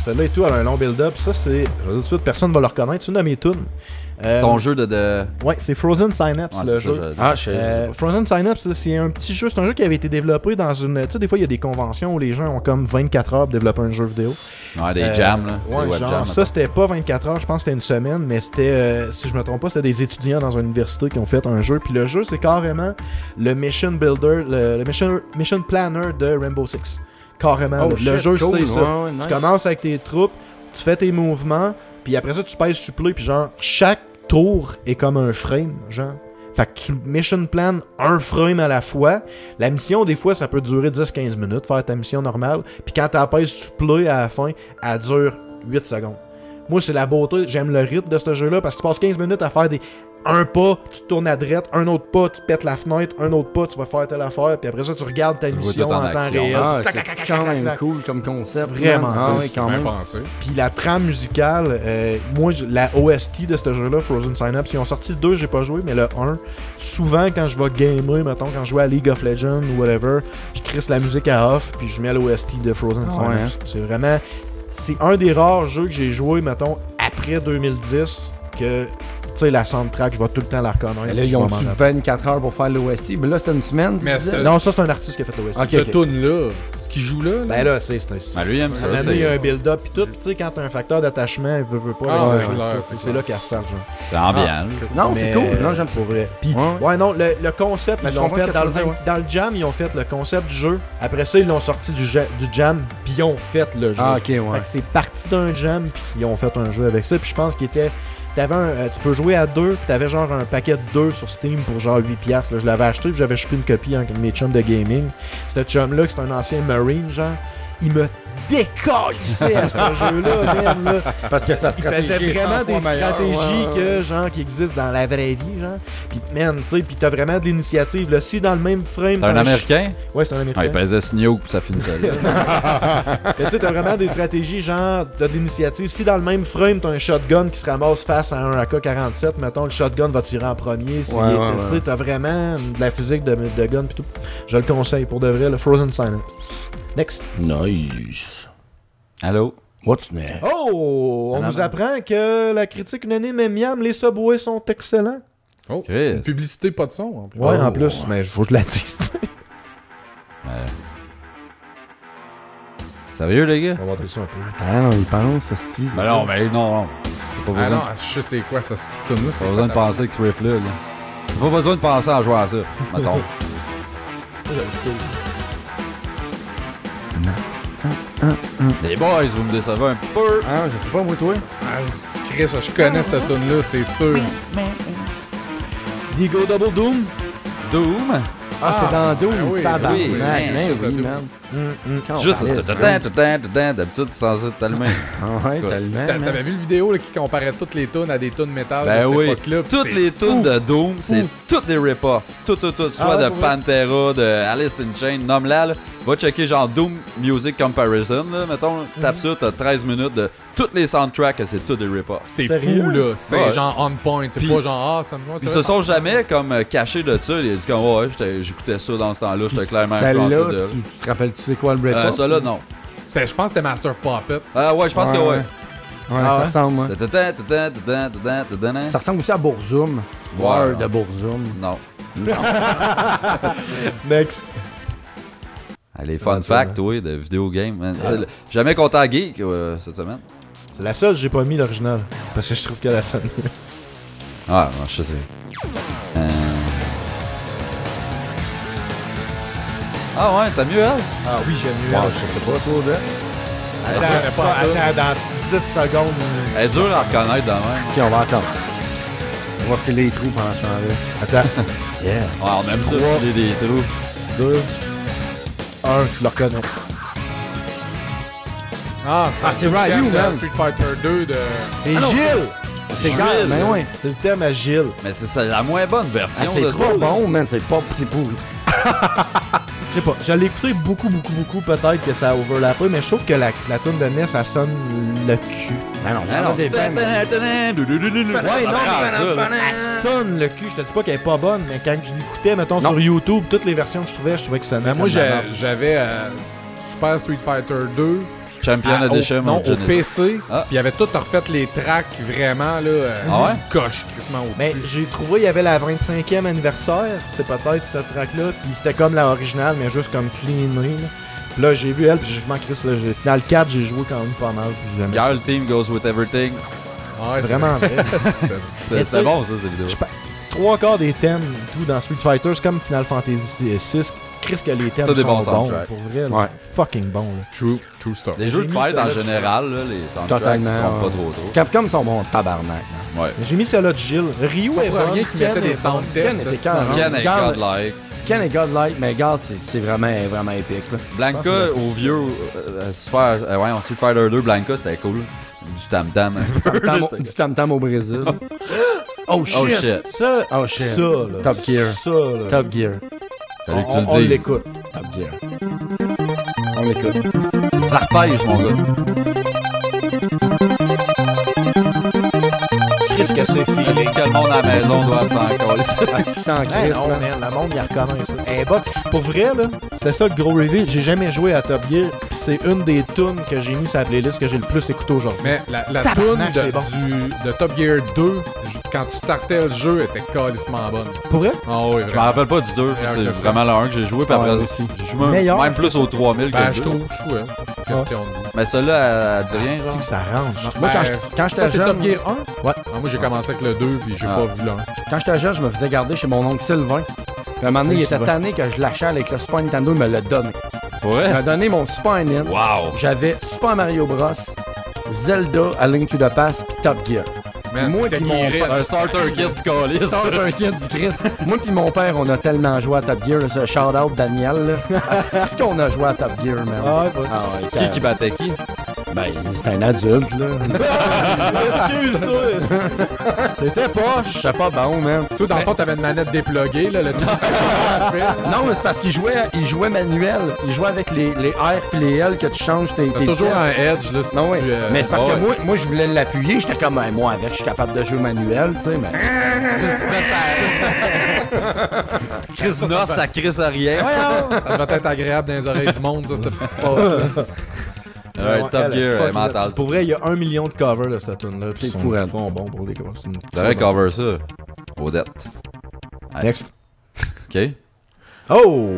Celle-là et tout, elle a un long build-up. Ça, c'est. Tout de suite, personne ne va le reconnaître. C'est une de mes tunes. Ton jeu de... Ouais, c'est Frozen Synapse, Ouais, le c'est ça, jeu. Ah, je sais. Frozen Synapse, là, c'est un petit jeu. C'est un jeu qui avait été développé dans une. Tu sais, des fois, il y a des conventions où les gens ont comme 24 heures pour développer un jeu vidéo. Ouais, des jams, là. Ouais, des web genre, jams, ça, c'était pas 24 heures, je pense que c'était une semaine, mais c'était, si je me trompe pas, c'était des étudiants dans une université qui ont fait un jeu. Puis le jeu, c'est carrément le Mission Builder, le mission Planner de Rainbow Six. Carrément. Oh, le shit, jeu, cool. c'est ça. Ouais, nice. Tu commences avec tes troupes, tu fais tes mouvements, puis après ça, tu pèses sur play, puis genre, chaque tour est comme un frame, genre. Fait que tu mission plan un frame à la fois. La mission, des fois, ça peut durer 10-15 minutes, faire ta mission normale. Puis quand t'appelles sur play à la fin, elle dure 8 secondes. Moi, c'est la beauté. J'aime le rythme de ce jeu-là parce que tu passes 15 minutes à faire un pas, tu te tournes à droite, un autre pas, tu pètes la fenêtre, un autre pas, tu vas faire telle affaire, puis après ça, tu regardes ta mission tout en en temps action. réel. Ah, Tac, c'est tac, tac, quand tac, même tac. cool comme concept. Vraiment Ah cool. oui, quand Bien même. pensé. Puis la trame musicale, moi, la OST de ce jeu-là, Frozen Synapse, ils ont sorti le 2, j'ai pas joué, mais le 1, souvent quand je vais gamer, mettons, quand je joue à League of Legends ou whatever, je crisse la musique à off, puis je mets l'OST de Frozen Synapse. ouais, hein. C'est vraiment... C'est un des rares jeux que j'ai joué, mettons, après 2010, que... Tu sortir la soundtrack, je vais tout le temps la reconnaître. Là, ils ont 24 heures pour faire l'OST. Mais là, c'est une semaine. Non, ça, c'est un artiste qui a fait l'OST. Cette tune-là, ce qu'il joue là. Ben là, c'est. Lui, il aime ça. Il y a un build-up pis tout. Pis tu sais, quand t'as un facteur d'attachement, il veut pas. C'est là qu'elle se fait, genre. C'est ambiant. Non, c'est cool. Non, j'aime ça. C'est vrai. Pis, ouais, non, le concept, ils l'ont fait dans le jam, ils ont fait le concept du jeu. Après ça, ils l'ont sorti du jam, pis ils ont fait le jeu. Ah, ok, ouais. Fait que c'est parti d'un jam, pis ils ont fait un jeu avec ça. Puis je pense qu'il était. Tu peux jouer à 2, t'avais genre un paquet de 2 sur Steam pour genre 8$. Là. Je l'avais acheté, puis j'avais chopé une copie avec mes chums de gaming. Ce chum-là, c'est un ancien Marine, genre. Il me décalissait à ce jeu-là, même, là. Parce que sa stratégie il faisait vraiment des stratégies que, genre, qui existent dans la vraie vie, genre. Puis, man, tu sais, puis t'as vraiment de l'initiative. Là, si dans le même frame... T'es un Américain? Ouais, c'est un Américain. Ah, il pesait Snow, puis ça finissait là. Tu sais, t'as vraiment des stratégies, genre, t'as de l'initiative. Si dans le même frame, t'as un shotgun qui se ramasse face à un AK-47, mettons, le shotgun va tirer en premier. Si tu sais, t'as vraiment de la physique de gun, pis tout. Je le conseille, pour de vrai, le Frozen Silent. Next. Nice. Allô? What's next? Oh! On nous apprend que la critique unanime est miam, les Subway sont excellents. Oh, Chris. une publicité pas de son en plus. Ouais, en plus, mais faut que je la dise. Sérieux, les gars? On va montrer ça un peu. Attends, on y pense, ça se dit. Ben non, mais non. T'as pas Ah besoin. non, je sais quoi ça, cette tune-là. T'as pas besoin de penser que ce riff-là. T'as pas besoin de penser en jouant à ça. Mettons. Je le sais. Les boys, vous me décevez un petit peu. Ah, je sais pas, moi, toi. Ah, Chris, je connais cette tune-là, c'est sûr. Digo Double Doom. Doom. Ah, c'est dans Doom. ben oui, Tabarnak, oui, man. Juste d'habitude, c'est censé t'allumer. Ouais, tellement. T'avais vu le vidéo là, qui comparait toutes les tunes à des tunes métal Ben de cette oui, époque-là? toutes les tunes de Doom, c'est toutes des rip-offs. Tout. Soit de Pantera, de Alice in Chains, nomme-la. Là. Va checker genre Doom Music Comparison, là, mettons. Tape ça, t'as 13 minutes de toutes les soundtracks, c'est tout des rip-offs. C'est fou, là. C'est genre on point. C'est pas genre, ça me Ils se sont jamais comme cachés de ça. Ils disent comme, ouais, j'écoutais ça dans ce temps-là, j'étais clairement influencé de. Tu te rappelles-tu c'est quoi le break-up? Ça là, non. Je pense que c'était Master of Puppet. Ouais, je pense que ouais. Ouais, ça ressemble, moi. Ça Ça ressemble aussi à Burzum. War de Burzum. Non. Next. Les fun facts, oui, de vidéo game. Jamais compté à Geek cette semaine. C'est la seule que j'ai pas mis l'original. Parce que je trouve qu'elle a sonne mieux. Ah, non, je sais. Ah ouais, t'as mieux, elle? Ah oui, j'aime mieux. Je sais pas, toi, de. Attends, dans 10 secondes. Elle est dure à reconnaître de même. Ok, on va attendre. On va filer les trous pendant ce temps-là. Attends. Yeah. Ouais, on aime ça, filer des trous. 2, 1, tu le reconnais. C'est Ryu, man. Street Fighter 2 de... C'est Gilles! C'est Gilles. Gilles, mais ouais. C'est le thème à Gilles. Mais c'est la moins bonne version C'est de trop ça. bon, man. C'est pourri. Je sais pas, je l'ai écouté beaucoup, peut-être que ça a overlappé, mais je trouve que la tune de NES, ça sonne le cul. Ah non, Ah non. des Ouais, non, elle sonne le cul. Je te dis pas qu'elle est pas bonne, mais quand je l'écoutais, mettons, sur YouTube, toutes les versions que je trouvais que ça sonnait. Ben, moi, comme de la merde. j'avais Super Street Fighter 2 Champion Edition. au PC, Ah. puis il avait tout refait les tracks vraiment, là, Ah ouais? coche, crissement au-dessus. Mais j'ai trouvé, il y avait la 25e anniversaire, c'est peut-être cette track-là, puis c'était comme la originale, mais juste comme cleané. Là. Puis là, j'ai vu elle, puis j'ai vraiment Chris, là, dans le 4, j'ai joué quand même pas mal, puis j'aimais ça. Girl Team Goes With Everything. Ah ouais, Vraiment vrai. Mais C'est tu bon, ça, cette vidéo. Trois quarts des thèmes, tout dans Street Fighter, c'est comme Final Fantasy 6. Chris que les thèmes C'est des sont bons bons, soundtracks. pour vrai, là, Ouais. c'est fucking bon. Là. True stuff. Les jeux de J'ai mis fight en celle-là de général, là, les soundtracks Totalement. se trompent pas trop. Capcom sont bons tabarnak. Hein. Ouais. J'ai mis celle-là de Gilles. Ryu est Pas bon, rien qui mettait Ken des est bon. sound Ken tests. était c'est carré. Ken est Regarde, godlike. Ken est godlike, mais regarde, c'est vraiment épique. Là. Blanca au vieux Street Fighter 2, Blanca c'était cool. Du tam-tam. Du tam-tam au Brésil. Oh shit! Oh shit. Ça, Oh shit. ça, là. Top Gear. Ça, là. Top Gear. Fallait que tu On le dises. l'écoute. Top Gear. On l'écoute. Zarpège, mon gars. Qu'est-ce que c'est feeling? Est-ce que le monde à la maison doit s'en coller? Est-ce qu'il s'en Ben crisse, non, là? man, le monde, il reconnaît ça. Eh, bon, pour vrai, là, c'était ça le gros reveal. J'ai jamais joué à Top Gear, pis c'est une des tunes que j'ai mis sur la playlist que j'ai le plus écouté aujourd'hui. Mais la tune Tabarnak, c'est bon. de Top Gear 2, quand tu startais le jeu, était calissement bonne. Pour vrai? Ah oui, Je me rappelle pas du 2, c'est que ça. vraiment le 1 que j'ai joué, puis après, aussi. j'ai joué Meilleur même plus au 3000 que Ben, le je 2. trouve, ouais. Question de goût. Mais celle-là, elle dit rien, C'est genre. que ça range. Moi, quand j'étais ça, c'est jeune, Top Gear 1? Ouais. Ah, moi, j'ai commencé avec le 2, puis j'ai pas vu le 1. Quand j'étais jeune, je me faisais garder chez mon oncle Sylvain. Puis à un moment donné, il était tanné que je lâchais avec le Super Nintendo, il me l'a donné. Il Ouais? m'a donné mon Super Nintendo. Wow! J'avais Super Mario Bros, Zelda, A Link to the Past, puis Top Gear. Puis moi t'es puis mon guéri. père... Un starter kit du calice. Starter kit du Chris. Moi puis mon père, on a tellement joué à Top Gear. Ce shout-out Daniel, là. C'est qu'on a joué à Top Gear, man. Ah, ouais, Ah ouais, Qui battait qui? Ben, c'est un adulte, là. excuse-toi! T'étais poche! C'était pas bon, man. Toi, dans le fond, t'avais une manette dépluguée, là, le truc. Non, mais c'est parce qu'il jouait manuel. Il jouait avec les R puis les L que tu changes tes T'as toujours vitesses. un edge, là, si Non, oui. tu... Mais c'est parce ouais. que moi, je voulais l'appuyer. J'étais comme, ben, moi, avec, je suis capable de jouer manuel, tu sais, mais... Si tu fais ça. Chris Noss, ça crisse à rien. Ça devait être agréable dans les oreilles du monde, ça, cette passe-là. Ouais, Top Gear, est mental. Pour vrai, il y a 1 million de covers de cette tune-là. C'est Ils fou, sont elle. bon pour les covers. T'aurais cover ça. Odette. Next. OK. Oh!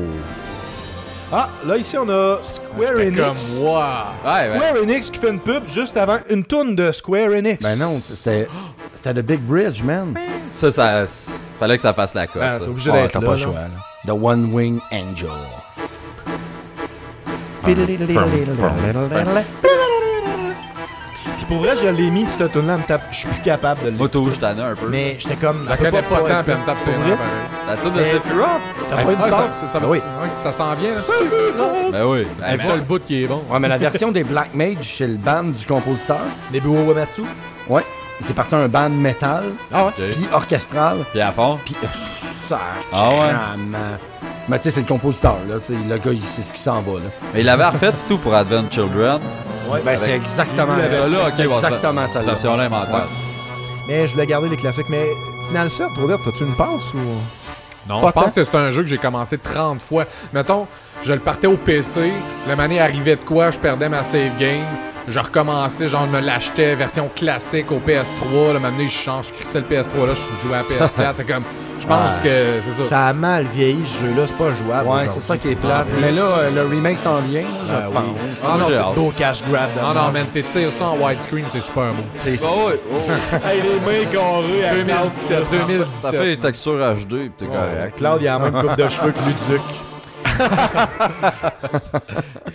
Ah, là, ici, on a Square Comme Enix. moi. Ouais, ouais. Square Enix qui fait une pub juste avant une tune de Square Enix. Ben non, c'était The Big Bridge, man. Ça, fallait que ça fasse la cote. Ben, ça. t'es obligé Ah, d'être t'as là. pas le là. choix, là. The One Wing Angel. Puis pour vrai, je l'ai mis, cette tune-là, elle me tape. Je suis plus capable de le Moi, tout, je t'en ai un peu. Mais j'étais comme. Je la connais pas tant, puis elle me tape ses Pour nerfs, vrai? pareil. La tune de Mais- Sephiroth? T'as pas une Ouais, base? ça, Ah oui. ouais, ça s'en vient, là. Ben oui. C'est ça le bout qui est bon. Ouais, mais la version des Black Mage, c'est le band du compositeur. Nebuo Uematsu? Ouais. C'est parti un band métal, Ah ouais? OK. puis orchestral, Puis à fond? puis ça. Ah ouais? Mais tu sais, c'est le compositeur, là. Tu sais, le gars, il sait ce qui s'en va, là. Mais il l'avait refait tout pour Advent Children. Ouais, Ben, c'est exactement C'est ça là, ok, C'est bon, exactement ça. Cette version-là est mentale. Mais je voulais garder les classiques. Mais Final 7, Odette, t'as-tu une passe ou. Non, Pas je pense tant. que c'est un jeu que j'ai commencé 30 fois. Mettons, je le partais au PC, la manée arrivait de quoi, je perdais ma save game, je recommençais, genre, je me l'achetais version classique au PS3, là, maintenant je change, je crissais le PS3, là, je jouais à PS4, c'est comme, je pense que c'est ça. Ça a mal vieilli ce jeu-là, c'est pas jouable. Ouais, aujourd'hui. c'est ça qui est plate. Mais là, le remake s'en vient, là, je Ben pense. oui. Ah non, j'ai c'est hâte. Beau cash grab de non, merde. non, man, t'étires ça en widescreen, c'est super beau. C'est ouais. Hey, les mains carrées à 2017, Ça 2017. fait texture HD, pis t'es correct. Claude, il a la même coupe de cheveux que Luduc.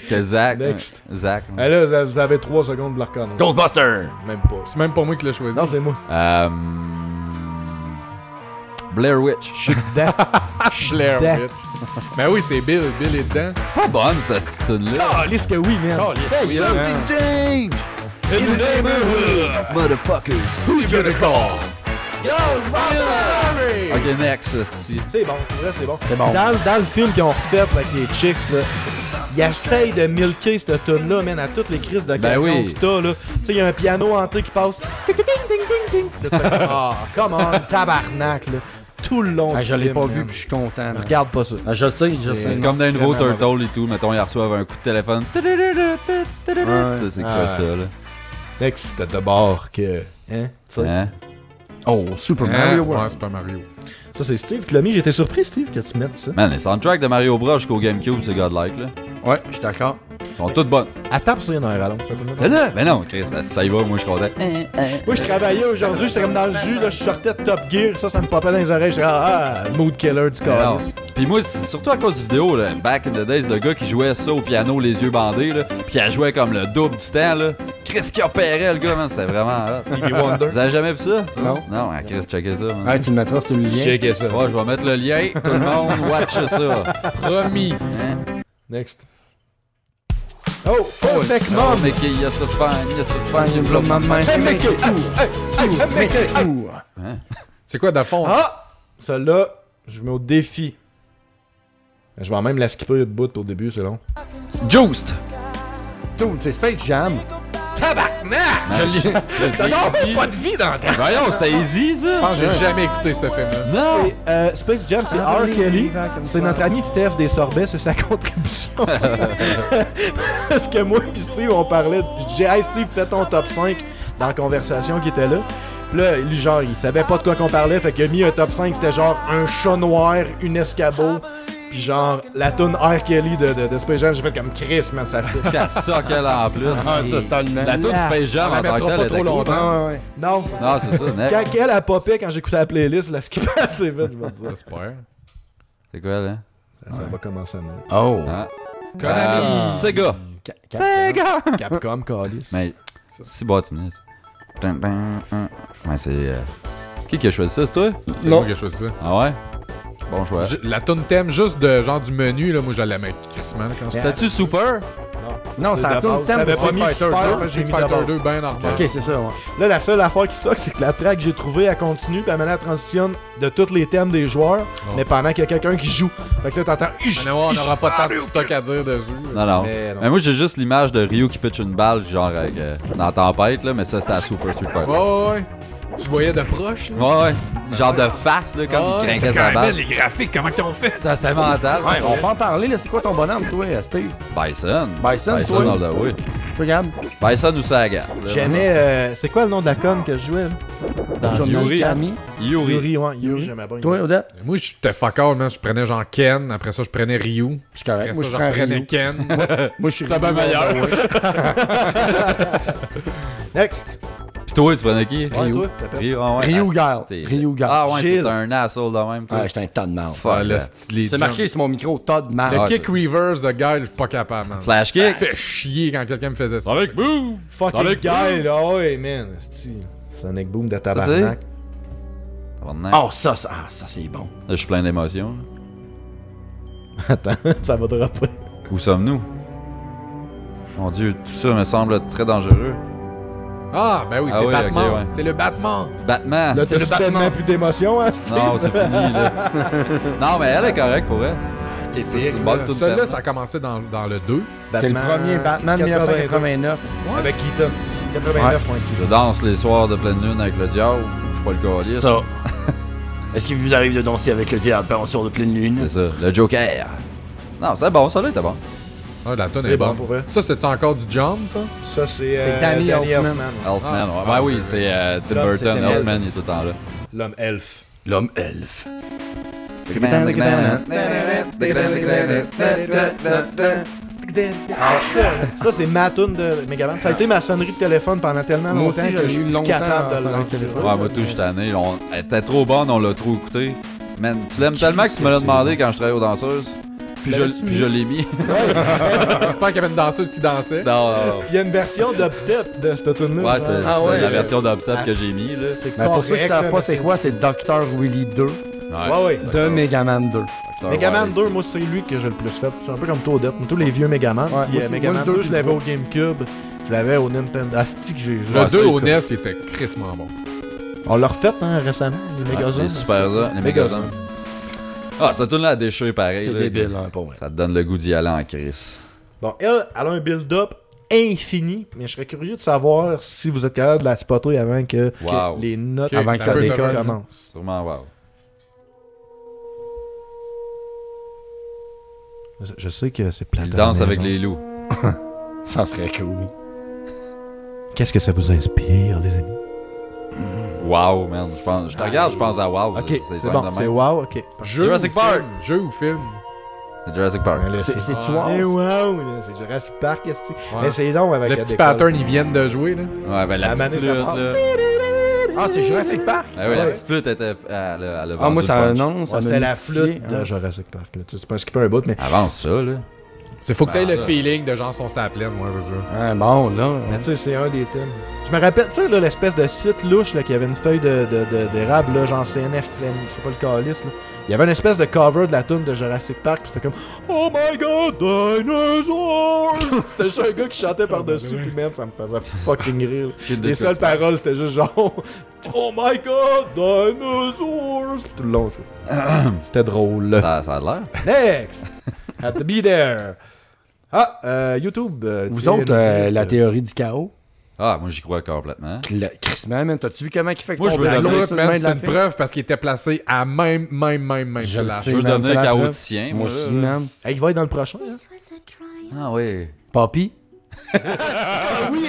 Que Zach. Next. Zach. Hey, là, vous avez 3 secondes de le reconnaître. Ghostbuster! Même pas. C'est même pas moi qui l'ai choisi. Non, c'est moi. Blair Witch. Dedans. Blair dedans. Witch. Ben oui, c'est Bill est dedans. Pas bonne, cette petite tune-là. Calisse que oui, man. Oui, hein. Exchange! In the neighborhood. Motherfuckers. Who you gonna call? Ok, next, esti. C'est bon, pour vrai, c'est bon. C'est bon. Dans le film qu'ils ont refait avec les chicks, là, ils essayent de milker cette tune-là, man, à toutes les crises d'occasion oui. que t'as, là. Tu sais, il y a un piano entré qui passe. Ting, ting, ting, ting, ting. Là, tu fais, ah, come on, tabarnak, là. Tout le long Ah, du je l'ai film, pas man. vu, puis je suis content. man. Regarde pas ça. Ah, je le sais, je sais. C'est comme dans les nouveaux vraiment Turtles et tout. Mettons, ils reçoivent un coup de téléphone. C'est quoi ça, là? Next, c'était de bord que. Hein? Tu sais. Hein? Oh, Super Hein? Mario Ouais, World. Super Mario. Ça, c'est Steve qui l'a mis. J'étais surpris, Steve, que tu mettes ça. Man, les soundtracks de Mario Bros jusqu'au GameCube, c'est godlike, là. Ouais, je suis d'accord. Ils sont toutes bonnes. Elle tape sur les nerfs, allons. C'est là! Mais non, Chris, ça y va, moi, je suis content. Moi, je travaillais aujourd'hui, j'étais comme dans le jus, là, je sortais de Top Gear, ça me popait dans les oreilles. J'étais mood killer du Mais non. calice. Puis moi, c'est surtout à cause du vidéo, là, back in the days, le gars qui jouait ça au piano, les yeux bandés, là, pis qui a joué comme le double du temps, là. Chris qui opérait, le gars, man, c'était vraiment... Stevie Wonder. Vous avez jamais vu ça? Non. Non, ah, Chris, checkez ça, man. Ouais, tu le mettras sur le lien. Checkez ça. Ouais, je vais mettre le lien, tout le monde, watch ça. Promis. Hein? Next. Oh, Perfect Mom! Make it, yes, fine, yes, Find you blow my mind. Make it cool. Make it cool. C'est quoi, dans le fond? Ah! Celle-là, je mets au défi. Je vais même la skipper de bout au début, c'est long. Juiced! Dude, c'est Space Jam. Tabarnak! Ça n'a pas de vie dans ta... Voyons, c'était easy, ça. Je pense que j'ai jamais écouté ce film-là. Non! C'est, Space Jam, c'est R. Kelly. C'est notre ami Steph des Sorbets, c'est sa contribution. Parce que moi puis Steve, on parlait... Je disais, hey Steve, fais ton top 5 dans la conversation qui était là. Pis là, lui, genre, il savait pas de quoi qu'on parlait, fait qu'il a mis un top 5, c'était genre un chat noir, une escabeau, pis genre la toune R. Kelly de Space Jam. J'ai fait comme Chris, man, ça fait... C'est ça qu'elle a en plus. Ah, ça, totalement. La toune Space Jam, en tant que telle, pas était trop cool. longtemps. Ouais. Non, Non, c'est ça, next. quand elle popait, quand j'écoutais la playlist, là, ce qui passait vite, je vais te dire. J'espère. C'est quoi, là? Ça va commencer à mener. Oh. Ah. Konami. Sega. Sega! Capcom, Callis. Mais, c'est bon, tu me dis. Ouais, c'est... Qui a choisi ça, c'est toi? C'est moi qui ai choisi ça. Ah ouais? Bon choix. La toune thème juste de genre du menu, là, moi je l'aimais crissement quand j'étais... C'était-tu Super? Non, ça a tout le thème. T'avais pas mis Fighter Super, 2, j'ai mis Fighter d'abord. 2, ben normal. Ok, c'est ça, ouais. Là, la seule affaire qui suck, c'est que la track que j'ai trouvée, elle continue, puis elle maintenant elle transitionne de tous les thèmes des joueurs, mais pendant qu'il y a quelqu'un qui joue. Fait que là, t'entends... On n'aura pas tant de stock à dire dessus. Non, non. Mais non. Mais moi, j'ai juste l'image de Ryu qui pitch une balle, genre avec, dans la tempête, là, mais ça, c'était à Super Street Fighter. Ouais. Tu le voyais de proche, là? Ouais, ouais. Genre de face, là, comme il craquait sa balle. Les graphiques, comment ils ont fait? Ça, c'était mental. Ouais, on peut en parler, là. C'est quoi ton bonhomme, toi, Steve? Bison. Bison, Bison toi? all the way. Regarde. Bison ou Saga. J'aimais... c'est quoi le nom de la conne que je jouais, là? Dans Yuri. Camille. Yuri. Yuri, ouais. Yuri, j'aimais bien. Toi, Odette? Moi, j'étais fuck all, man. Je prenais genre Ken. Après ça, je prenais Ryu. C'est correct. Après Moi, ça, je je prends prenais Ryu. Ken. Moi, je suis T'as bien meilleur. Next. Pis toi, tu prenais qui? Ouais, toi, t'appelles. Ryu, ah ouais. Ryu Ah, Gale. t'es- Ryu Gale. Ah ouais, Gilles. t'es un asshole de même, toi. Ouais, j'étais un tas de mal. Fuck, Le là. stylé C'est jump. marqué sur mon micro, tas de mal. Le Ah, kick c'est- reverse de guy, je suis pas capable, man. Flash kick? Ça fait chier quand quelqu'un me faisait ça. Sonic Boom! Fucking Sonic guy, là. Ouais, man. C'est-tu... Sonic Boom de tabarnak. Oh, ça c'est bon. Là, je suis plein d'émotions. là. Attends, ça va dropper. Où sommes-nous? Mon dieu, tout ça me semble très dangereux. Ah, ben oui, Ah c'est oui, Batman. ok, ouais. C'est le Batman. Batman! Là, C'est t'as le soudainement Batman. plus d'émotion, hein, Steve? Non, c'est fini, là. Non, mais elle est correcte pour elle. T'es C'est sick, une là. bonne toute Celui-là, ça a commencé dans le 2. C'est le premier Batman 1989. Avec Keaton. 89, ouais, Je Keaton. danse les soirs de pleine lune avec le diable. Je suis pas le calice. Ça. Est-ce qu'il vous arrive de danser avec le diable en soir de pleine lune? C'est ça, le Joker. Non, c'était bon, ça là, était bon. Ah, la tonne C'est est bon bonne. pour vrai. Ça, c'était encore du John, ça? Ça, c'est C'est Danny Elfman. Elfman, ouais. Ah, Ouais, oui, ouais. c'est Tim Là, Burton. c'était Elfman, il est tout le temps là. L'homme elfe. L'homme elfe. Ça, c'est ma tune de Megaman. Ça a été ma sonnerie de téléphone pendant tellement Moi longtemps aussi, que j'avais je suis eu plus longtemps capable de en le sonnerie de lancer. téléphone. Ouais, moi, tout, j'étais tanné. Elle était trop bonne, on l'a trop écouté. Man, tu l'aimes tellement que tu me l'as demandé quand je travaillais aux danseuses. Puis je l'ai mis. J'espère qu'il y avait une danseuse qui dansait. Non, non, Il y a une version dubstep de cette tune-là. non. Ouais, c'est Ah ouais. la version d'Obsep que j'ai mis, là. C'est Mais pour ceux qui correct, savent là, pas mais c'est quoi, c'est Dr. Willy 2 Ouais, ouais. de Megaman 2. Megaman 2, moi, c'est lui que j'ai le plus fait. C'est un peu comme toi, Odette. Tous les vieux Megaman. Ouais, Puis moi, c'est- Megaman moi, le 2, deux, je l'avais au GameCube. Je l'avais au Nintendo. Asti que j'ai joué. Le Ouais, 2 ça, au écoute. NES, il était crissement bon. On l'a refait hein, récemment, les Megazone. Les Super Zone, les Megazone. Ah, cette tune-là a déchiré pareil. C'est là, débile, puis hein, pour vrai. Ça te donne le goût d'y aller en crise. Bon, elle a un build-up infini, mais je serais curieux de savoir si vous êtes capable de la spotter avant que Wow. les notes Ok, avant que ça t'as décolle. commencent. Sûrement, wow. Je sais que c'est plate. Il à la danse avec maison. les loups. Ça serait cool. Qu'est-ce que ça vous inspire, les amis? Wow, man. Je te regarde, je pense à wow. Ok, c'est simple bon, de c'est même. wow, ok. Jeu Jurassic ou Park. film? Jeu ou film? C'est Jurassic Park. C'est-tu Eh wow? wow, là, c'est Jurassic Park, qu'est-ce que c'est? Ouais. Mais c'est long avec Le la petit décolle. pattern, ils viennent de jouer, là. Ouais, ben la La petite manette, flûte, ça part. là. Ah, c'est Jurassic Park? Ah oui, la Ouais. petite flûte était. Elle a Ah, vendu moi, le ça. punch. Non, ça Ouais, m'a c'était la mystifié, flûte hein. de Jurassic Park. Là. Tu sais, c'est pas skipper un bout, mais... Avance ça, là. C'est faut que t'aies le ça. feeling de genre son saplin, moi, c'est ça. Ah, bon, là. Mais tu sais, c'est un des thèmes. Je me rappelle, tu sais, là, l'espèce de site louche, là, qui avait une feuille d'érable, là, genre CNFM, je sais pas le calice, là. Il y avait une espèce de cover de la tune de Jurassic Park, pis c'était comme Oh my god, dinosaurs! C'était juste un gars qui chantait par-dessus, pis même, ça me faisait fucking rire. Les seules paroles, c'était juste genre Oh my god, dinosaurs! Pis tout le long, c'était drôle. Ça a l'air. Next! Had to be there! Ah, YouTube. Vous autres, la théorie du chaos? Ah, moi, j'y crois complètement. Crissement, man. T'as-tu vu comment il fait que Moi, je veux tomber l'autre, sur le man, main de c'est la une fille? preuve parce qu'il était placé à même Je le place. sais, Je veux man, devenir c'est la preuve. chaoticien, Moi moi, aussi, là. man. Hey, il va être dans le prochain. Hein? Ah oui. Papi? Oui,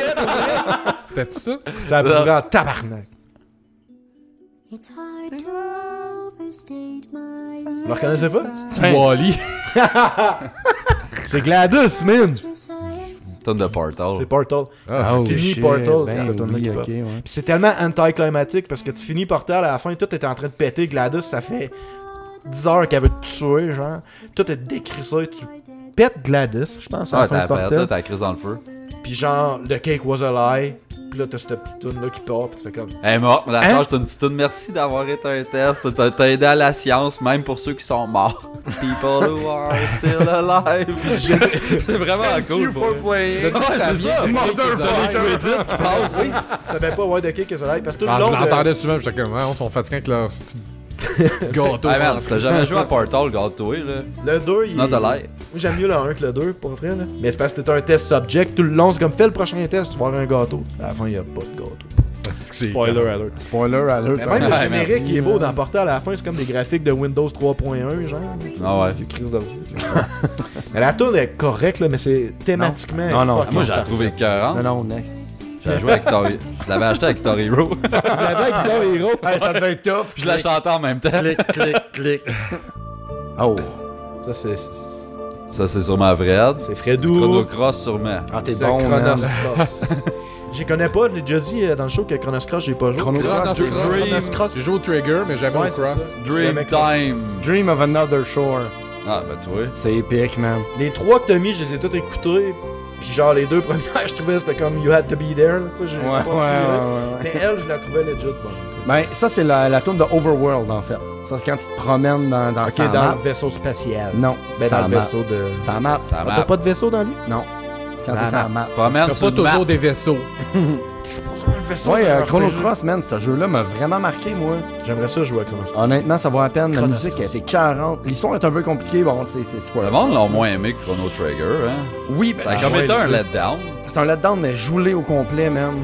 hein, C'était ça? ça pourrait en tabarnak. Vous le reconnaissez pas? C'est Wally. C'est GLaDOS, man! Tonne de Portal. C'est Portal. Oh, Tu finis shit, Portal, ben cette tonne-là oui, qui ok, pop. ouais. Puis c'est tellement anticlimatique parce que tu finis Portal à la fin, tout est en train de péter. GLaDOS, ça fait 10 heures qu'elle veut te tuer, genre. Tout est décrissé, tu pètes GLaDOS, je pense, à Ah, la fin de t'as Portal. la crise dans le feu. Puis genre, the cake was a lie. Puis là, t'as cette petite toune là qui part, puis tu fais comme... Elle est morte, mais la Hein? charge, t'as une petite toune. Merci d'avoir été un test. T'as aidé à la science, même pour ceux qui sont morts. People who are still alive. C'est vraiment cool. Pour playing. ouais, c'est ça. Credit qui passe, oui. Tu savais pas, ouais, the cake is a lie. Parce que tout le Ah, long je de... l'entendais souvent, puis j'étais comme, on sont fatigués avec leur petit gâteau. Ah merde, si t'as jamais joué à Portal, garde-toi, là. Le 2, il C'est not a lie. Moi, j'aime mieux le 1 que le 2, pour vrai, là. Mais c'est parce que t'es un test subject tout le long. C'est comme, fais le prochain test, tu vas avoir un gâteau. À la fin, il y a pas de gâteau. Spoiler alert. Spoiler alert. Mais même le Ouais, générique, merci. il est beau dans Portal. À la fin, c'est comme des graphiques de Windows 3.1, genre. Ah ouais. C'est crise d'ordi. Mais la tourne est correcte, là, mais c'est thématiquement... Non, non. fucking Moi, j'ai parfait. trouvé écœurante. Non, non, next. J'ai joué avec Guitar Hero. Je l'avais acheté avec Guitar Hero. Hey, ça devait être tough. Je la chantais en même temps. Clic, clic, clic. Oh. Ça, c'est... Ça, c'est sûrement vrai. C'est Fredou. Chrono Cross, sûrement. Ah, t'es C'est bon, Chronos man. Cross. Je connais pas, j'ai déjà dit dans le show que Chronos Cross, j'ai pas joué. Chrono Cross, Chrono Cross. Chronos Cross. J'ai joué au Trigger, mais jamais Ouais, au c'est Cross. ça. Dream Jamais Cross. Time. Dream of Another Shore. Ah, ben tu vois. C'est épique, man. Les trois que t'as mis, je les ai tous écoutés. Puis genre, les deux premières, je trouvais c'était comme You Had to Be There. Là. Ça, j'ai Ouais, pas ouais, fouillé, là. ouais. Mais elle, je la trouvais legit bonne. Ben, ça, c'est la tune de Overworld, en fait. Ça, c'est quand tu te promènes dans Ok, sa dans map. le vaisseau spatial. Non, Ben, ça dans le map. vaisseau de... Ça map. Ça Ah, m'a t'as pas de vaisseau dans lui? Non. C'est quand La t'es sur la map. map. Tu promènes T'as sur pas une map. toujours des vaisseaux. Un vaisseau Ouais, dans Chrono RPG. Cross, man, ce jeu-là m'a vraiment marqué, moi. J'aimerais ça jouer à Chrono Cross. Honnêtement, ça vaut la peine. La Chrono musique Cross. a été 40. L'histoire est un peu compliquée, bon, c'est quoi Le monde l'a moins aimé que Chrono Trigger, hein. Oui, ben, Ça a comme été un letdown. c'est un letdown, mais joue-les au complet, man.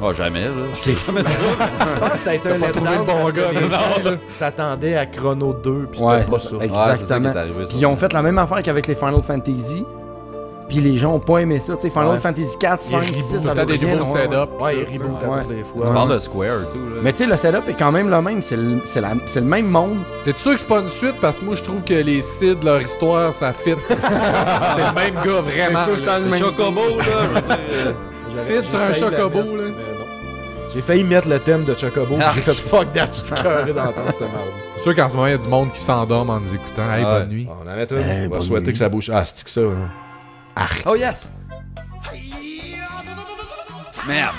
Oh, jamais, là. C'est Je pense que ça a été un pas trouvé letdown le bon parce que gars, les non, gens là. s'attendaient à Chrono 2, puis Ouais, c'était pas ça. exactement. Ouais, c'est ça qui est arrivé, ça. Puis ils ont fait la même affaire qu'avec les Final Fantasy. Puis les gens ont pas aimé ça. Tu sais, Final Ouais. Fantasy 4, 5, Ils 6, rebootent. ça T'as veut des rien, nouveaux ouais. setups. Ouais, ils rebootent à Ouais. toutes les Tu fois. parles de Square et tout, là. Mais tu sais, le setup est quand même le même. C'est le même monde. T'es sûr que c'est pas une suite? Parce que moi, je trouve que les Sid, leur histoire, ça fit. C'est le même gars, vraiment. C'est tout le temps le même. Chocobo, là, je veux dire. Sid sur un J'ai failli la chocobo, mettre, là. mais non. J'ai failli mettre le thème de Chocobo, Ah. j'ai fait fuck that, je suis cœuré d'entendre cette merde. C'est sûr qu'en ce moment, il y a du monde qui s'endorme en nous écoutant. Hey, Ouais. bonne nuit. On en met une. On va souhaiter que ça bouge. Ah, c'est que ça. Hein. Oh, yes! Merde!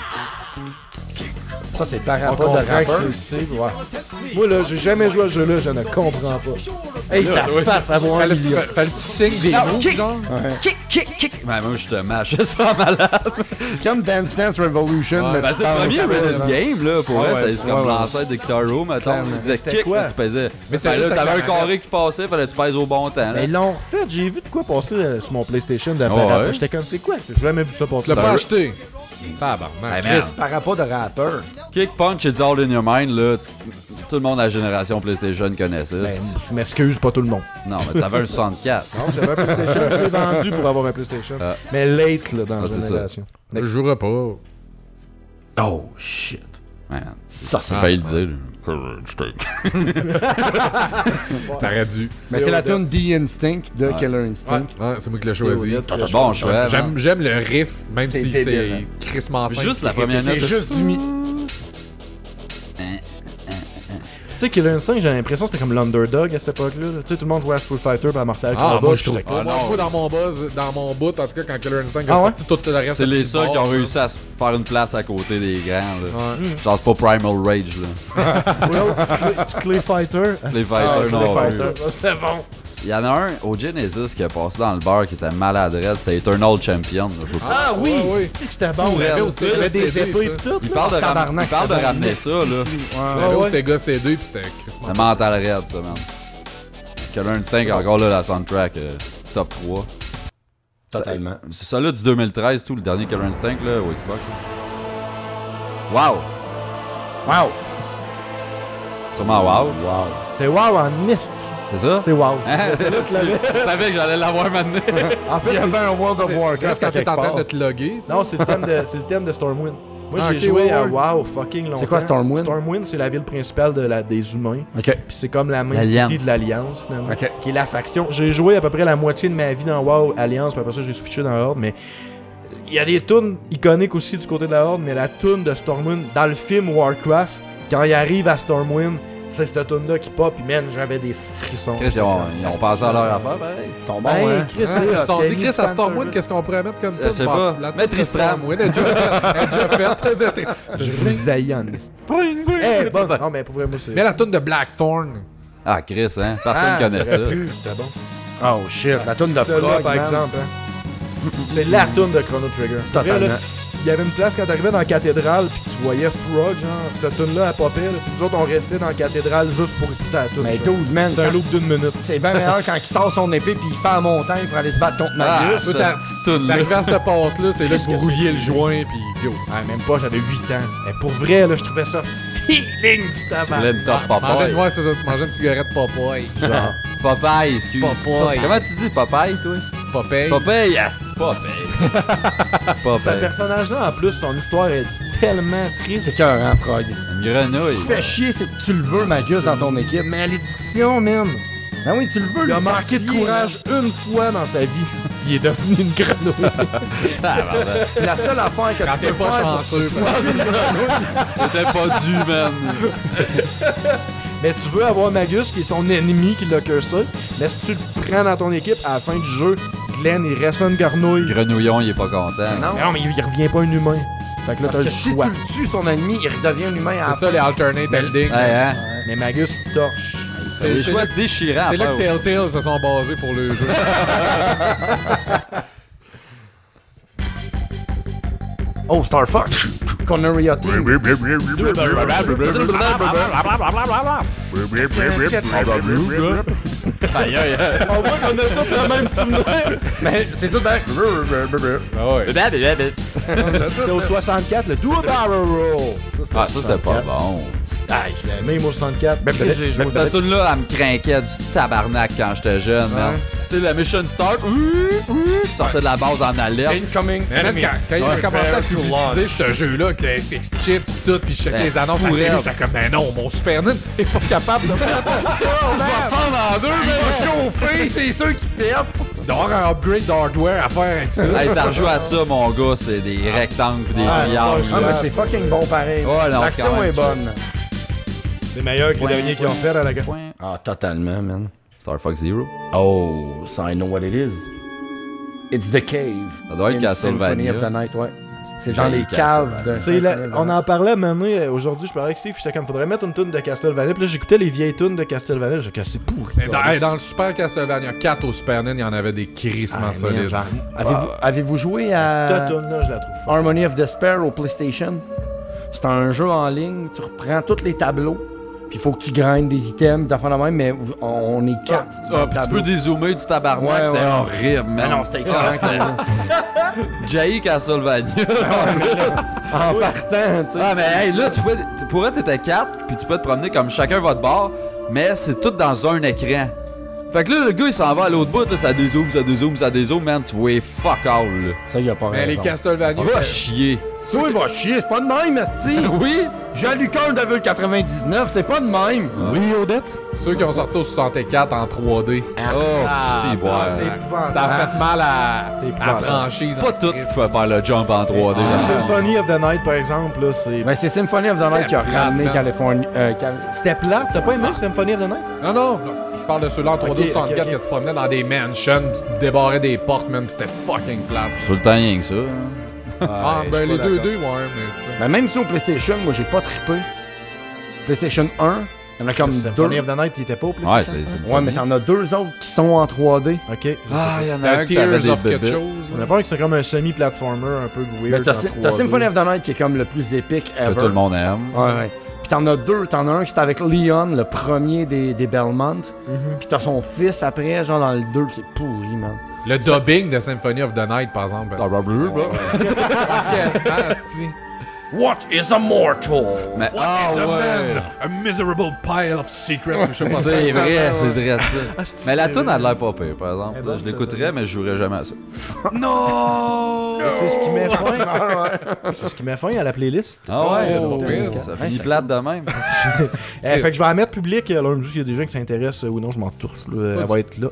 Ça, c'est par On rapport comprend de que rappeur. c'est Steve, ouais. Moi, là, j'ai jamais joué à ce jeu-là, je ne comprends pas. Hey, ta face à voir un million. Fallait que tu signes des mots, genre? Kick! Ben, moi, je te mâche ça malade. C'est comme Dance Dance Revolution. Ouais, mais Ben, tu c'est le parles premier au Rhythm cerveau, Game, là, pour Ouais, vrai. ouais, C'est comme ouais, ouais. l'ancêtre de Guitar Hero, mettons. Il disait C'était kick, quoi? là, tu pesais. Mais c'était Ben, là, juste t'avais avec un la carré qui passait, fallait que tu pèses au bon temps, là. Mais ils l'ont refait, j'ai vu de quoi passer sur mon PlayStation d'après. Ouais. J'étais comme, c'est quoi? J'ai jamais vu ça passer. Tu l'as C'est pas un- acheté. Tabarnak. Hey, Chris, merde. par rapport de rappeur. Kick, punch, it's all in your mind, là. Tout le monde à la génération PlayStation connaît ça. Ben, je m'excuse, pas tout le monde. Non, mais t'avais un 64. Non, j'avais un PlayStation, je l'ai vendu pour avoir un PlayStation. Ah. Mais late, là, dans la c'est ça. génération. Je jouerai pas. Oh, shit. Man, Ça, c'est j'ai failli le dire, là. T'aurais dû. Mais c'est la tune The Instinct de Killer Instinct. Ouais, c'est moi qui l'ai choisi. Bon choix, man. J'aime le riff, même C'est si débile, c'est crissement simple. Juste la première note. C'est juste du Tu sais, Killer Instinct, j'ai l'impression que c'était comme l'underdog à cette époque-là. là. Tu sais, tout le monde jouait à Street Fighter et à Mortal Ah, Kombat. moi, puis je trouve j'étais pas. comme, Moi, dans mon bout, en tout cas, quand Killer Instinct Ah a ouais? sorti tout le reste. C'est les plus seuls qui fort, ont là. réussi à se faire une place à côté des grands, là. Ouais. Genre, c'est pas Primal Rage, là. C'est Clay Fighter. Les Fighters, Ah, non. Clay plus. Fighter. C'était bon. Il y en a un au Genesis qui a passé dans le bar qui était maladresse. C'était Eternal Champion. Là, je veux pas. Ah oui, Ouais, ouais. c'est que c'était bon. Fou, Il y avait raide. aussi- il y avait des CD, épées ça. et tout. Il là. parle de, Tabarnak, il parle de c'était ramener bon. ça, là. On avait au ouais. Sega C2 puis c'était crissement. Le mental raide, ça, man. Killer Instinct, encore là, la soundtrack, top 3. Totalement. C'est ça là du 2013, tout, le dernier Killer Instinct, là, au Xbox. Là. Wow. Wow! Sûrement wow. C'est wow en est. C'est ça? C'est wow. Je savais que j'allais l'avoir maintenant. En fait, Il y a c'est... bien un World of Warcraft Quand t'es quelque en train part. de te loguer, ça? Non, c'est le thème de Stormwind. Moi, Ah, j'ai ok, joué à ouais. WoW fucking longtemps. C'est quoi Stormwind? Stormwind, c'est la ville principale des humains. Ok. Puis c'est comme la main L'Alliance. city de l'Alliance, finalement. Ok. Qui est la faction. J'ai joué à peu près la moitié de ma vie dans WoW Alliance, puis après ça, j'ai switché dans Horde, mais... Il y a des tunes iconiques aussi du côté de la Horde, mais la tune de Stormwind, dans le film Warcraft, quand il arrive à Stormwind, c'est cette tune-là qui pop, puis man, j'avais des frissons. Chris, ils ont passé à leur affaire, pareil. Ils sont bons, Hey, hein? Chris, Ils sont dit, Chris, à Spencer, Stormwind, qu'est-ce qu'on pourrait mettre comme Je sais pas. Mettre Tristram. Oui, elle est déjà faite. Je vous haïs en est. Eh, bon, non, mais pour vrai, moi, c'est... Mais la tune de Blackthorn. Ah, Chris, hein? Personne connaît ça. C'était bon. Oh shit, la toune de Celle-là, Frog, par man. exemple, hein. C'est la tune de Chrono Trigger. Pour vrai, Totalement. là, il y avait une place quand t'arrivais dans la cathédrale puis tu voyais Frog, genre, cette tune-là, elle popait, là, puis nous autres, on restait dans la cathédrale juste pour écouter la tune. Mais genre. dude, man, C'est un loop d'une minute. c'est bien meilleur quand il sort son épée puis il fait la montagne pour aller se battre contre Ah, Magus. ça, t'as- cette tune-là. T'arrives à cette passe-là, c'est là Qu'est-ce que vous que rouillez c'est? le joint, puis go. Ah, même pas, j'avais 8 ans. Mais pour vrai, là, je trouvais ça feeling du Tu tabac. voulais une top Manger Popeye. ouais, c'est ça, manger une cigarette Popeye. Genre. Popeye, excuse. Popeye. Comment tu dis Popeye, toi? Popeye. Popeye, asti, Popeye. Ce Popeye. personnage-là, en plus, son histoire est tellement triste. C'est écœurant, Frog. Une Ce grenouille. qui fait chier, c'est que tu le veux, Magus, dans ton équipe. Mais à l'édition, man. Ben oui, tu le veux, Il a lui, manqué de faire chier, courage une fois dans sa vie. Il est devenu une grenouille. Tabarnak. C'est la seule affaire que Quand tu t'es peux pas faire pour chanceux. T'étais pas dû, man. Mais tu veux avoir Magus, qui est son ennemi, qui l'a cursé. Mais si tu le prends dans ton équipe, à la fin du jeu, Glenn, il reste une garnouille. Grenouillon, il est pas content. Non. Mais non, mais il revient pas un humain. Fait que là, Parce t'as que le si choix. tu le tues, son ennemi, il redevient un humain à la C'est ça, les alternate endings. Hey, hein? Mais Magus, il torche. C'est des c'est choix là- déchirants. C'est là à que faire. Telltale se sont basés pour le jeu. Oh, Star Fox! Connery Team. On voit qu'on a tous le même souvenir. Mais c'est tout bien. Ah ouais. C'est au 64, le Double Barrel Roll. Ah, ça, c'était pas bon. Ah, je l'ai aimé, moi, au 64. Puis j'ai joué Cette tune-là, elle me craquait du tabarnak quand j'étais jeune, man. Tu sais, la mission start, tu sortais de la base en alerte. Incoming. Mais là, quand il a commencé à publiciser ce jeu-là, que FX Chips pis tout, pis je checkais les annonces à la télé, j'étais comme, ben non, mon Super Nintendo est pas capable de faire ça, on va fendre en deux, Il va mais chauffer, c'est ceux qui pètent. il doit y avoir un upgrade d'hardware à faire avec ça. Hey, t'as rejoué à ça, mon gars, c'est des rectangles pis des triangles. Ah, mais c'est fucking bon pareil. Ouais, non, c'est L'action quand même est bonne. C'est meilleur que les derniers qu'ils ont fait à la gare. Ah, totalement, man. Star Fox Zero. Oh, so I know what it is. It's the cave. Ça doit être in Castlevania. Symphony of the Night, ouais. C'est dans J'ai les caves de C'est Symphony of the on Night. en parlait maintenant, aujourd'hui, je parlais avec Steve, j'étais comme, faudrait mettre une tune de Castlevania. Puis là, j'écoutais les vieilles tunes de Castlevania, j'ai cassé pourri. Mais dans le Super Castlevania 4 au Super NES, il y en avait des crissements solides. Avez-vous joué Cette à tune-là, je la trouve forte. Harmony of Despair au PlayStation? C'est un jeu en ligne, tu reprends tous les tableaux, puis il faut que tu grindes des items, des affaires de même, mais on est 4. Ah, pis tu peux dézoomer du tabarnak, Ouais, c'était ouais. horrible, man. Ah non, c'était écœurant. Jay Castlevania. En partant, tu sais. Ah, mais hey, là, pour être, t'étais 4, puis tu peux te promener comme chacun votre bord, mais c'est tout dans un écran. Fait que là, le gars, il s'en va à l'autre bout, là, ça dézoome, ça dézoome, ça dézoome, man, tu vois fuck all, là. Ça, y a pas Mais les raison. Castlevania, Va chier. Ça, il va chier, c'est pas de même, esti. Oui? J'ai lu qu'un de 99, c'est pas de même. Oui, Odette? ceux qui ont sorti au 64 en 3D. Oh, c'est bon. C'était épouvantable. Ça a fait mal à la épouvantable. franchise. C'est pas tout qui fait faire le jump en 3D. là. Symphony of the Night, par exemple, là, c'est... Ben, c'est Symphony of the Night qui a ramené plate, Californie. C'était plat. T'as pas aimé Symphony of the Night? Non, non, je parle de ceux-là en 3D Ok, 64 ok, ok. que tu promenais dans des mansions, pis tu débarrais des portes, même, c'était fucking plate. C'est tout le temps rien que ça. Ah, je ben suis les pas 2D, d'accord. ouais, mais tu sais. Ben, même si au PlayStation, moi, j'ai pas trippé. PlayStation 1, il y en a comme Symphony deux. of the Night, il était pas au Ouais, PlayStation? c'est. Ouais, mais t'en as deux autres qui sont en 3D. Ok. Ah, il y en a T'as un qui avait Tears des of quelque bébés. chose. On a pas que c'est comme un semi-platformer un peu Mais weird. t'as en t'as 3D. Symphony of the Night qui est comme le plus épique Que ever. tout le monde aime. Ouais, ouais. Puis t'en as deux. T'en as un qui c'est avec Leon, le premier des Belmont. Puis t'as son fils après, genre dans le 2, c'est pourri, man. Le dubbing de Symphony of the Night, par exemple. Ah, bah, bleu, bah. Quasiment, asti. What is a mortal? Mais, A miserable pile of secrets. Je sais pas. c'est vrai, c'est vrai ça. Mais la toune a de l'air pas pire, par exemple. bon, Je l'écouterais, mais je jouerais jamais à ça. Non! C'est ce qui met fin. C'est ce qui met fin à la playlist. Ah ouais, c'est pas pire. ça finit plate de même. Fait que je vais la mettre publique. Là, juste, il y a des gens qui s'intéressent ou non, je m'en touche. Elle va être là.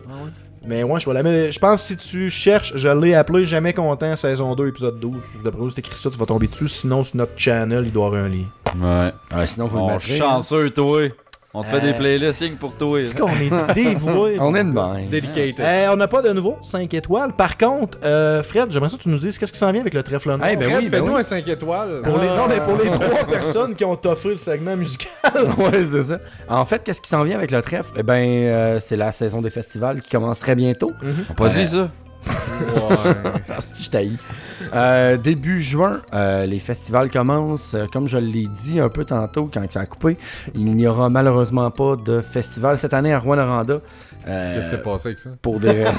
Mais ouais, je vais la mettre. Je pense que si tu cherches, je l'ai appelé Jamais Content, saison 2, épisode 12. D'après vous, c'est écrit ça, tu vas tomber dessus. Sinon, sur notre channel, il doit y avoir un lien. Ouais. Sinon, vous le On mettrez. chanceux, toi. On te fait des playlists rien que pour toi. C'est qu'on est dévoués. On est de même. Dedicated. On n'a pas de nouveau 5 étoiles. Par contre, Fred, j'aimerais ça que tu nous dises qu'est-ce qui s'en vient avec le trèfle noir. Eh ben Fred, oui, fais-nous oui. un 5 étoiles. Pour les, non, mais pour les 3 personnes qui ont toffé le segment musical. Ouais, c'est ça. En fait, qu'est-ce qui s'en vient avec le trèfle? Eh ben, c'est la saison des festivals qui commence très bientôt. On pas dit ça. Je t'haïs. Début juin, les festivals commencent. Comme je l'ai dit un peu tantôt quand ça a coupé, il n'y aura malheureusement pas de festival cette année à Rouyn-Noranda. Qu'est-ce qui s'est passé avec ça? Pour des raisons.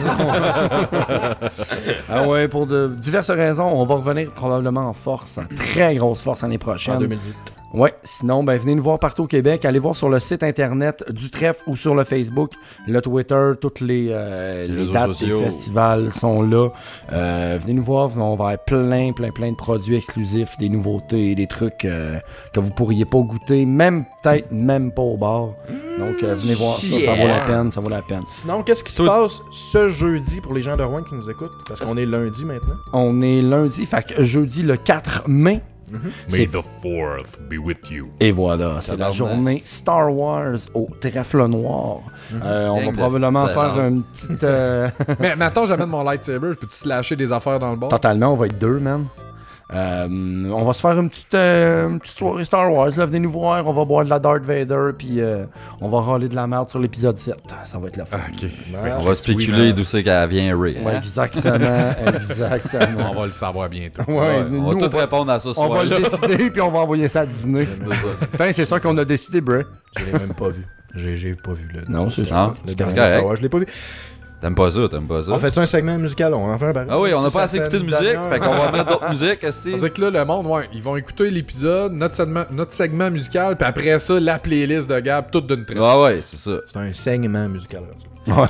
Ah ouais, pour de diverses raisons, on va revenir probablement en force, en très grosse force l'année prochaine. En 2018. Ouais, sinon, ben, venez nous voir partout au Québec. Allez voir sur le site internet du trèfle ou sur le Facebook, le Twitter, toutes les réseaux dates sociaux. des festivals sont là. Venez nous voir, on va avoir plein de produits exclusifs, des nouveautés, des trucs que vous pourriez pas goûter, peut-être même pas au bar. Donc, venez voir ça vaut la peine, ça vaut la peine. Sinon, qu'est-ce qui se passe ce jeudi pour les gens de Rouen qui nous écoutent? Parce qu'on est lundi maintenant. On est lundi, fait que jeudi le 4 mai. May the 4th be with you. Et voilà, c'est la Tabarnak. journée Star Wars au trèfle noir. On va Gang de probablement petite faire salade. une petite... Mais attends, j'amène mon lightsaber. Je peux-tu slasher des affaires dans le bar? Totalement, on va être deux, man. On va se faire une petite soirée Star Wars. Là, venez nous voir, on va boire de la Darth Vader, puis on va râler de la merde sur l'épisode 7. Ça va être le fun. Ok. On va spéculer d'où c'est qu'elle vient, Ray. Ouais, exactement. On va le savoir bientôt. Ouais, On nous, va tout répondre à ça ce on va soir-là. le décider, puis on va envoyer ça à Disney. Putain, c'est ça qu'on a décidé, bro. Je l'ai même pas vu. J'ai pas vu le. Non, c'est ça. Le C'est dernier correct. Star Wars, je l'ai pas vu. T'aimes pas ça? On fait ça un segment musical, on en fait un baril. Ah oui, on n'a Si pas ça assez fait écouté de une musique, demi-heure. fait qu'on va mettre d'autres musiques aussi. C'est-à-dire que là, le monde, ouais, ils vont écouter l'épisode, notre segment musical, puis après ça, la playlist de Gab, toute d'une traite. Ah ouais, c'est ça. C'est un segment musical. Ouais. Toi,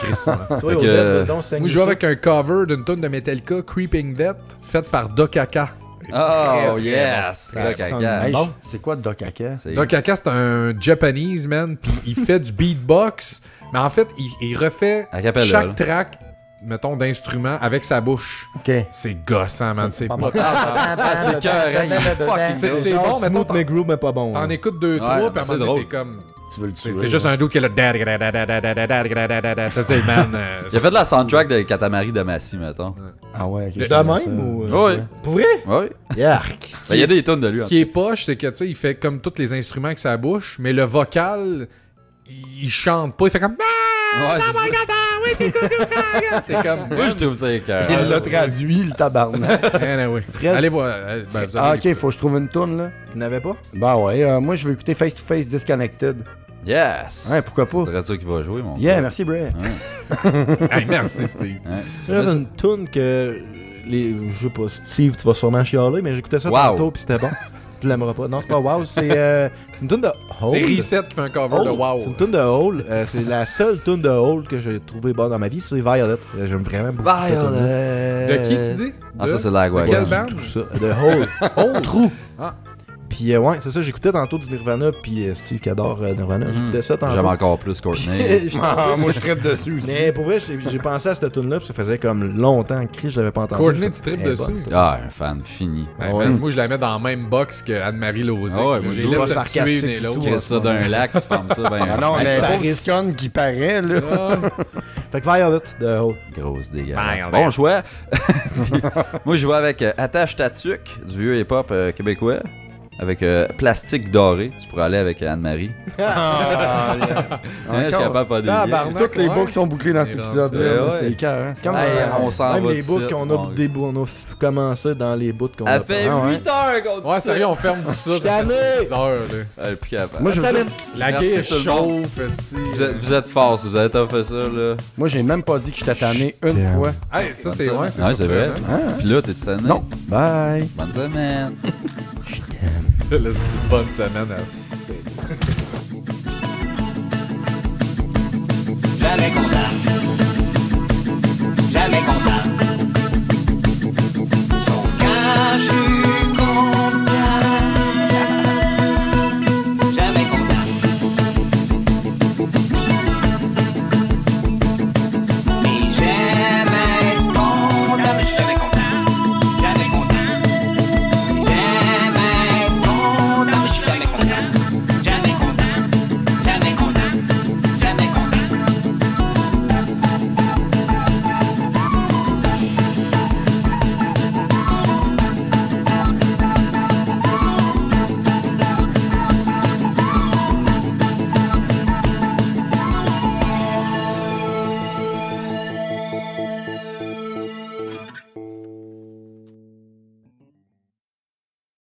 Fait Odette, que- vas-y donc, segment Moi, je joue ça. avec un cover d'une tune de Metallica, Creeping Death, faite par Dokaka. Oh yes! Ça Doc sonne Aka. Hey, bon. c'est quoi Doc Aka? C'est- Dokaka, c'est un Japanese, man, puis il fait du beatbox, mais en fait, il refait A cappella, là. chaque track, mettons, d'instrument avec sa bouche. Ok. C'est gossant, man, c'est pas... Ah, c'était cœur, il est fucking C'est good. c'est bon, mettons, Smooth mais groove, mais pas bon. t'en là. écoutes 2-3, Ouais, puis à un mais moment c'est donné, drôle. t'es comme... Tu veux le tuer? C'est juste un doute qui est là. C'est man. Il a fait de la soundtrack de Katamari Damacy, mettons. Ah ouais, ok. De je connais même ça. ou. Ouais. Pour vrai? Ouais. Yark. Ben, il y a des tonnes de lui. Ce en qui est poche, c'est que tu sais, il fait comme tous les instruments avec sa bouche, mais le vocal, il chante pas, il fait comme. Ouais, c'est ça. C'est comme. Moi, je trouve ça écœur. Il l'a traduit, le tabarnak. Anyway. Fred. Allez voir. Ben, vous Ah, allez ok, faut que je trouve une toune, là. Tu n'avais pas? Bah ouais, moi je veux écouter Face to Face Disconnected. Yes! Ouais, pourquoi pas? C'est ça qui va jouer, mon Yeah, gars. merci, Bray. Hey, merci, Steve. J'avais une toune que. Je sais pas, Steve, tu vas sûrement chialer, mais j'écoutais ça Wow. tantôt pis c'était bon. Tu l'aimeras pas. Non, c'est pas wow, c'est une toune de Hole. C'est Reset qui fait un cover de Wow. C'est une toune de Hole. C'est la seule toune de Hole que j'ai trouvée bonne dans ma vie, c'est Violet. J'aime vraiment beaucoup cette Violet. tune-là. De qui tu dis? Ah, ça, c'est Lagwagon. Quelle band? Tout ça. De Hole. Oh, Trou. Ah. Puis ouais, c'est ça, j'écoutais tantôt du Nirvana, puis Steve qui adore Nirvana, j'écoutais ça tantôt. J'aime encore plus Courtney. Moi je traite dessus aussi. Mais pour vrai, j'ai pensé à cette tune-là, puis ça faisait comme longtemps que je l'avais pas entendu. Courtney, J'ai tu fait, tripes eh, dessus. bonne. Ah, un fan fini. Ben, man, moi, je la mets dans la même box que Anne-Marie Lozic. Ah ouais, moi, J'ai je laissé pas te tuer sarcastique une et du l'autre. tout. Crée ça d'un lac, tu fermes ça, ben. Ah non, mais Paris. pauvre petit con qui paraît, là. Fait que Violet de Hole. Grosse dégueulasse. Violet. Bon choix. Puis, moi, je vais avec Attache ta tuque du vieux hip-hop québécois. Avec Plastique doré. Tu pourrais aller avec Anne-Marie. Je suis capable de faire des liens. Toutes les boucles sont bouclées dans cet Ouais. épisode-là. Ouais. C'est écœur, hein. C'est comme Hey, on s'en Même va les bouts qu'on a, des bouts, on a commencé dans les bouts qu'on a. Elle fait Ah ouais. 8 heures qu'on dit Ouais, ça. sérieux, on ferme tout ça. Ça tanné. fait 6 heures, là. Elle est plus capable. Moi, je veux juste- La Merci guerre tout le monde. chauffe, esti. Vous êtes fort si vous avez fait ça, là. Moi, j'ai même pas dit que je t'ai tanné une t'aime. fois. Hey, ça, c'est ouais, Ouais, c'est vrai. surprenant. Puis là, t'es-tu tanné? Non. Bye. Bonne semaine. Je t'aime. La petite bonne semaine. Jamais content. Jamais content.